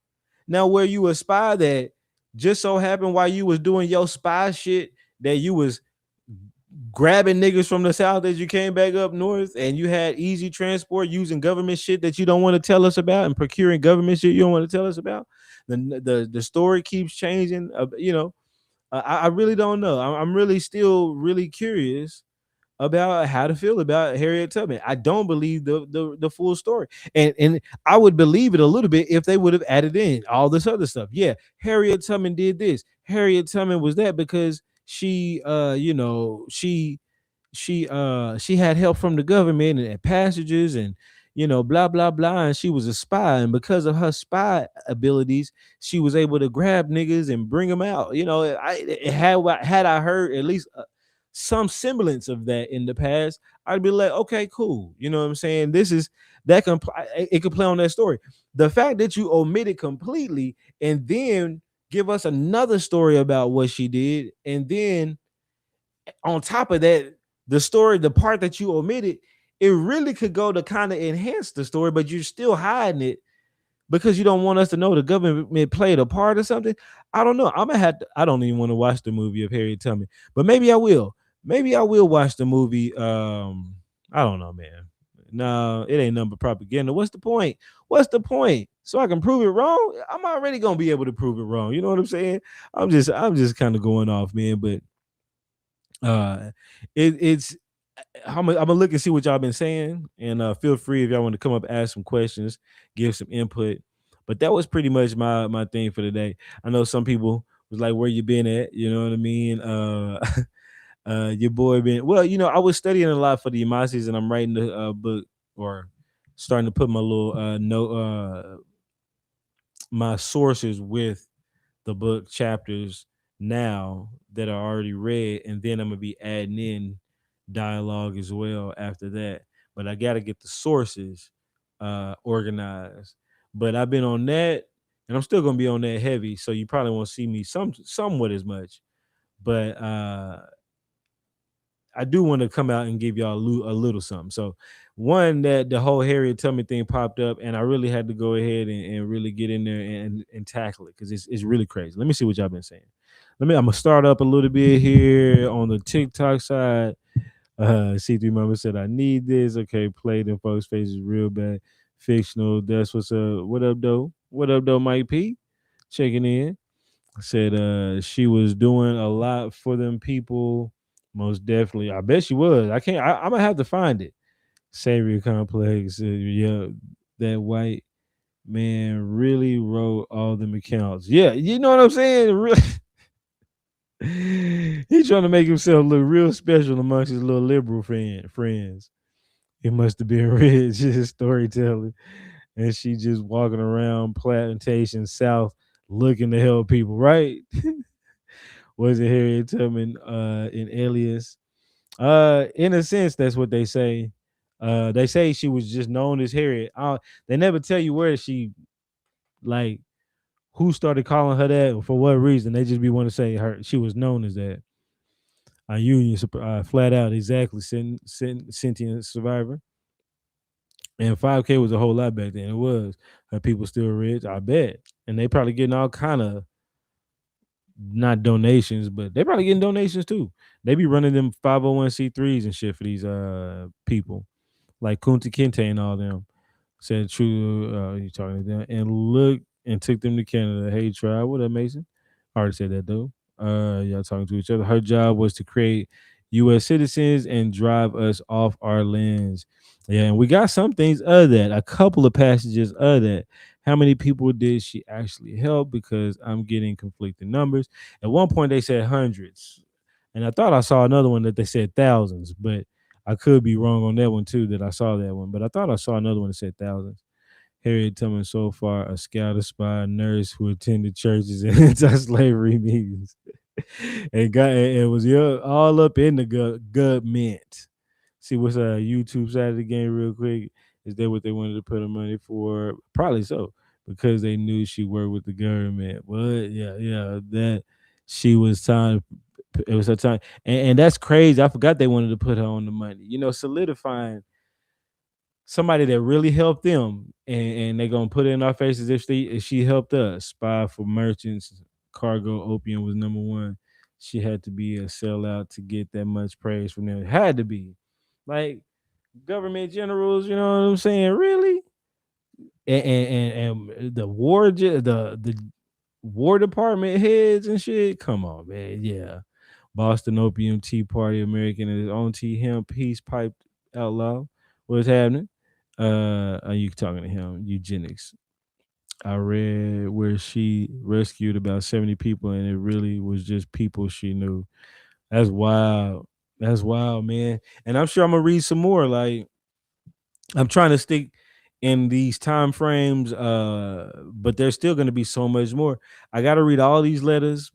Now, where you a spy that just so happened while you was doing your spy shit that you was grabbing niggas from the south as you came back up north and you had easy transport using government shit that you don't want to tell us about and procuring government shit you don't want to tell us about. The story keeps changing. I really don't know. I'm really still really curious about how to feel about Harriet Tubman. I don't believe the full story, and I would believe it a little bit if they would have added in all this other stuff. Yeah, Harriet Tubman did this. Harriet Tubman was that because she had help from the government and passages and blah blah blah, and she was a spy, and because of her spy abilities she was able to grab niggas and bring them out. Had I heard at least some semblance of that in the past, I'd be like, okay, cool. You know what I'm saying? This is that it could play on that story. The fact that you omit it completely and then give us another story about what she did, and then on top of that, the story, the part that you omitted, it really could go to kind of enhance the story, but you're still hiding it because you don't want us to know the government played a part or something. I don't know. I'm gonna have to, I don't even want to watch the movie of Harriet Tubman, but maybe I will. Maybe I will watch the movie. I don't know, man. No, it ain't nothing but propaganda. What's the point? What's the point? So I can prove it wrong? I'm already gonna be able to prove it wrong. You know what I'm saying? I'm just kind of going off, man. But uh, it's I'm gonna look and see what y'all been saying, and feel free if y'all want to come up, ask some questions, give some input. But that was pretty much my thing for today. I know some people was like, "Where you been at?" You know what I mean? Your boy been well. I was studying a lot for the Yamasis, and I'm writing the book or starting to put my little note my sources with the book chapters now that are already read, and then I'm gonna be adding in dialogue as well after that. But I gotta get the sources organized. But I've been on that, and I'm still gonna be on that heavy. So you probably won't see me somewhat as much. But I do want to come out and give y'all a little something. So one, that the whole Harriet Tubman thing popped up, and I really had to go ahead and really get in there and tackle it because it's really crazy. Let me see what y'all been saying. I'm gonna start up a little bit here on the TikTok side. C3 Mama said, I need this. Okay, played in folks' faces real bad. Fictional. That's what's up. What up, though? What up, though, Mike P? Checking in. Said she was doing a lot for them people. Most definitely. I bet she was. I can't I'm gonna have to find it. Savior Complex. Yeah, that white man really wrote all them accounts. Yeah, you know what I'm saying? Really. He trying to make himself look real special amongst his little liberal friends. He must have been rich, his storytelling. And she just walking around Plantation South looking to help people, right? Was it Harriet Tubman in Alias? In a sense, that's what they say. They say she was just known as Harriet. They never tell you where she, like, who started calling her that or for what reason. They just be want to say her she was known as that. Union flat out exactly sentient survivor. And 5K was a whole lot back then. It was. Her people still rich, I bet. And they probably getting all kind of, not donations, but they probably getting donations too. They be running them 501c3s and shit for these people like Kunta Kinte and all them. Said true, you talking to them and look and took them to Canada. Hey, try what up, Mason? I already said that though. Y'all talking to each other. Her job was to create U.S. citizens and drive us off our lands. Yeah, and we got some things of that. A couple of passages of that. How many people did she actually help? Because I'm getting conflicting numbers. At one point, they said hundreds, and I thought I saw another one that they said thousands, but I could be wrong on that one too. That I saw that one, but I thought I saw another one that said thousands. Harriet Tubman so far, a scout, a spy, a nurse who attended churches and anti-slavery meetings, and got it was all up in the government. See what's YouTube side of the game real quick. Is that what they wanted to put her money for? Probably so, because they knew she worked with the government. But yeah, that she was time. It was her time, and that's crazy. I forgot they wanted to put her on the money. Solidifying somebody that really helped them, and they're gonna put it in our faces if she helped us. Spy for merchants, cargo, opium was number one. She had to be a sellout to get that much praise from them. It had to be, like, government generals. You know what I'm saying? Really? And the the War Department heads and shit. Come on, man. Yeah. Boston Opium Tea Party, American and his own tea, him, peace piped out loud. What's happening? Are you talking to him? Eugenics. I read where she rescued about 70 people and it really was just people she knew. That's wild. That's wild, man. And I'm sure I'm gonna read some more. Like, I'm trying to stick in these time frames, but there's still gonna be so much more. I gotta read all these letters,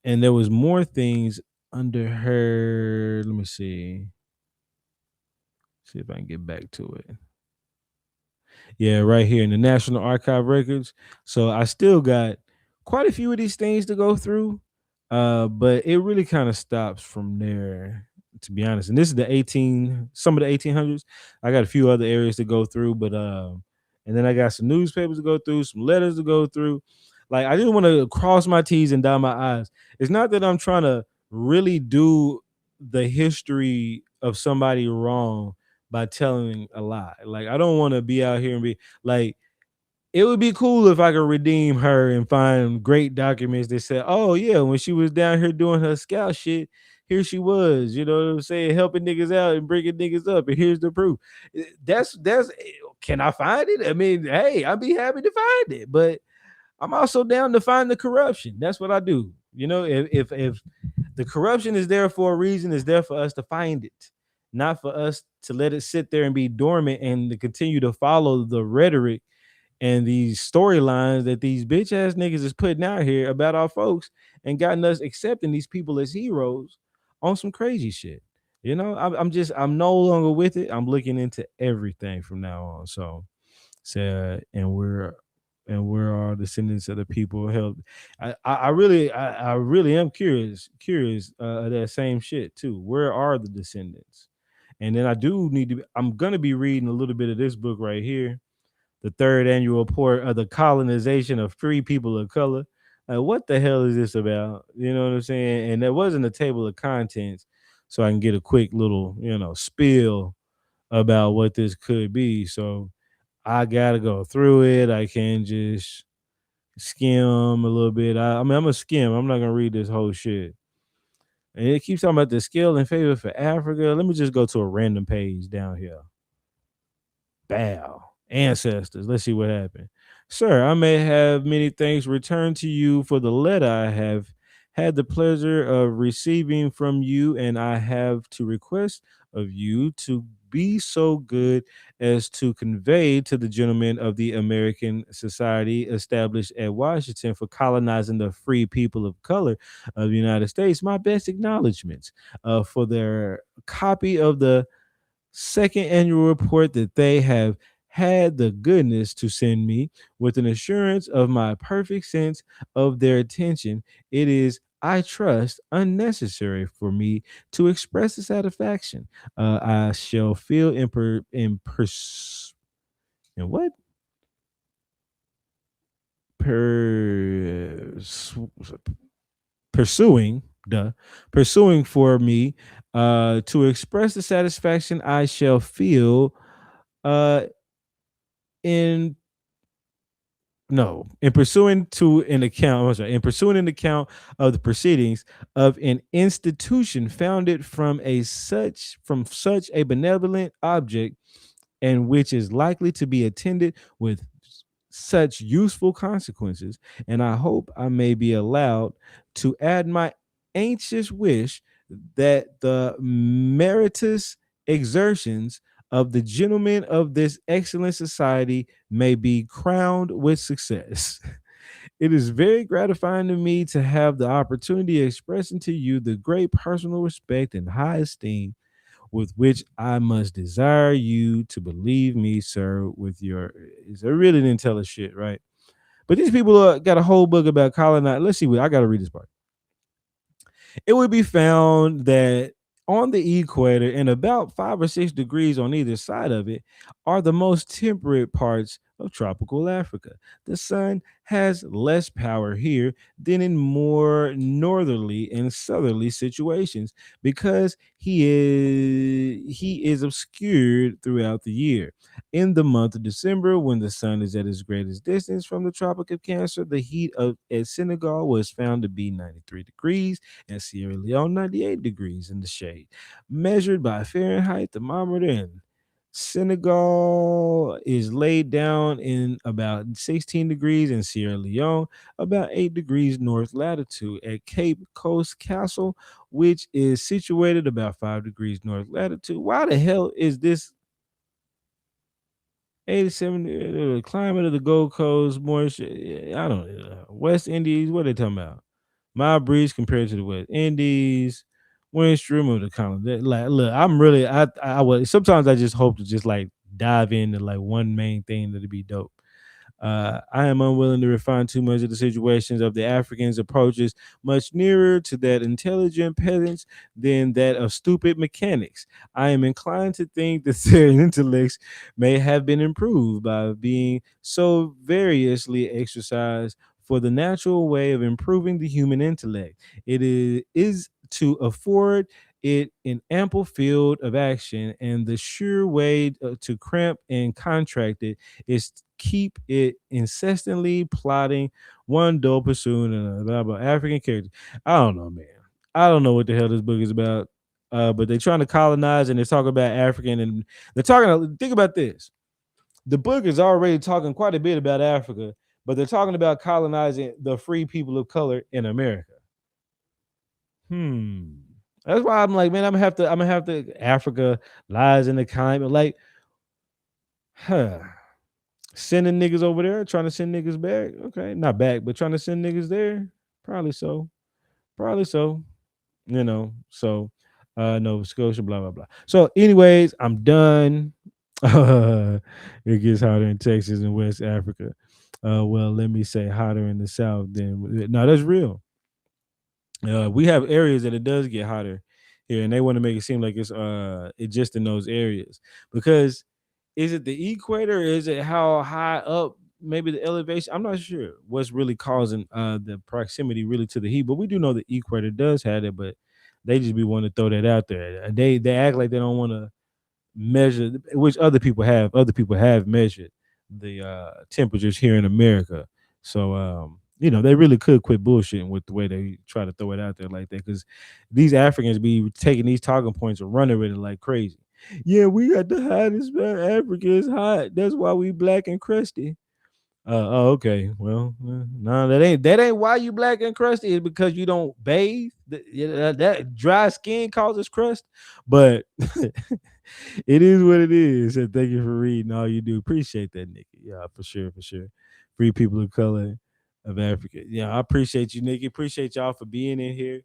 and there was more things under her. Let me see if I can get back to it. Yeah, right here in the National Archive records. So I still got quite a few of these things to go through. But it really kind of stops from there, to be honest. And this is some of the 1800s. I got a few other areas to go through, but and then I got some newspapers to go through, some letters to go through. Like, I just want to cross my T's and dot my I's. It's not that I'm trying to really do the history of somebody wrong by telling a lie. Like, I don't want to be out here and be like, it would be cool if I could redeem her and find great documents that said, oh yeah, when she was down here doing her scout shit, here she was, you know what I'm saying, helping niggas out and bringing niggas up, and here's the proof. That's can I find it? I mean, hey, I'd be happy to find it, but I'm also down to find the corruption. That's what I do. If the corruption is there for a reason, it's there for us to find it, not for us to let it sit there and be dormant and to continue to follow the rhetoric and these storylines that these bitch ass niggas is putting out here about our folks and gotten us accepting these people as heroes on some crazy shit. I'm no longer with it. I'm looking into everything from now on. So, and we're and where are descendants of the people held? I really am curious of that same shit too. Where are the descendants? And then I do need to. I'm gonna be reading a little bit of this book right here, the third annual report of the colonization of free people of color. Like, what the hell is this about? You know what I'm saying? And there wasn't a table of contents, so I can get a quick little, spiel about what this could be. So I gotta go through it. I can't just skim a little bit. I mean, I'm gonna skim. I'm not gonna read this whole shit. And it keeps talking about the skill and favor for Africa. Let me just go to a random page down here. Bow. Ancestors. Let's see what happened. Sir, I may have many thanks returned to you for the letter I have had the pleasure of receiving from you, and I have to request of you to be so good as to convey to the gentlemen of the American Society established at Washington for colonizing the free people of color of the United States my best acknowledgments for their copy of the second annual report that they have had the goodness to send me with an assurance of my perfect sense of their attention. It is, I trust, unnecessary for me to express the satisfaction I shall feel in what pers- pursuing the pursuing for me to express the satisfaction I shall feel uh in no in pursuing to an account I'm sorry, in pursuing an account of the proceedings of an institution founded from such a benevolent object, and which is likely to be attended with such useful consequences, and I hope I may be allowed to add my anxious wish that the meritorious exertions of the gentlemen of this excellent society may be crowned with success. It is very gratifying to me to have the opportunity of expressing to you the great personal respect and high esteem with which I must desire you to believe me, sir, with your. I really didn't tell us shit, right? But these people got a whole book about colonizing. Let's see. I got to read this part. It would be found that on the equator and about 5 or 6 degrees on either side of it are the most temperate parts of tropical Africa. The sun has less power here than in more northerly and southerly situations because he is obscured throughout the year. In the month of December, when the sun is at its greatest distance from the Tropic of Cancer, the heat of at Senegal was found to be 93 degrees and Sierra Leone 98 degrees in the shade. Measured by Fahrenheit thermometer in Senegal is laid down in about 16 degrees, and Sierra Leone about 8 degrees north latitude at Cape Coast Castle, which is situated about 5 degrees north latitude. Why the hell is this 87 climate of the Gold Coast, more I don't West Indies, what are they talking about? Mild breeze compared to the West Indies, wind stream of the continent. Like, look, I'm really, I would sometimes I just hope to just like dive into like one main thing that'd be dope. I am unwilling to refine too much of the situations of the Africans' approaches much nearer to that intelligent peasants than that of stupid mechanics. I am inclined to think that their intellects may have been improved by being so variously exercised for the natural way of improving the human intellect. It is to afford it an ample field of action, and the sure way to cramp and contract it is keep it incessantly plotting one dull pursuing another about African characters. I don't know, man. I don't know what the hell this book is about. But they're trying to colonize and they're talking about African and they're talking. Think about this. The book is already talking quite a bit about Africa, but they're talking about colonizing the free people of color in America. Hmm. That's why I'm like, man, I'm gonna have to Africa lies in the climate. Like, huh. Sending niggas over there, trying to send niggas back. Okay, not back, but trying to send niggas there. Probably so. Probably so. So Nova Scotia, blah blah blah. So, anyways, I'm done. It gets hotter in Texas and West Africa. Well, let me say hotter in the South than no, that's real. We have areas that it does get hotter here, and they want to make it seem like it just in those areas. Because is it the equator? Is it how high up? Maybe the elevation. I'm not sure what's really causing the proximity really to the heat, but we do know the equator does have it. But they just be wanting to throw that out there. They act like they don't want to measure, which other people have measured the temperatures here in America. So they really could quit bullshitting with the way they try to throw it out there like that, because these Africans be taking these talking points and running with it like crazy. Yeah, we got the hottest, man. Africa is hot. That's why we black and crusty. Oh, okay. Well, no, that ain't why you black and crusty. Is because you don't bathe. That dry skin causes crust. But it is what it is. And thank you for reading all you do. Appreciate that, Nikki. Yeah, for sure, for sure. Free people of color of Africa. Yeah, I appreciate you, Nikki. Appreciate y'all for being in here.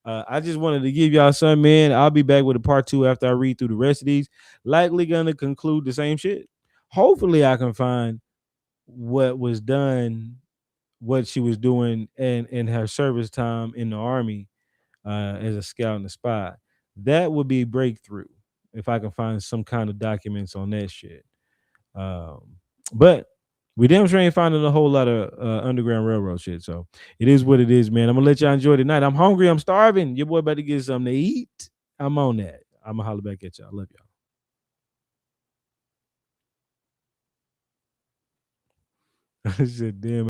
I just wanted to give y'all some, man. I'll be back with a part two after I read through the rest of these. Likely gonna conclude the same shit. Hopefully, I can find what was done, what she was doing, and in her service time in the army as a scout and a spy. That would be breakthrough if I can find some kind of documents on that shit. But we damn sure ain't finding a whole lot of Underground Railroad shit. So it is what it is, man. I'm gonna let y'all enjoy the night. I'm hungry. I'm starving. Your boy about to get something to eat. I'm on that. I'm gonna holler back at y'all. Love y'all. I said, damn.